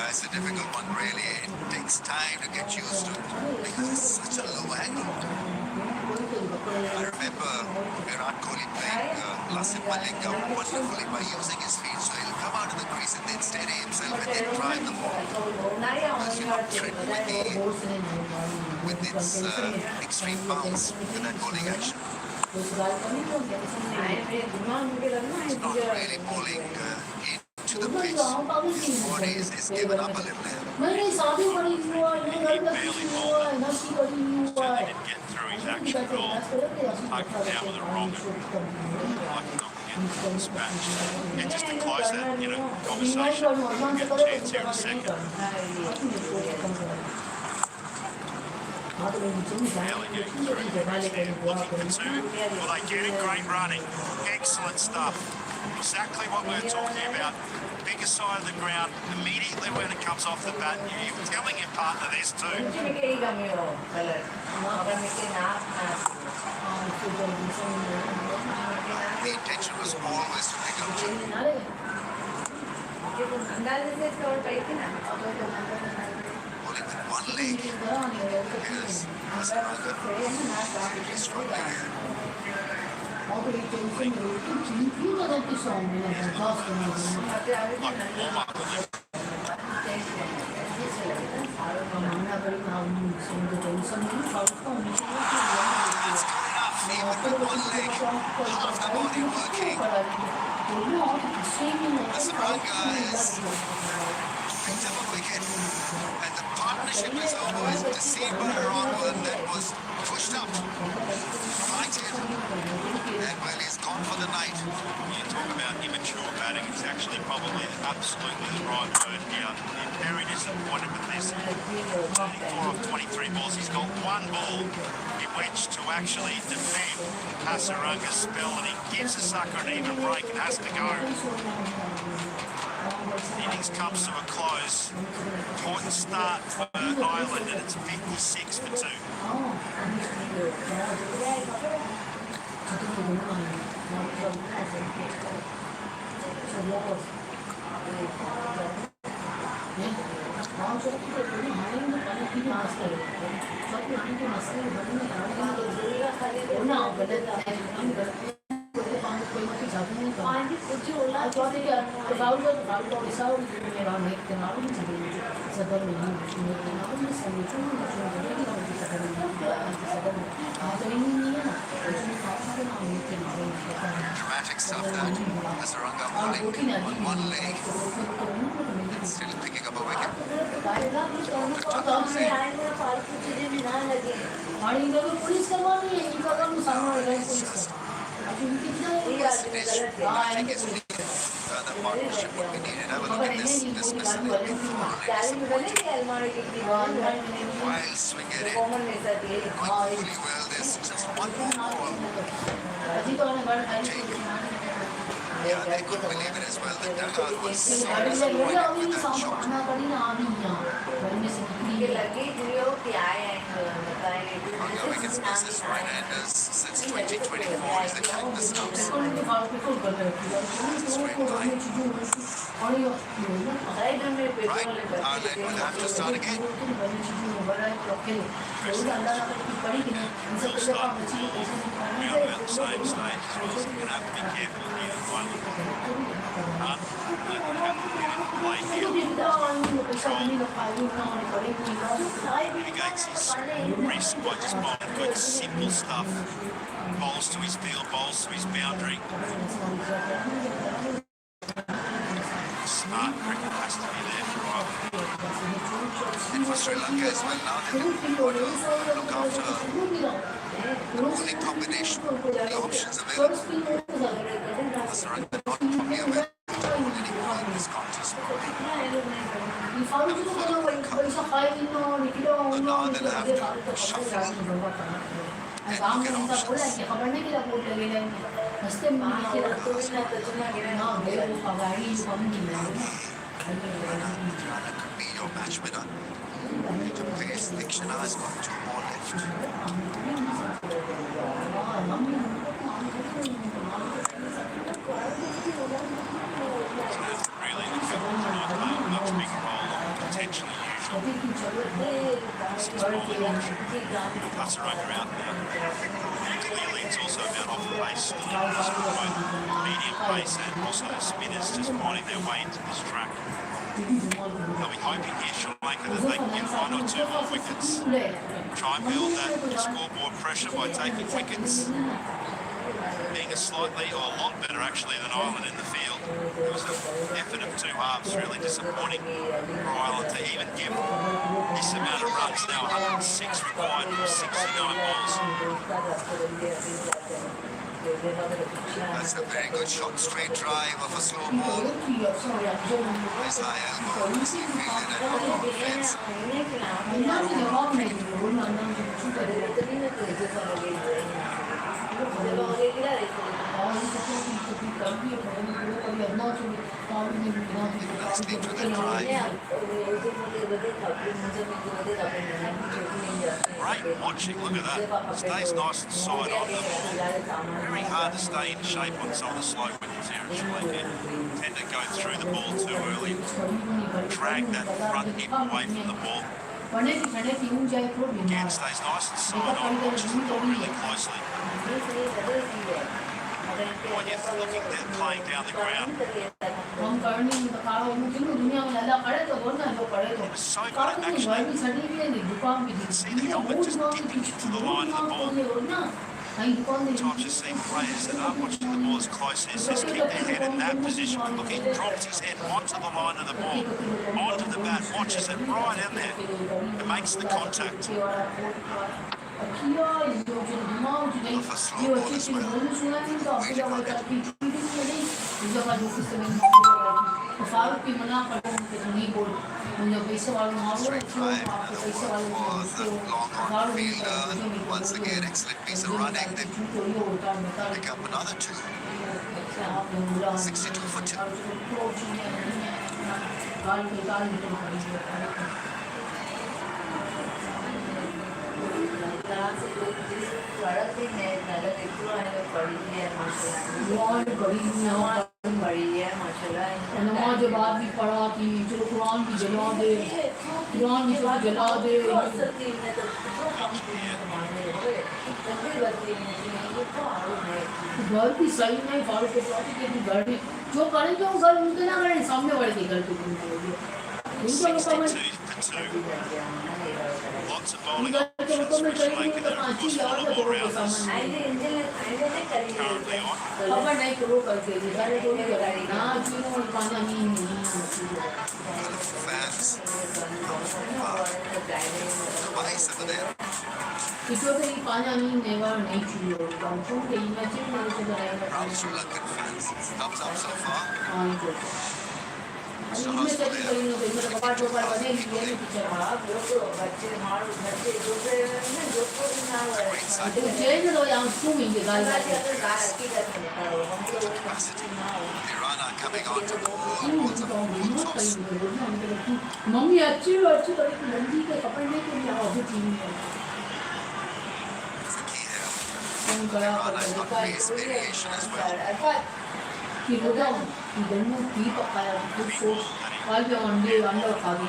it's a difficult one, really. It takes time to get used to it because it's such a low angle. I remember Virat Kohli playing Lassit Malinga wonderfully by using his feet. So he'll come out of the crease and then steady himself and then drive the ball. Because you're not threatened with its extreme bounce with that bowling action. It's not really bowling into the pitch. His body is given up a little there.
He barely bowled it. Certainly didn't get through his action at all. Hugged down with a wrong like not get dispatched. And just to close that, conversation, we'll get a chance here in a second. Barely getting through the crease there. Looking for two. Well, they get it. Great running. Excellent stuff. Exactly what we were talking about. Bigger side of the ground. Immediately when it comes off the bat, you're telling your partner this too.
The intention was always to pick up two. Bowling with one leg because Hasaranga is struggling here. It's good enough, even with one leg, half the body working. Hasaranga has picked up a wicket, and the partnership is almost deceived by a wrong one that was pushed up, lighted, and well, he's gone for the night.
You talk about immature batting, it's actually probably absolutely the right word here. I'm very disappointed with this. 24 of 23 balls, he's got one ball in which to actually defend Hasaranga's spell, and he gives the sucker an even break and has to go. The innings comes to a close. Important start for Ireland, and it's 56 for 2.
Dramatic stuff that. Hasaranga bowling on one leg and still picking up a wicket. I think it's the partnership what we needed. Have a look at this missile. He'll be thoroughly disappointed. Wild swing at it. Going fully well. There's just one more ball. Yeah, they couldn't believe it as well. The dugout was so disappointed with that shot. Ranga wickets misses right-handers since 2024 is the quickest stumps. Straight line. Right, Ireland will have to start again.
Real start the ball around about the same stage as well, so you're going to have to be careful here. Ireland can't have to get into play here. Mitigates his risk by just bowling good, simple stuff. Bowls to his field, bowls to his boundary. Smart cricket has to be there for Ireland.
And for Sri Lanka as well, now they've got to look after the bowling combination, the options available. Sri Lanka not probably aware to bowl any more in this contest. But now they'll have to shuffle and look at options. Could be your match winner. To pace, Dikshana has got 2 more left.
Really, the film tonight playing a much bigger role than potentially usual. Six bowling option. Plus are over out now. Clearly, it's also about off the pace. Both medium pace and also spinners just finding their way into this track. They'll be hoping here, Sri Lanka, that they can get 1 or 2 more wickets. Try and build that scoreboard pressure by taking wickets. Being a slightly, or a lot better actually than Ireland in the field. It was an effort of 2 halves, really disappointing for Ireland to even give this amount of runs. Now 106 required from 69 balls.
That's a very good shot, straight drive of a slow ball. Nice high elbow, nicely fielded and out on the fence. Nicely to the drive.
Great watching, look at that. Stays nice and side on the ball. Very hard to stay in shape on some of the slow wickets here in Sri Lanka. Tend to go through the ball too early. Drag that front hip away from the ball. Again, stays nice and side on, watches the ball really closely. When you're looking at playing down the ground, it was so good at actually, you can see the helmet just dipping into the line of the ball. Sometimes you see players that aren't watching the ball as closely as just keep their head in that position. But look, he drops his head onto the line of the ball, onto the bat, watches it right in there. It makes the contact.
Of a slow ball as well. Waiting on it. Straight drive, another one for the long on fielder. Once again, excellent piece of running. They pick up another 2. 62 for 2.
नमाज बाद भी पढ़ा कि चलो कुरान भी जला दे कुरान भी सब जला दे घर भी सही नहीं फारूक के साथ के घर भी जो करें जो घर उनके ना करें सामने वाले के घर पे उनको
Lots of bowling options for Sri Lanka. There are of course one of all rounders currently on.
Fans Vice over there. Proud Sri Lankan fans. Thumbs up so far. Stars for there. Great side. Capacity. Iran are coming on to bowl. Balls of full toss.
Mummy अच्छी तरह लंबी के पकड़ने के लिए आगे team है
That's the key here. Iran has got pace variation as well.
कि हो जाओ 이거는 비법가야 그리고 갈비 안돼 가기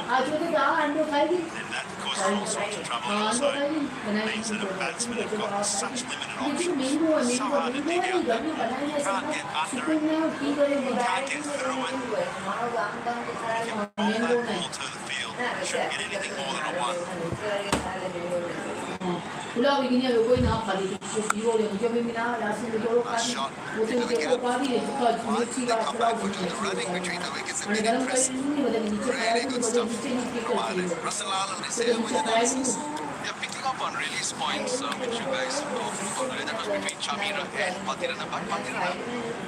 아 저도 나 안돼 가기 안돼 가기 बनाई लेकिन मैंगो मैंगो गर्मी बनाने से सुकून में की करे मैंगो नहीं pulao begini aku kau nak kali tu siapa yang jam ini nak nasi berjolok kali, betul betul kali ni juga mesti lah pulau begini. Ada dalam kali ini ada ni cakap ada ni boleh mesti ni kita cakap. Jadi cakap ini.
Yeah, picking up on release points, which you guys talked about earlier, that was between Chamira and Patirana. But Patirana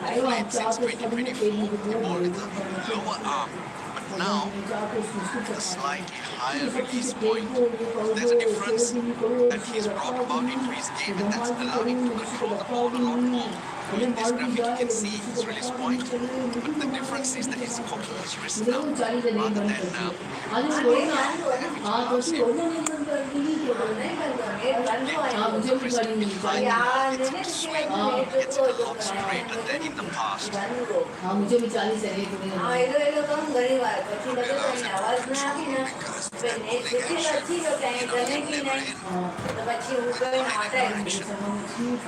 played since 2024 the ball with the lower arm. But now, a slightly higher release point. There's a difference that he's brought about into his game, and that's allowed him to control the ball a lot more. In this graphic, you can see his release point, but the difference is that he's cooking his wrist now, rather than gets a lot straighter than in the past.
मुझे भी 40 है एक दिन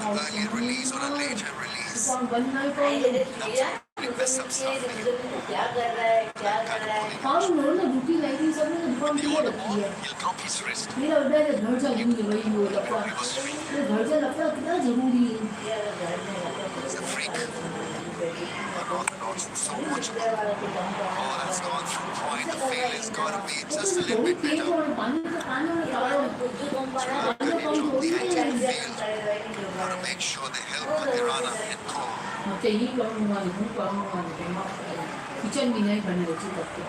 Earlier release or a later release. There's some stuff
हाँ उन्होंने ना duty line थी सबने दुकान पे रखी है
He'll drop his wrist.
मेरा उधर घर जा घूमने वही वो लगता है घर जा लगता है कितना जरूरी है
He's a freak. Unorthodox and so much about all that's gone through point. The feel has got to be just a little bit better. Drop the entire field. Got to make sure they help Patirana and Cole.
Kitchen भी नहीं बने अच्छी करते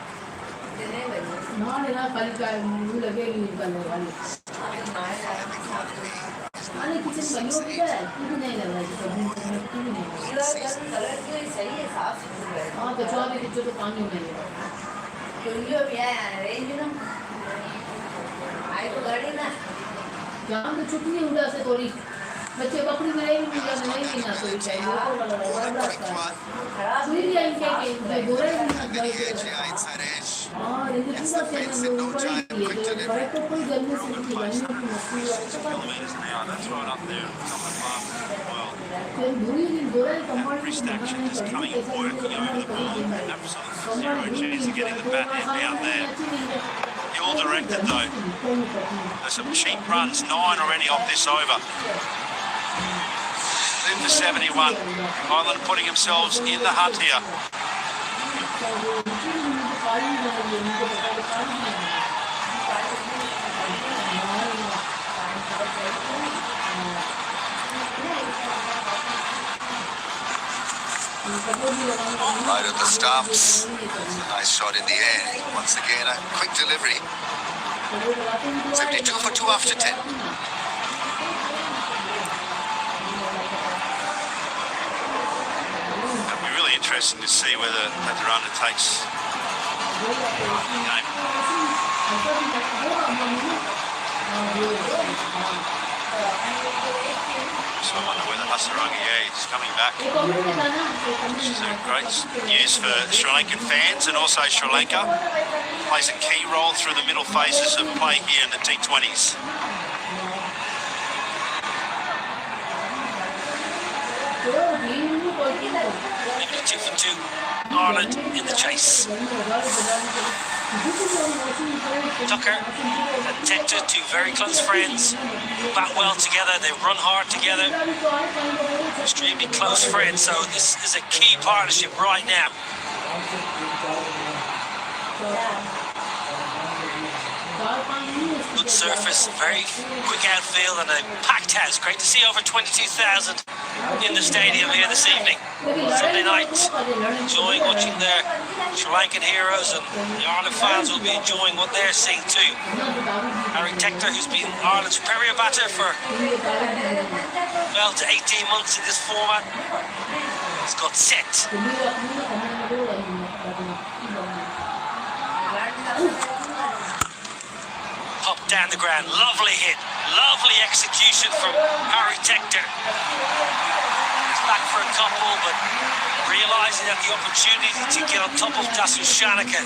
ना लेना कल का मुंह लगेगी कल वाली अरे किचन बनी हो गया है कुछ नहीं लग रहा है कुछ नहीं हाँ तो चाह भी किचन तो पानी में नहीं तो ये भी है रेंज ना आई तो गाड़ी ना जहाँ तो छुट्टी उड़ा से थोड़ी बच्चे बकरी में नहीं मिला नहीं मिला कोई चाहिए वो वाला सुई भी आई क्या कि बोरा ही नहीं हाँ लेकिन पूरा चैनल में ऊपर ही है तो बड़े को कोई जल्दी से नहीं बनने की मस्ती है फिर बुरी दिन बोरा ही कमाल की बनाने करनी कैसा
All directed though. There's some cheap runs, 9 already off this over. Into 71. Ireland putting themselves in the hunt here.
Right at the stumps. Nice shot in the air. Once again, a quick delivery. 72 for 2 after 10.
It'll be really interesting to see whether Patirana takes the game. So I wonder whether Hasaranga, he's coming back. Which is great news for Sri Lankan fans and also Sri Lanka. Plays a key role through the middle phases of play here in the T20s.
2 for 2. Ireland in the chase. Tucker and Tector, two very close friends, bat well together, they run hard together, extremely close friends, so this is a key partnership right now. Good surface, very quick outfield and a packed house. Great to see over 22,000 in the stadium here this evening. Sunday night, enjoying watching their Sri Lankan heroes, and the Ireland fans will be enjoying what they're seeing too. Harry Tector, who's been Ireland's premier batter for well to 18 months in this format, has got set. Up down the ground, lovely hit, lovely execution from Harry Tector. His back for a couple, but realising that the opportunity to get on top of Shanaka.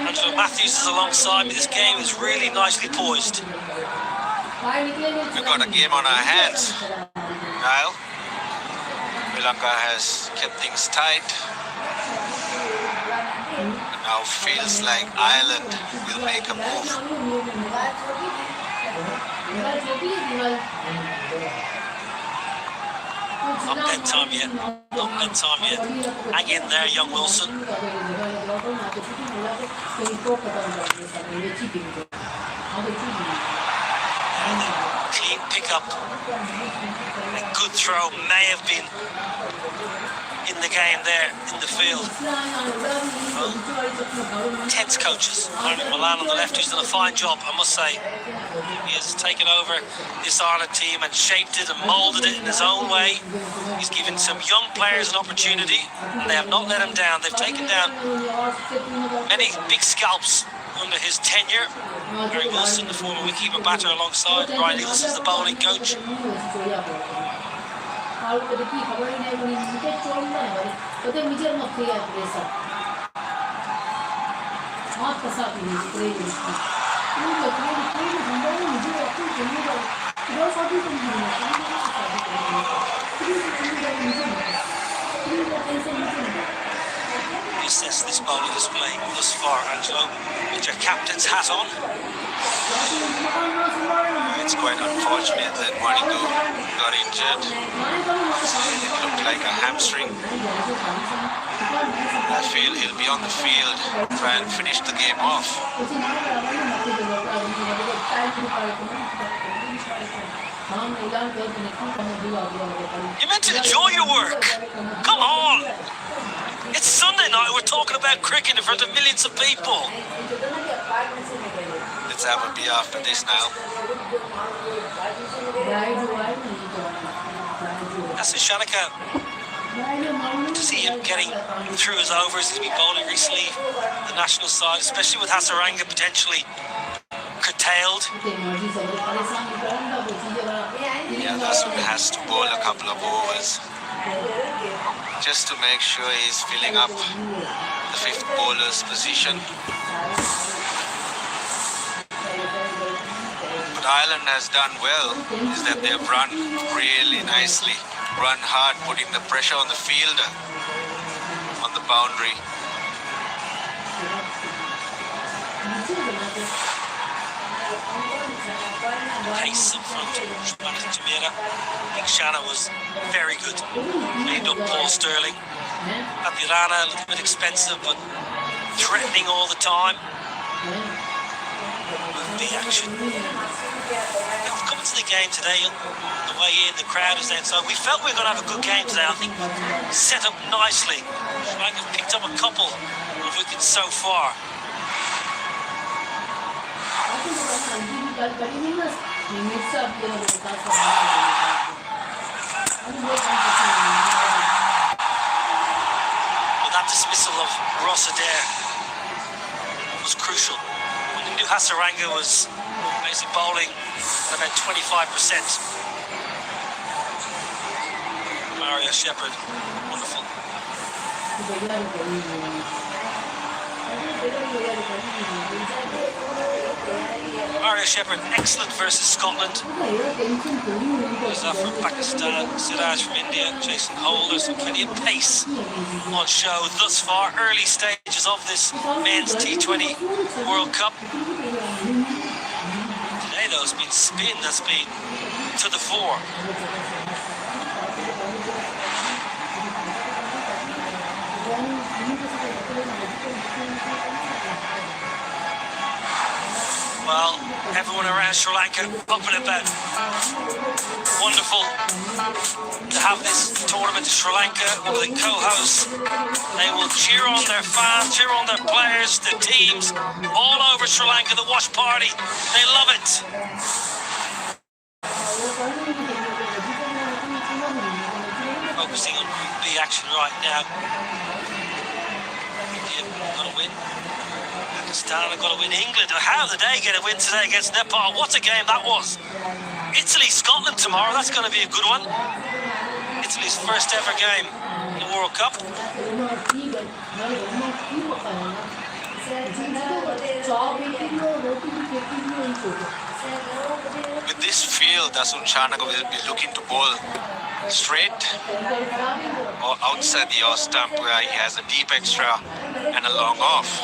Angelo Matthews is alongside me. This game is really nicely poised.
We've got a game on our hands. Niall. Sri Lanka has kept things tight. Now feels like Ireland will make a move.
Not bedtime yet. Not bedtime yet. Hang in there, young Wilson. Clean pickup. A good throw may have been in the game there in the field. Well, tense coaches. Ireland Milan on the left, who's done a fine job, I must say. He has taken over this Ireland team and shaped it and moulded it in his own way. He's given some young players an opportunity, and they have not let him down. They've taken down many big scalps under his tenure. Gary Wilson, the former wicketkeeper batter, alongside Brian Nielsen, the bowling coach. Assess this bowling display thus far, Angelo, with your captain's hat on.
It's quite unfortunate that Monaco got injured. It looked like a hamstring. I feel he'll be on the field, try and finish the game off.
You're meant to enjoy your work. Come on. It's Sunday night. We're talking about cricket in front of millions of people.
Let's have a beer after this now.
That's Shanaka. To see him getting through his overs. He's been bowling recently, the national side, especially with Hasaranga potentially curtailed.
Yeah, Nasser has to bowl a couple of overs just to make sure he's filling up the fifth bowler's position. What Ireland has done well is that they've run really nicely, run hard, putting the pressure on the fielder on the boundary.
Pace in front of Jamira. I think Shanna was very good. Made up Paul Sterling. Apirana, a little bit expensive, but threatening all the time. With the action. We've come into the game today, the way in, the crowd is there, so we felt we were going to have a good game today. I think set up nicely. Sri Lanka picked up a couple of wickets so far. But that dismissal of Ross Adair was crucial. We knew Hasaranga was basically bowling at about 25%. Mario Shepherd, wonderful. Mario Shepherd, excellent versus Scotland. There's that from Pakistan, Siraj from India, Jason Holder, some plenty of pace on show thus far. Early stages of this men's T20 World Cup. Today, though, it's been spin that's been to the fore. Well, everyone around Sri Lanka up and about. Wonderful to have this tournament in Sri Lanka with the co-hosts. They will cheer on their fans, cheer on their players, their teams, all over Sri Lanka, the watch party. They love it. Focusing on Group B action right now. India got a win. Pakistan have got to win. England, how did they get a win today against Nepal? What a game that was. Italy, Scotland tomorrow, that's going to be a good one. Italy's first ever game in the World Cup.
With this field, Dasun Chanaka will be looking to bowl straight or outside the off stump where he has a deep extra and a long off.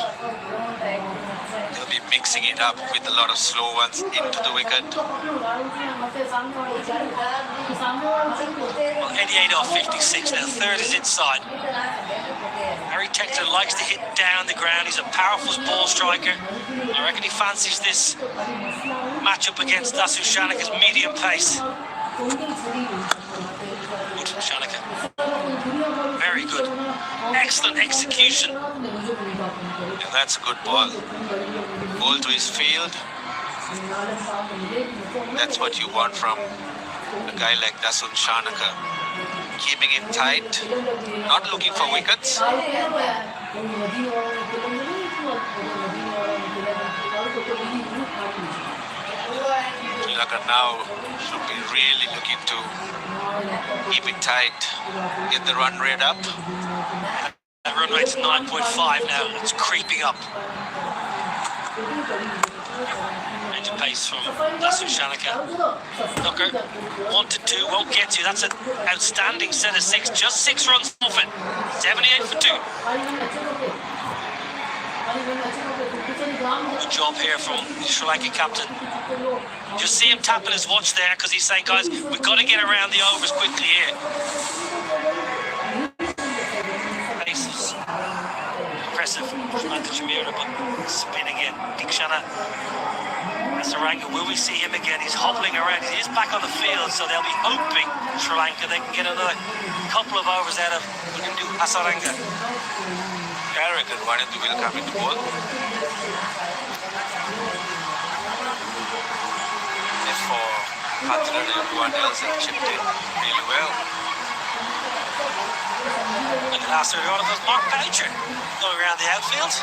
He'll be mixing it up with a lot of slow ones into the wicket.
Well, 88 off 56 now, third is inside. Harry Tector likes to hit down the ground. He's a powerful ball striker. I reckon he fancies this matchup against Dasu Shanaka's medium pace. Good for Shanaka. Very good. Excellent execution.
Yeah, that's a good ball. Ball to his field. That's what you want from a guy like Dasun Shanaka. Keeping it tight, not looking for wickets.
Sri
Lanka now should be really looking to keep it tight, get the run rate up.
That run rate's 9.5 now. It's creeping up. Range of pace from Dasun Shanaka. Tucker, 1-2, won't get to. That's an outstanding set of 6. Just 6 runs off it. 78 for 2. Good job here from the Sri Lankan captain. Just see him tapping his watch there because he's saying, guys, we've got to get around the overs quickly here. Pace is impressive. Samantha Jamira, but spin again. Dikshana Saranga, will we see him again? He's hobbling around. He is back on the field, so they'll be hoping Sri Lanka they can get another couple of overs out of Hasaranga.
I reckon one of them will come into ball. Therefore, Patra and everyone else have chipped in really well.
And the last 30 was Mark Boucher going around the outfield.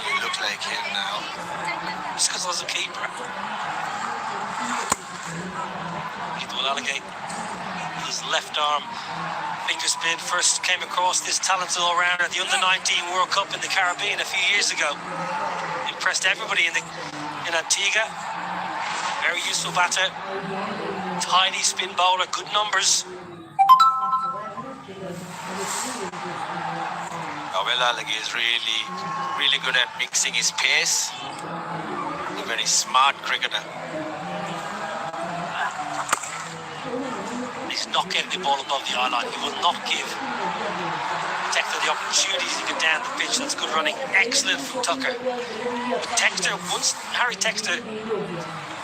You look like him now.
Just because I was a keeper. Keeper will allocate his left arm finger spin. First came across this talented all-rounder at the Under-19 World Cup in the Caribbean a few years ago. Impressed everybody in Antigua. Very useful batter. Tiny spin bowler, good numbers.
Alagi is really good at mixing his pace. A very smart cricketer.
He's not getting the ball above the eye line. He will not give Tector the opportunities to get down the pitch. That's good running. Excellent from Tucker. But Tector, once Harry Tector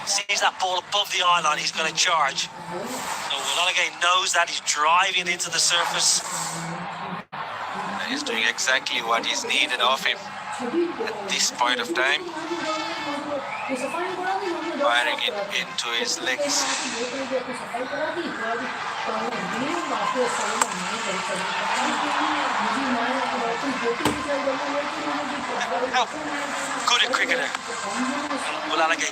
sees that ball above the eye line, he's going to charge. So Alagi knows that. He's driving into the surface.
And he's doing exactly what is needed of him at this point of time. Firing it into his legs.
How good a cricketer will Alagi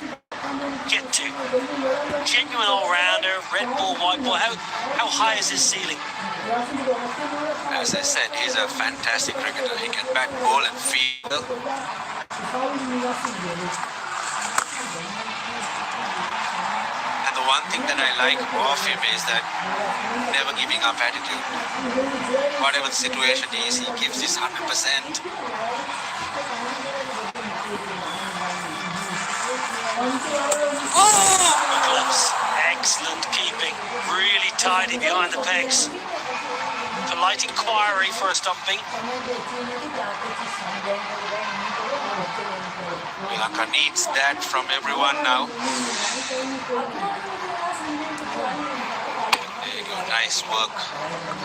get to? Genuine all-rounder, red ball, white ball. How high is his ceiling?
As I said, he's a fantastic cricketer. He can bat, bowl and field. And the one thing that I like of him is that never giving up attitude. Whatever the situation is, he gives his 100%.
Excellent keeping, really tidy behind the pegs. Polite inquiry for a stumping.
Sri Lanka needs that from everyone now. There you go, nice work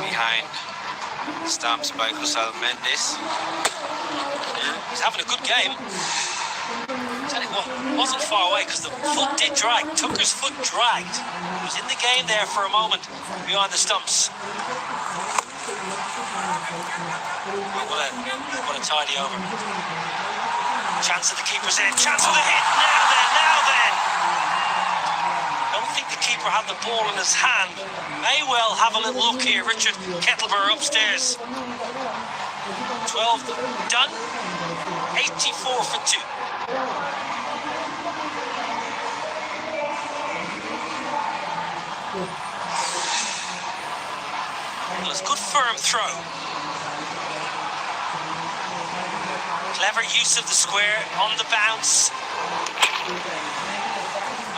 behind stumps by Kusal Mendes.
He's having a good game. Tell you what, wasn't far away because the foot did drag. Tucker's foot dragged. He was in the game there for a moment behind the stumps. What a tidy over. Chance of the keeper's end. Chance of the hit. Now then. Don't think the keeper had the ball in his hand. May well have a little look here. Richard Kettleborough upstairs. 12 done. 84 for 2. Well, it's good firm throw. Clever use of the square on the bounce.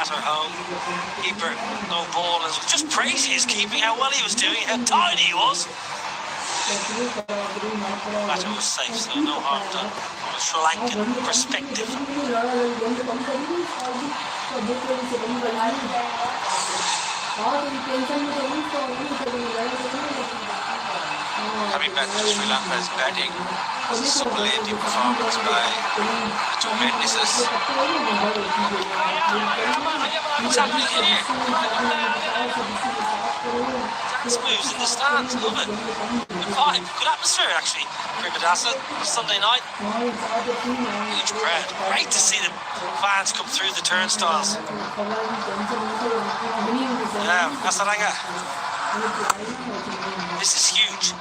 At her home. Keeper, no ball. Just praising his keeping, how well he was doing, how tight he was. Batter was safe, so no harm done from a Sri Lankan perspective.
Coming back to Sri Lanka's batting was a superlative performance by the two Mendises.
What's happening here? Dance moves in the stands, love it. Good vibe, good atmosphere actually. Primadasa, Sunday night. Huge crowd. Great to see the fans come through the turnstiles. Yeah, Hasaranga. This is huge.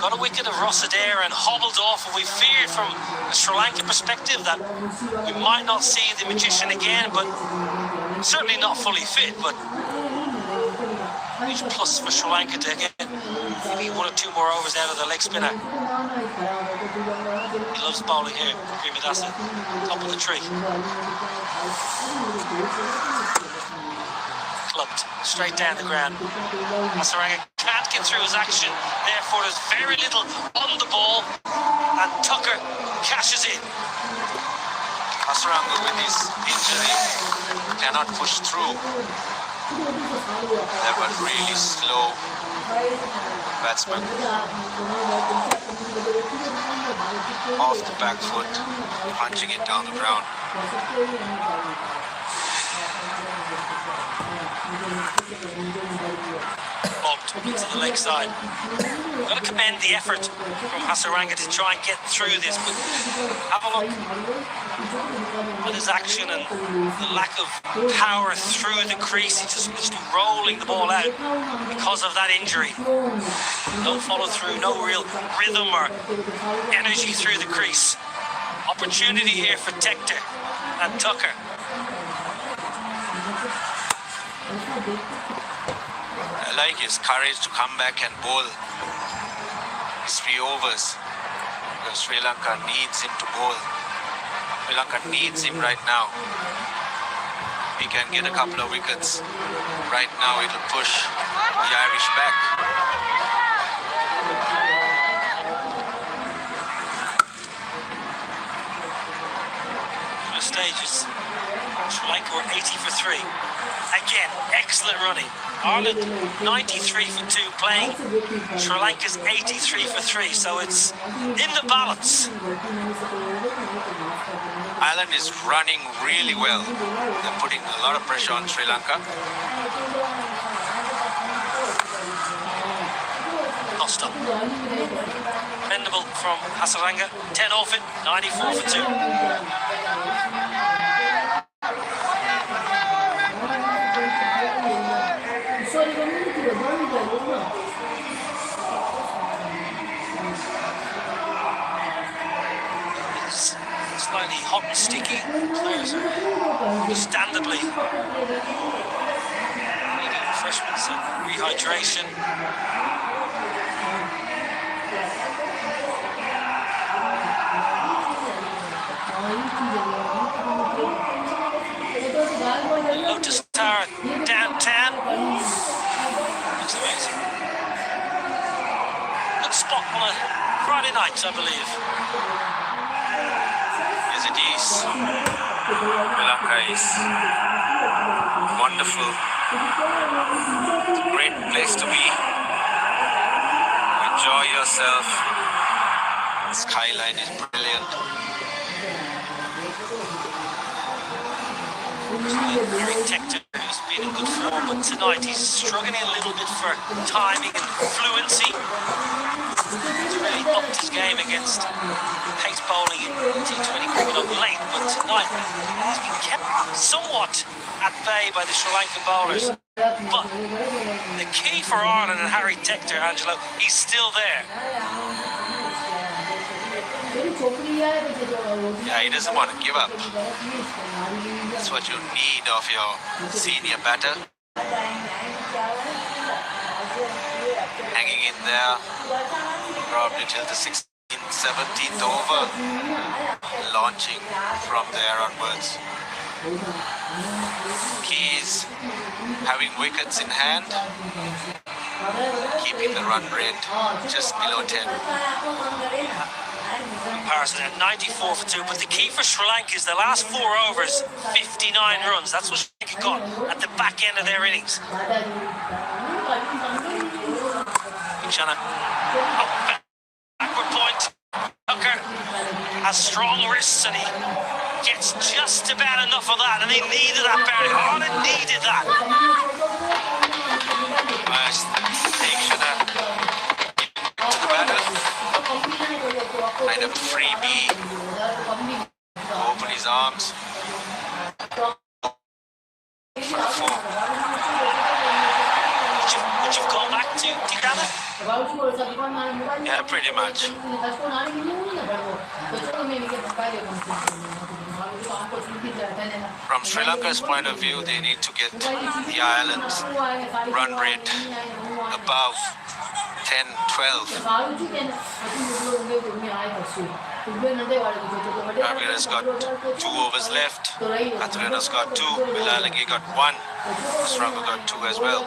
Got a wicket of Rossadair and hobbled off, and we feared from a Sri Lankan perspective that we might not see the magician again, but certainly not fully fit, but huge plus for Sri Lanka to get maybe 1 or 2 more overs out of the leg spinner. He loves bowling here, Primadasa, top of the tree. Clubbed straight down the ground. Hasaranga can't get through his action, therefore there's very little on the ball, and Tucker cashes in.
Hasaranga with his injury cannot push through. They were really slow batsman. Off the back foot, punching it down the ground.
Bobbed into the leg side. Got to commend the effort from Hasaranga to try and get through this, but have a look at his action and the lack of power through the crease. He's just literally rolling the ball out because of that injury. No follow through, no real rhythm or energy through the crease. Opportunity here for Tector and Tucker.
I like his courage to come back and bowl his 3 overs, because Sri Lanka needs him to bowl. Sri Lanka needs him right now. He can get a couple of wickets. Right now it'll push the Irish back.
The stages. Sri Lanka were 80 for 3. Again, excellent running. Ireland 93 for 2 playing. Sri Lanka's 83 for 3, so it's in the balance.
Ireland is running really well. They're putting a lot of pressure on Sri Lanka.
Lost up. Commendable from Hasaranga. 10 off it, 94 for 2. It's slightly hot and sticky. Players are understandably needing refreshments and rehydration. Lotus Tower downtown. Looks amazing. Good spot on a Friday night, I believe.
Yes, it is. Sri Lanka is wonderful. It's a great place to be. Enjoy yourself. The skyline is brilliant.
Eric Tector, who's been in good form, but tonight he's struggling a little bit for timing and fluency. He's really upped his game against pace bowling in T20 cricket of late, but tonight he's been kept somewhat at bay by the Sri Lankan bowlers. But the key for Ireland and Harry Tector, Angelo, he's still there.
Yeah, he doesn't want to give up. That's what you need of your senior batter. Hanging in there, probably till the 16th, 17th over, launching from there onwards. Keys having wickets in hand, keeping the run rate just below 10.
Comparison at 94 for 2, but the key for Sri Lanka is the last 4 overs, 59 runs. That's what Sri Lanka got at the back end of their innings. Shanna, backward point. Tucker has strong wrists and he gets just about enough of that, and they needed that barely. Oh, they needed that.
Shanna to the batter. Kind of a freebie. Open his arms. For the 4.
Would you've gone back to Tigana?
Yeah, pretty much. From Sri Lanka's point of view, they need to get the island's run rate above 10, 12. Ravi has got 2 overs left. Katharina's got 2. Bilalagi got 1. Sranga got 2 as well.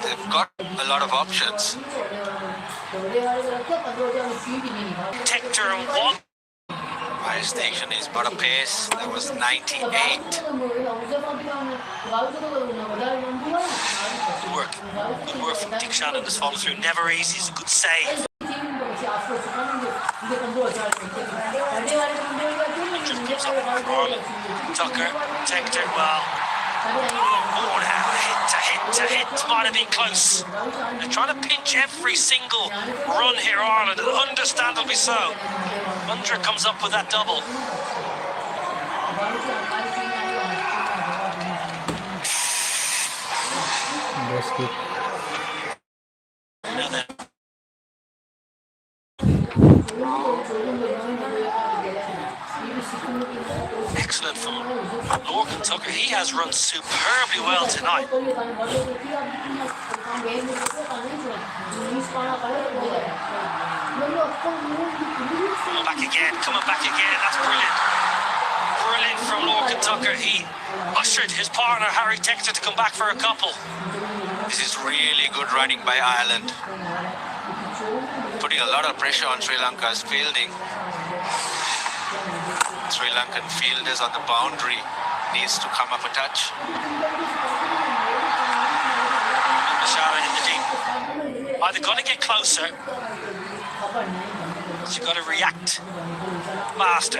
They've got a lot of options.
Tector and 1.
Fire station is but a pace. That was 98.
Good work. Good work from Dick Shannon. This follow through. Never easy. It's a good save. 100 comes up for Ireland. Tucker, Tector, well. Oh, now hit. Might have been close. They're trying to pinch every single run here, Ireland, and understandably so. 100 comes up with that double. Now then. Excellent from Lorcan Tucker. He has run superbly well tonight. Coming back again. That's brilliant. Brilliant from Lorcan Tucker. He ushered his partner Harry Tector to come back for a couple.
This is really good running by Ireland. Putting a lot of pressure on Sri Lanka's fielding. Sri Lankan fielders on the boundary needs to come up a touch.
Mashara in the deep. Either got to get closer, so you've got to react faster.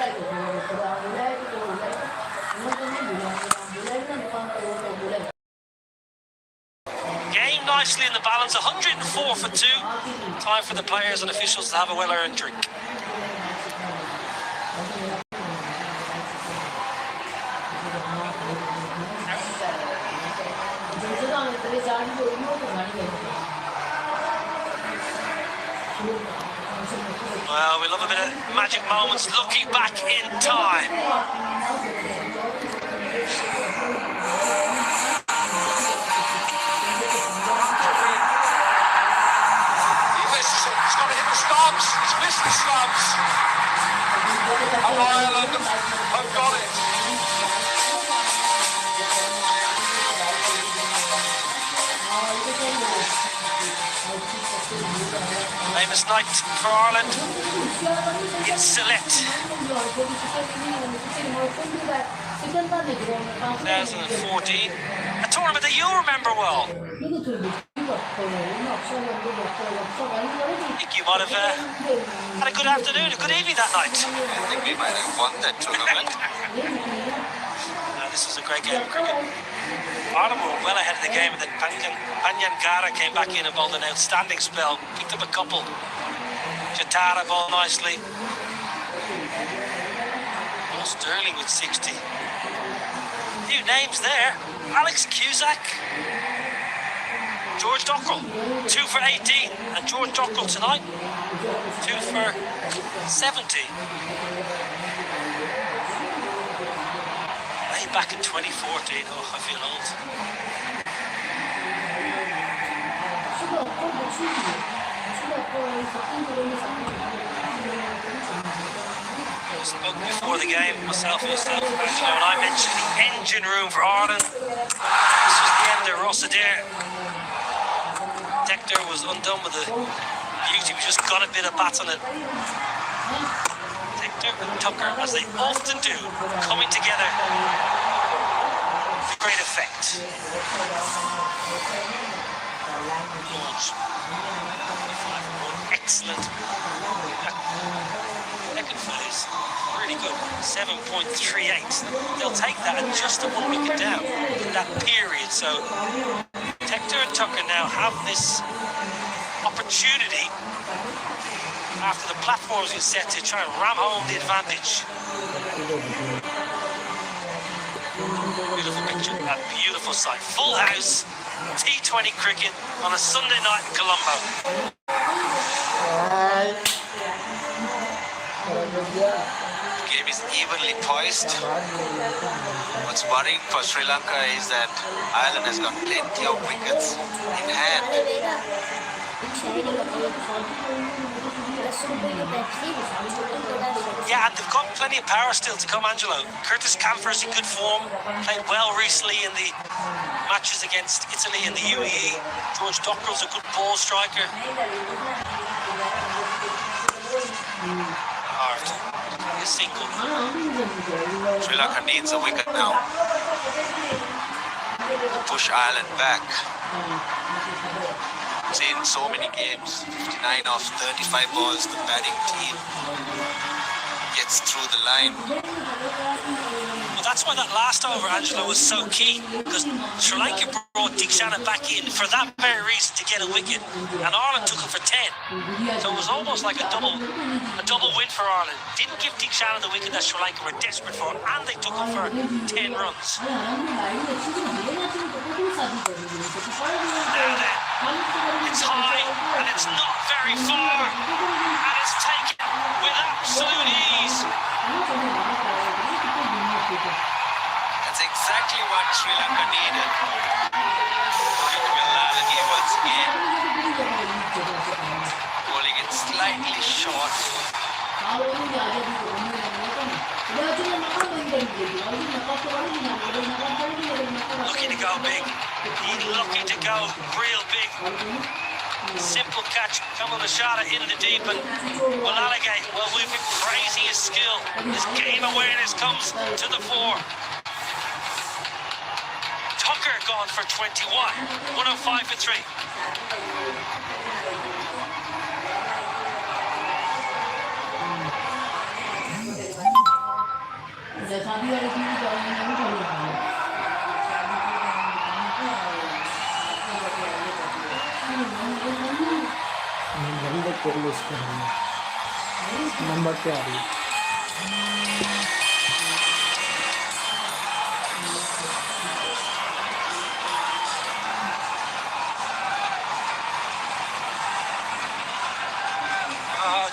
Game nicely in the balance, 104 for 2. Time for the players and officials to have a well-earned drink. Well, we love a bit of magic moments looking back in time.
He misses it. He's got to hit the stumps. He's missed the slumps. And Ireland have got it.
Famous night for Ireland in Sylhet. 2014. A tournament that you remember well. I think you might have had a good afternoon, a good evening that night.
I think we might have won that tournament.
This was a great game of cricket. Ireland were well ahead of the game, and then Panyangara came back in and bowled an outstanding spell, picked up a couple. Jatara ball nicely. Sterling with 60. New names there. Alex Cusack. George Dockrell, 2 for 18. And George Dockrell tonight, 2 for 70. Way back in 2014. Oh, I feel old. Spoke before the game, myself and yourself, Angelo, and I mentioned the engine room for Ireland. This was the end of Rossadair. Dector was undone with the beauty, we just got a bit of bat on it. Dector and Tucker, as they often do, coming together with great effect. Launch. Excellent. Second phase, really good, 7.38. They'll take that at just a 1 wicket down in that period. So Tector and Tucker now have this opportunity after the platforms been set to try and ram home the advantage. Beautiful picture, a beautiful sight. Full house, T20 cricket on a Sunday night in Colombo.
The game is evenly poised. What's worrying for Sri Lanka is that Ireland has got plenty of wickets in hand.
Yeah, and they've got plenty of power still to come, Angelo. Curtis Camphor's in good form, played well recently in the matches against Italy and the UAE. George Dockrell's a good ball striker. Hard. A single.
Sri Lanka needs a wicket now to push Ireland back. Seen so many games, 59 off 35 balls, the batting team gets through the line.
Well, that's why that last over, Angelo, was so key, because Sri Lanka brought Deekshana back in for that very reason, to get a wicket, and Ireland took him for 10. So it was almost like a double win for Ireland. Didn't give Deekshana the wicket that Sri Lanka were desperate for, and they took him for 10 runs. Now then, it's high, and it's not very far, and it's taken with absolute ease.
That's exactly what Sri Lanka needed. Reality once again. Bowling it slightly short.
Looking to go big. Looking to go real big. Simple catch, coming the shot in the deep, and Walalage, well, we've been praising his skill. His game awareness comes to the fore. Tucker gone for 21, 105 for 3.
Number पे आ रही है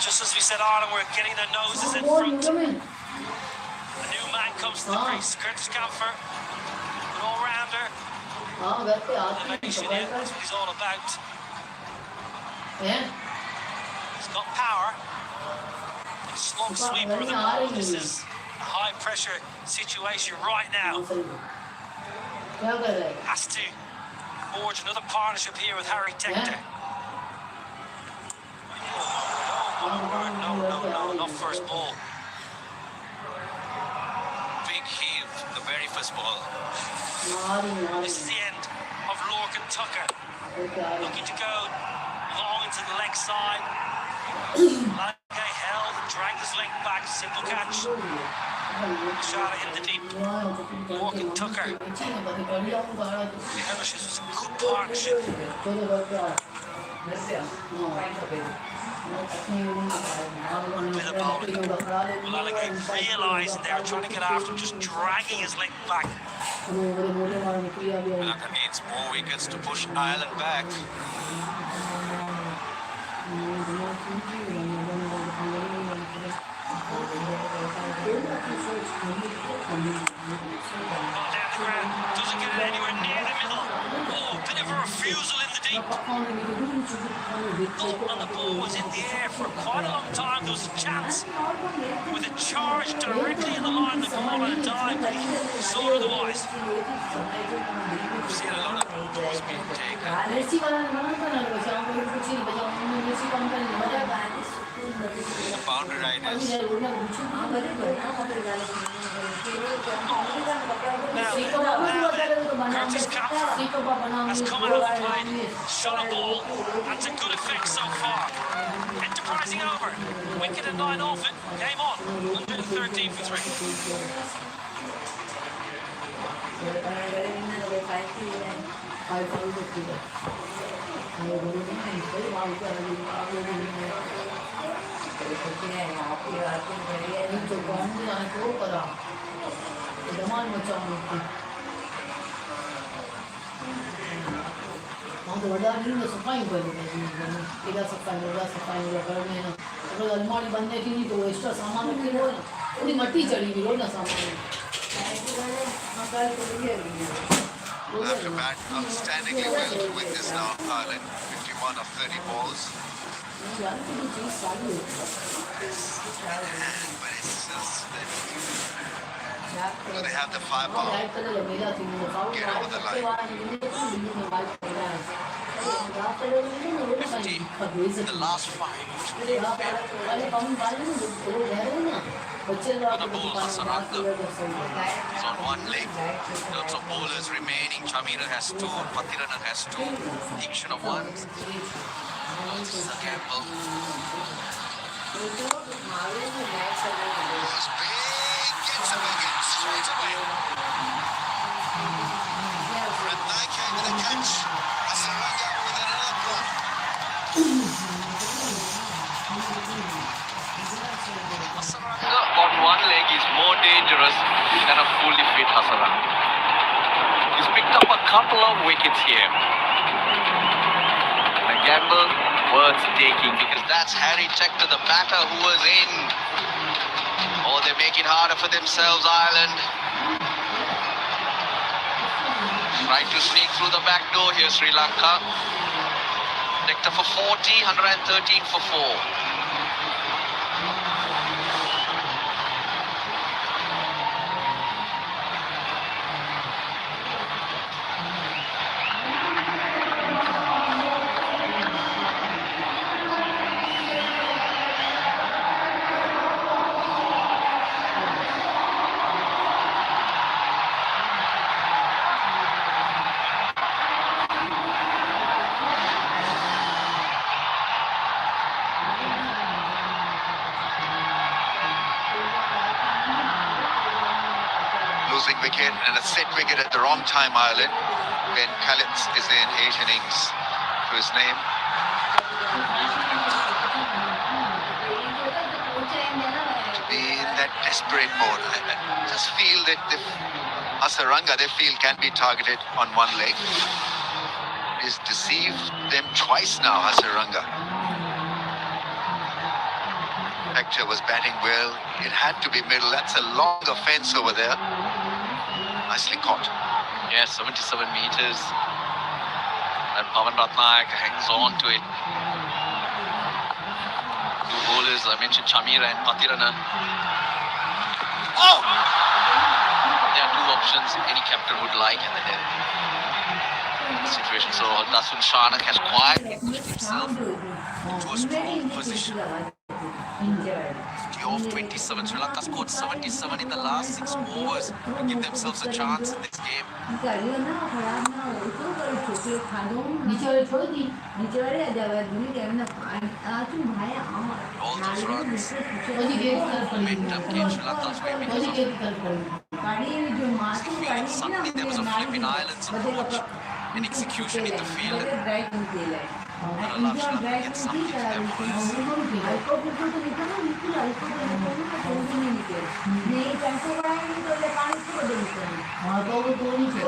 Just as we said, Ireland were getting their noses in front. A new man comes to the crease. Curtis Camphor, an all-rounder. Innovation, yeah, that's what he's all about. He's got power. A slog sweeper with the ball. This is a high-pressure situation right now. Has to forge another partnership here with Harry Tector. No, not first ball.
Big heave, the very first ball.
This is the end of Lorcan Tucker. Looking to go long into the leg side. Lagay held and dragged his leg back. Simple catch. Shot in the deep. Lorcan Tucker. The Hemishes was a good partnership. with a bowling. Will Allegate realising they're trying to get after him, just dragging his leg back.
Lanka needs more wickets to push Ireland back.
Doesn't get it anywhere near the middle. Oh, bit of a refusal in the deep. Thought when the ball was in the air for quite a long time, there was a chance with a charge directly in the line of the ball and a dive, but he saw otherwise.
We've seen a lot of balls being taken. The boundary riders.
Curtis Capper has come out of the plane, shot a ball, and to good effect so far. Enterprising over, wicket at 9 off it, game on, 113 for 3.
Will have to bat outstandingly well to win this now, Ireland. 51 of 30 balls. But it's just that they have the firepower. Get over the line.
50 the last 5. Gonna bowl Hasaranga. He's on one leg. Lots of bowlers remaining. Chamira has 2, Patirana has 2, Dikshana 1. This is a gamble.
Goes big, gets a wicket straight away. Ratnayake with a catch. Hasaranga with another block.
Hasaranga on one leg is more dangerous than a fully fit Hasaranga. He's picked up a couple of wickets here. A gamble worth taking because that's Harry Tech to the batter who was in. Oh, they make it harder for themselves, Ireland. Trying to sneak through the back door here, Sri Lanka. Nectar for 40, 113 for 4.
Losing wicket and a set wicket at the wrong time, Ireland. Ben Khalid is in 8 innings to his name. To be in that desperate mode. I just feel that the Hasaranga, they feel, can be targeted on one leg. He's deceived them twice now, Hasaranga. Hector was batting well. It had to be middle. That's a long offence over there. Nicely caught.
Yes, 77 meters. And Pavan Ratnayak hangs on to it. Two bowlers, I mentioned Chamira and Patirana. Oh! There are 2 options any captain would like in the situation. So Dasun Shanak has quietly pushed himself into a strong position. Of 27, Sri Lanka scored 77 in the last 6 overs to give themselves a chance in this game. All those runs, momentum came Sri Lanka's way because of feeling suddenly there was a flip in Ireland's approach and execution in the field. But Allah Sri Lanka get something to their bowlers.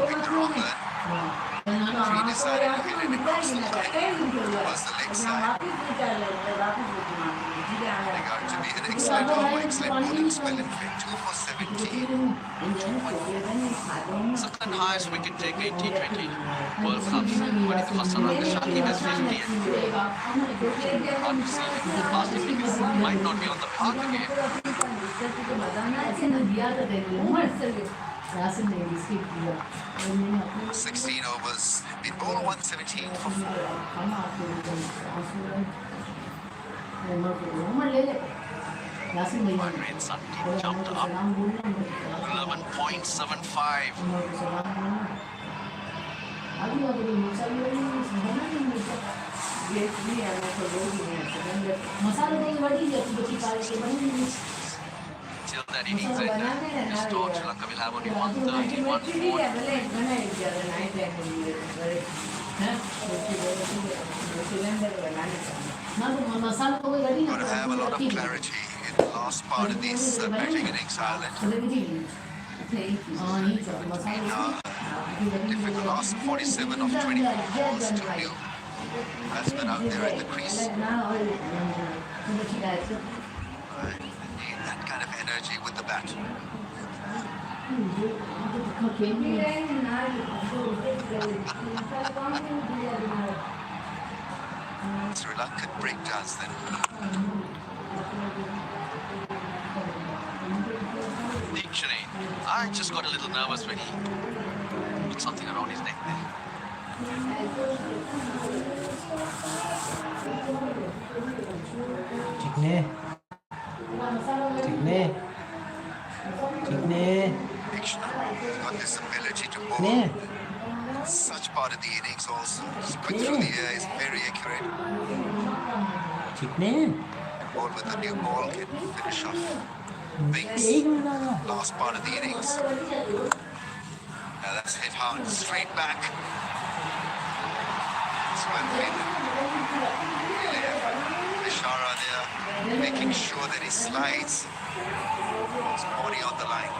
Picked the wrong line. He decided to hit it across the line. Was the leg side. Turning out to be an excellent over, excellent bowling spell. In fact, 2 for 17.
Second highest wicket taker in T20 World Cups. But in the first round, Shakib has 50. Hard to see if the past figures might not be on the park again.
16 overs. Been bowled 117 for 4.
One rate Sutton jumped up 11.75. Till that innings ended, this tour Sri Lanka will have only 130, 140.
Going to have a lot of clarity in the last part of this batting innings, Ireland. Difficult last 47 of 24 balls to new batsmen out there in the crease. Need that kind of energy with the bat. Sri Lankan breakdowns then.
Dictionary. I just got a little nervous when he put something around his neck there.
Got this ability to bowl. Such part of the innings also. Quick through the air is very accurate. Ball with the new ball can finish off things. Last part of the innings. Now that's hit hard. Straight back. It's well played. Bishara there, making sure that he slides his body on the line.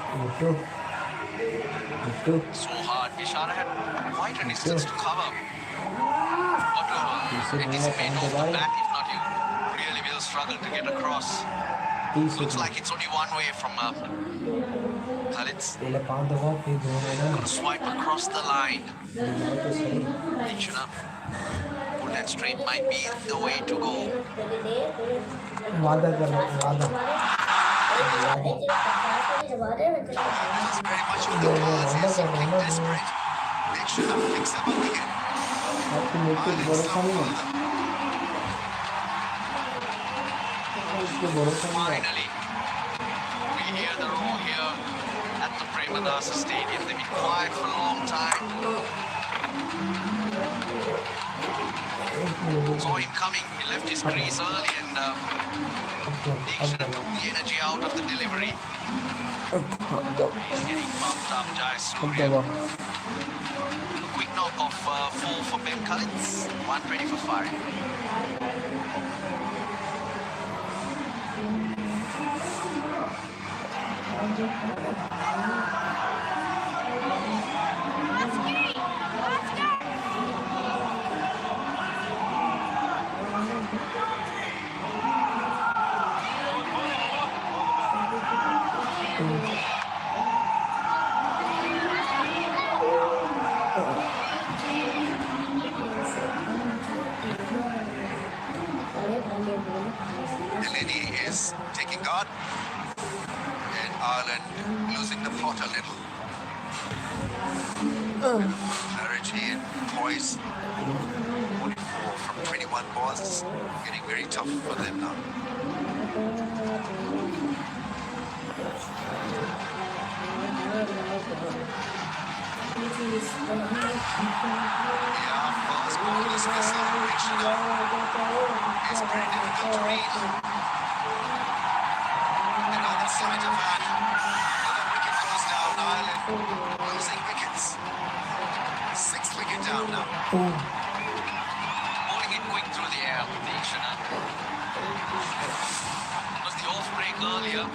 So hard. Bishara had quite a distance to cover. What to anticipate off the bat, if not, you really will struggle to get across. Looks like it's only one way from Khalid's. Gonna swipe across the line. Dictionary. Pull that straight might be the way to go.
He's very much on the balls. He's looking desperate. Dictionary picks him up again.
Finally, we hear the roar here at the Premadasa Stadium. They've been quiet for a long time. Saw him coming. He left his crease early and Dictionary took the energy out of the delivery. He's getting pumped up, Jai Surya. Quick knock off 4 for Ben Khalid's. 120 for 5.
Delaney is taking guard, and Ireland losing the plot a little. Clarity and poise. 44 from 21 balls is getting very tough for them now. Yeah, fast ball is missing. It's very difficult to read. And on the side of that, another wicket goes down. Ireland losing wickets. 6th wicket down now.
Bowling it quick kick earlier.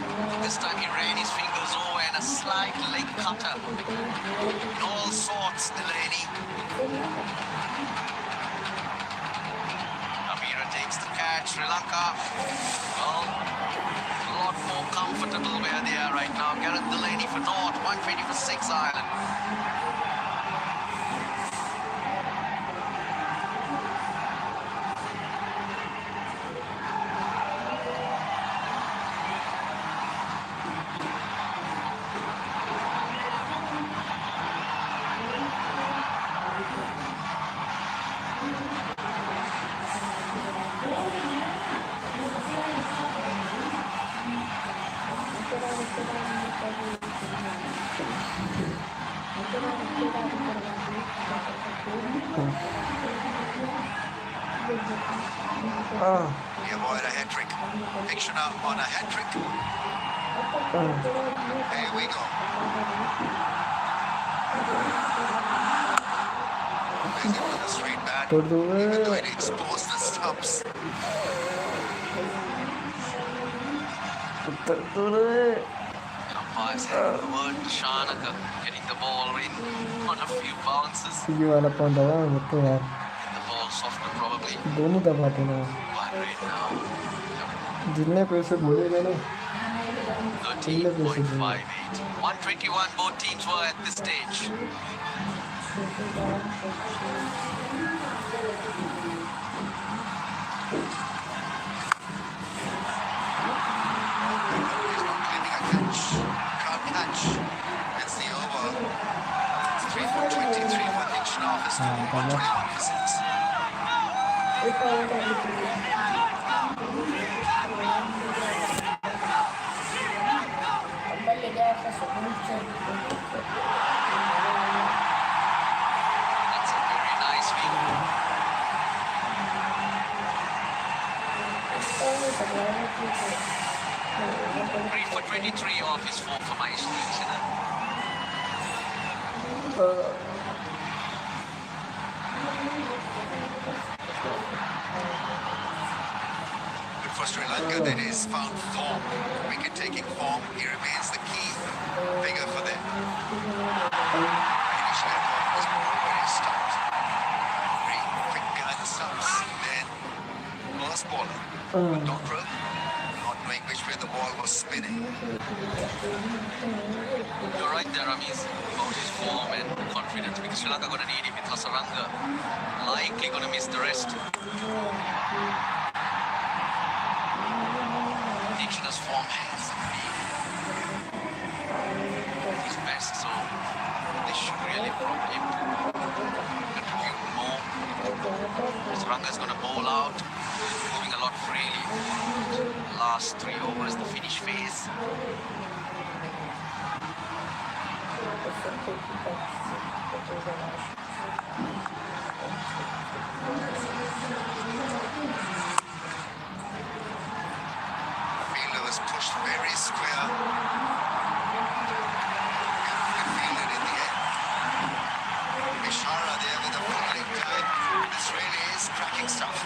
This time he ran his fingers over and a slight leg cutter. In all sorts, Delaney. Amira takes the catch. Sri Lanka, well, a lot more comfortable where they are right now. Gareth Delaney for North, 120 for 6 Ireland.
He avoided a hat-trick. Dictioner on a hat-trick. There we go. With a straight bat, even though it exposed the stumps.
Umpires having a word to Shanaka, getting the ball in on a few bounces.
वाला point आया मुझको यार
And the ball softer probably.
दोनों दबाते ना
But right now,
जितने पैसे बोलेगा ना
13.58. 121 both teams were at this stage.
He's not claiming a catch. Can't catch. It's the over. It's 3 for 23 for Dictioner off his 121 for 6.
That's a very nice view. 3 for 23 off his 4 for Mahesh Dictioner.
But for Sri Lanka, that is found form. Wicket-taking form. He remains the key figure for them. Initially, I thought it was more where he stopped. Very quick behind the stumps. Then, first bowler. Dockrell, not knowing which way the ball was spinning.
You're right there, Ramiz, about his form and confidence because Sri Lanka going to need him with Hasaranga. Likely going to miss the rest. Dictioner's form has been his best, so they should really prompt him to contribute more. Hasaranga is going to bowl out, moving a lot freely. Last 3 overs, the finish phase.
Fielder was pushed very square. Good fielded in the end. Bishara there with a full leg time. This really is cracking stuff.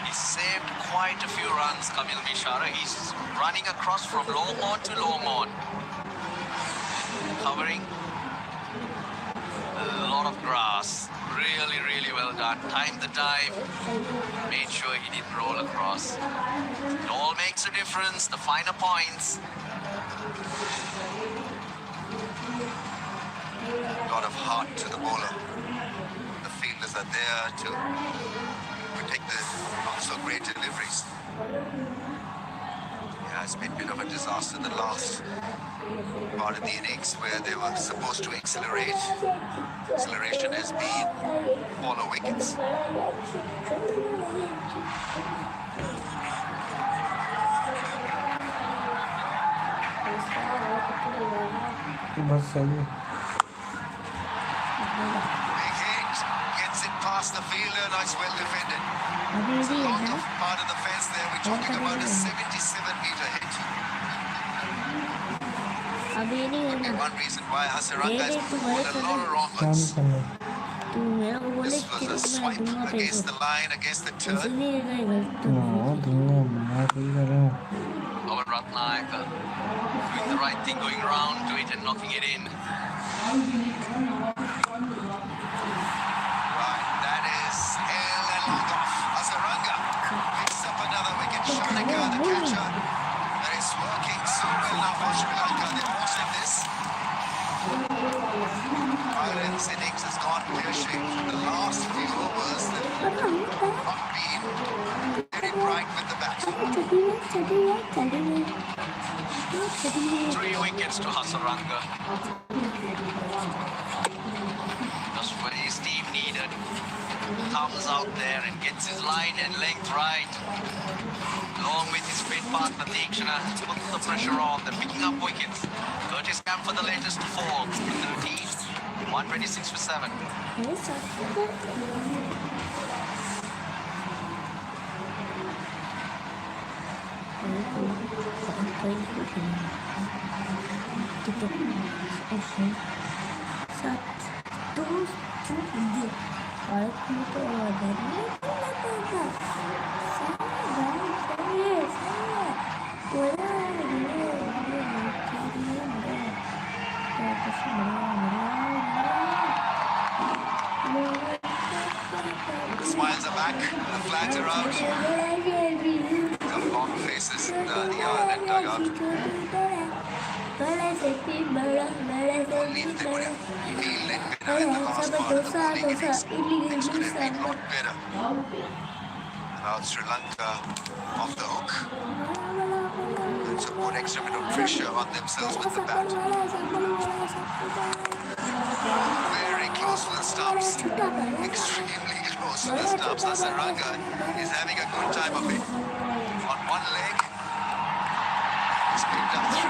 He saved quite a few runs, Kamil Bishara. He's running across from long on to long on. Covering a lot of grass. Really, really well done. Timed the dive. Made sure he didn't roll across. It all makes a difference. The finer points.
A lot of heart to the bowler. The fielders are there to protect the not so great deliveries. Yeah, it's been a bit of a disaster the last part of the innings where they were supposed to accelerate. Acceleration has been follow wickets.
बस सही है
Big hit, gets it past the fielder, nice, well defended. It's a long part of the fence there, we're talking about a 77-meter hit. Could be one reason why Hasaranga has pulled a lot of wrong ones. This was a swipe against the line, against the turn.
Over Ratnayaka doing the right thing, going round to it and knocking it in.
Right, that is held and long off. Hasaranga picks up another wicket. Shanaka, the catcher, that is working so well now for Sri Lanka. They're forcing this. Ireland's innings has gone pear-shaped. The last few overs, they've not been very bright with the bat.
3 wickets to Hasaranga. Just when his team needed, comes out there and gets his line and length right. Along with his fit partner Deekshana, puts the pressure on. They're picking up wickets. Curtis Camp for the latest fall. 13, 126 for 7.
The smiles are back, the flags are out. Some long faces in the Ireland dugout. Only if they could have been let better in the last part of the bowling innings, things could have been a lot better. Now Sri Lanka off the hook. That's a good extra bit of pressure on themselves with the bat. Very close to the stumps. Extremely close to the stumps. Hasaranga is having a good time of it. On one leg, he's picked up 3.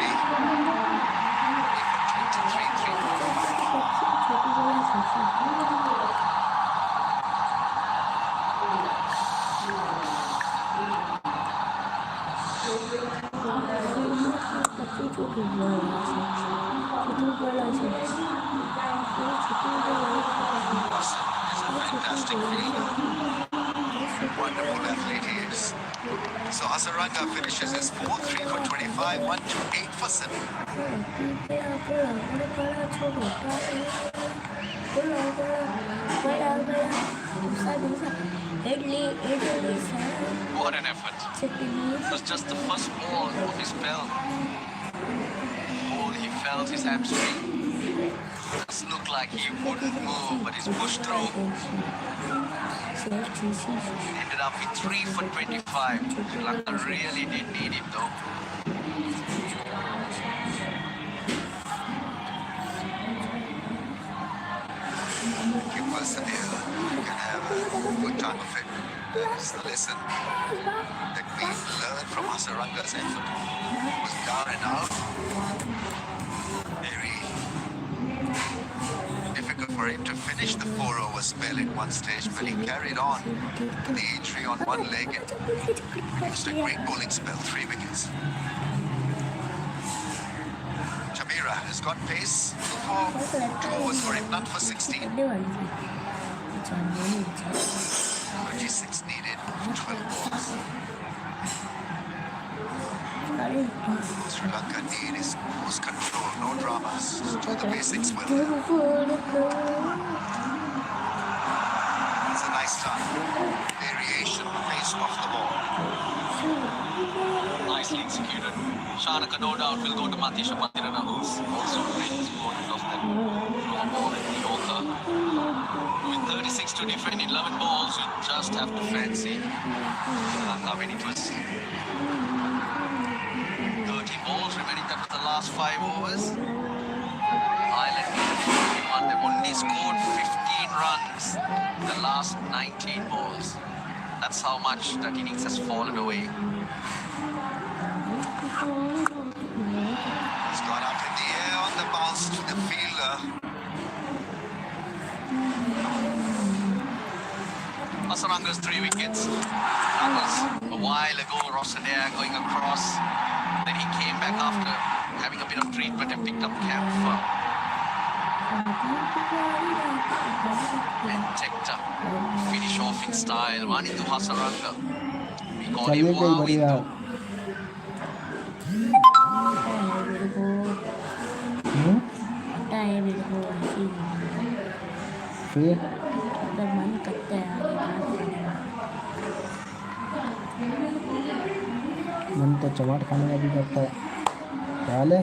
Fantastic fielder. Wonderful athlete he is. So Hasaranga finishes his 4-3 for 25, 1-8 for 7.
What an effort. It was just the first ball of his spell. He felt his hamstring. Just looked like he wouldn't move, but he's pushed through. Ended up with 3 for 25. Sri Lanka really did need him though.
You persevere, you can have a good time of it. That is the lesson that we learned from Hasaranga's effort. It was down and out. Very difficult for him to finish the 4-over spell at one stage, but he carried on with the injury on one leg and produced a great bowling spell, 3 wickets. Chamira has got pace for 2 overs for him, not for 16. 26 needed, 12 balls. Sri Lanka need is close control, no dramas. Do the basics well. It's a nice start. Variation based off the ball.
Nicely executed. Shanaka no doubt will go to Matisha Patirana, who's also great in sport of them. Long ball in New Yorker. With 36 to defend 11 balls, you just have to fancy Sri Lanka when it was 30 balls remaining after the last 5 overs. Ireland needed 41. They've only scored 15 runs in the last 19 balls. That's how much that innings has fallen away.
It's gone up in the air on the bounce to the fielder.
Hasaranga's 3 wickets. That was a while ago. Rossadair going across. Then he came back after having a bit of treatment and picked up camphor. And Tector finish off in style. One into Hasaranga. We call him Wow Into.
फिर
मन करता है
मन तो चमाट खाने का भी करता है। ख्याल है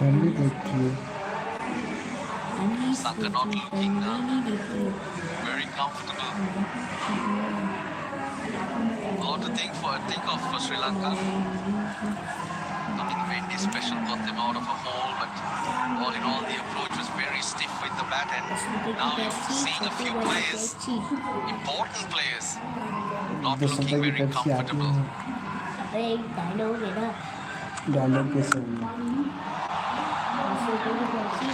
फैमिली देखती है।
Saka not looking very comfortable. A lot to think of for Sri Lanka. Nothing very special got them out of a hole, but all in all, the approach was very stiff with the bat, and now you're seeing a few players, important players, not looking very comfortable.
Dialogue के सही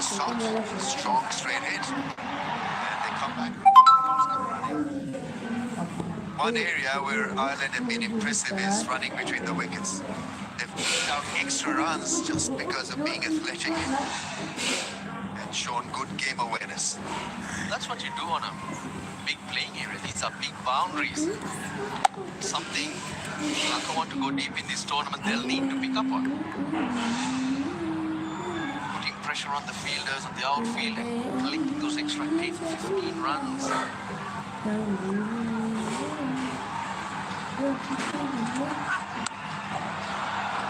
Strong straight hit. And they come back. One area where Ireland have been impressive is running between the wickets. They've kicked out extra runs just because of being athletic and shown good game awareness.
That's what you do on a big playing area. These are big boundaries. Something Sri Lanka want to go deep in this tournament, they'll need to pick up on. Putting pressure on the fielders on the outfield and collecting those extra 10-15 runs.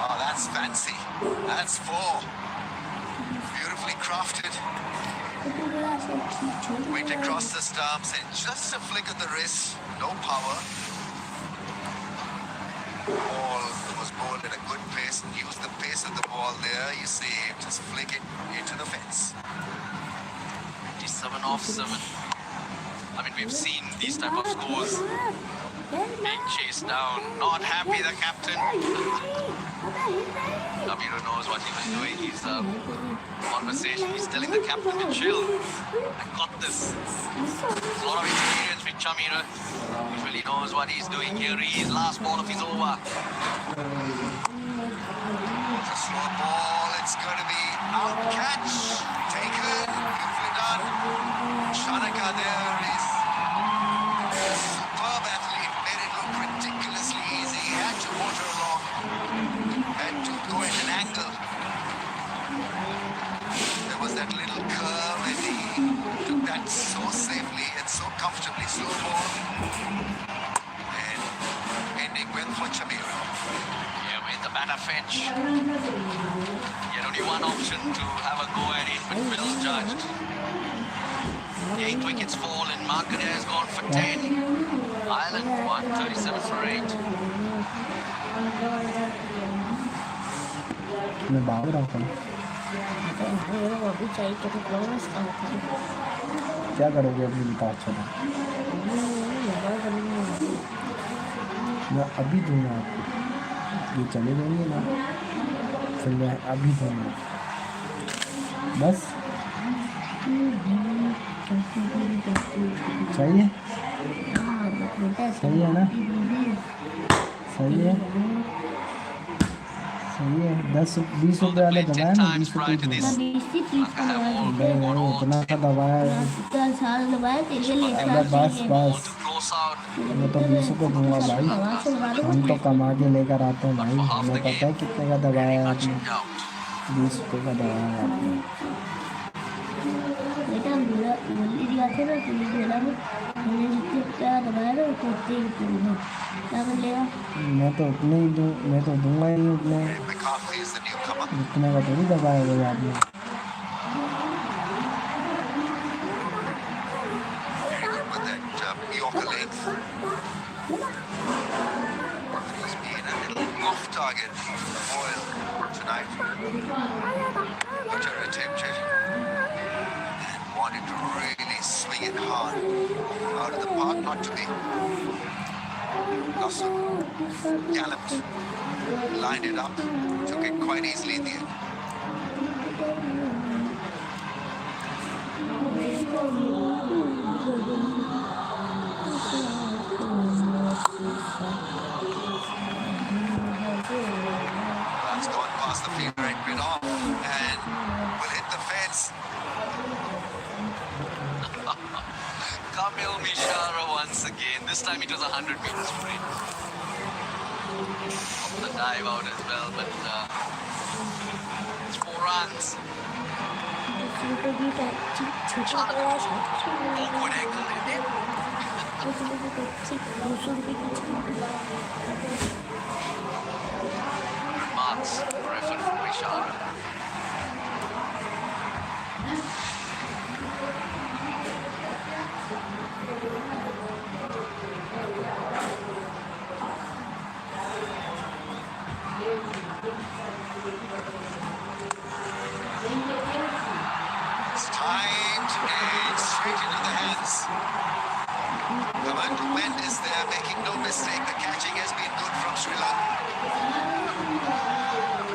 Oh, that's fancy. That's four. Beautifully crafted. Went across the stumps and just a flick of the wrist. No power. Ball was bowled at a good pace and used the pace of the ball there. You see, just flick it into the fence.
57 off 7. I mean, we've seen these type of scores being chased down. Not happy, the captain. Nabiru knows what he was doing. He's conversation. He's telling the captain to chill. I got this. There's a lot of experience with Chamira. Usually knows what he's doing. Here he is. Last ball of his over.
It's a slow ball. It's going to be out catch. Taken. Beautifully done. Shanaka there is superb athlete. Made it look ridiculously easy. He had to motor along. Had to go at an angle. There was that little curve and he took that so safely and so comfortably. Slow ball. And ending well for Chamira.
Here with the batter fetch. He had only one option to have a go at it, but Phil's judged. 8 wickets fall and Markadea has gone for 10. Ireland 137 for 8.
मैं भाग रहा हूँ क्या करोगे अपनी बिता अच्छा मैं अभी दूंगा आपको ये चले जाएंगे ना फिर मैं अभी दूंगा बस सही है सही है ना सही है सही है 10-20 रुपये वाले दबाया ना 20 रुपये इतना का दबाया अरे बस बस मैं तो 20 रुपये दूंगा भाई हम तो कमा के लेकर आते हैं भाई हमें पता है कितने का दबाया आपने 20 रुपये का दबाया आपने मैं तो उतने ही दूँ मैं तो दूंगा ही उतने इतने का थोड़ी दबाया गया आपने
Target Boyle tonight. Butcher attempted and wanted to really swing it hard out of the park, not to be. Russell galloped, lined it up, took it quite easily in the end. That's gone past the fielder and bit off, and
Kamil Mishara once again. This time it was 100 meters sprint. Off the dive out as well, but it's 4 runs. Awkward angle in it. Marks, referee for Mishara.
It's timed and straight into the hands. Kamandu Wen is there, making no mistake. The catching has been good from Sri Lanka.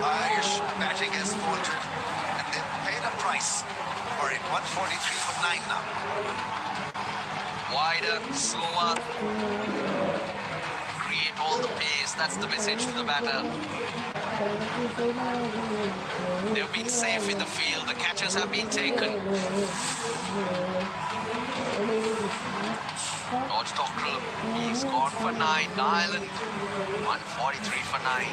Irish batting has faltered, and they've paid a price for it. 143 for 9 now.
Wider, slower. Create all the pace. That's the message to the batter. They've been safe in the field. The catches have been taken. George Dockrell, he's gone for 9. Ireland, 143 for 9.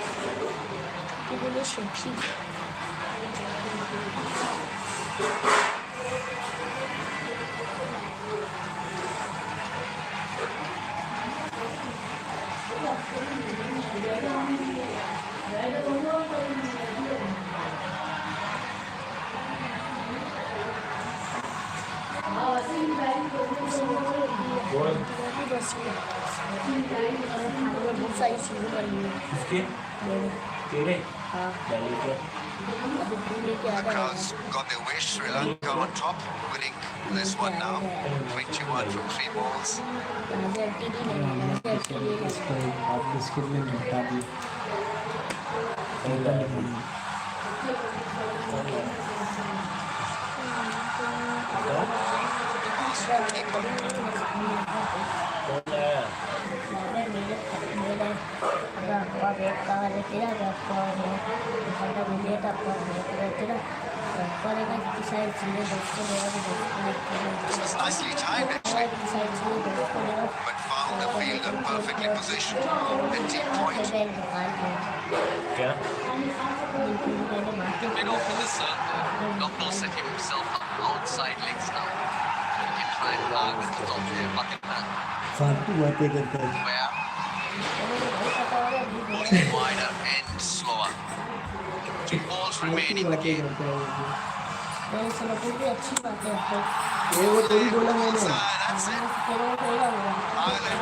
The crowds got their wish. Sri Lanka on top, winning this one now. 21 from 3 balls. This was nicely timed actually, but found the fielder perfectly positioned. The deep point.
Mid off to the circle. Dockrell set himself up outside legs now. He can try and target the top there, bucket man. Where? Bowling wider and slower. 2 balls remain in the game.
That's it. Ireland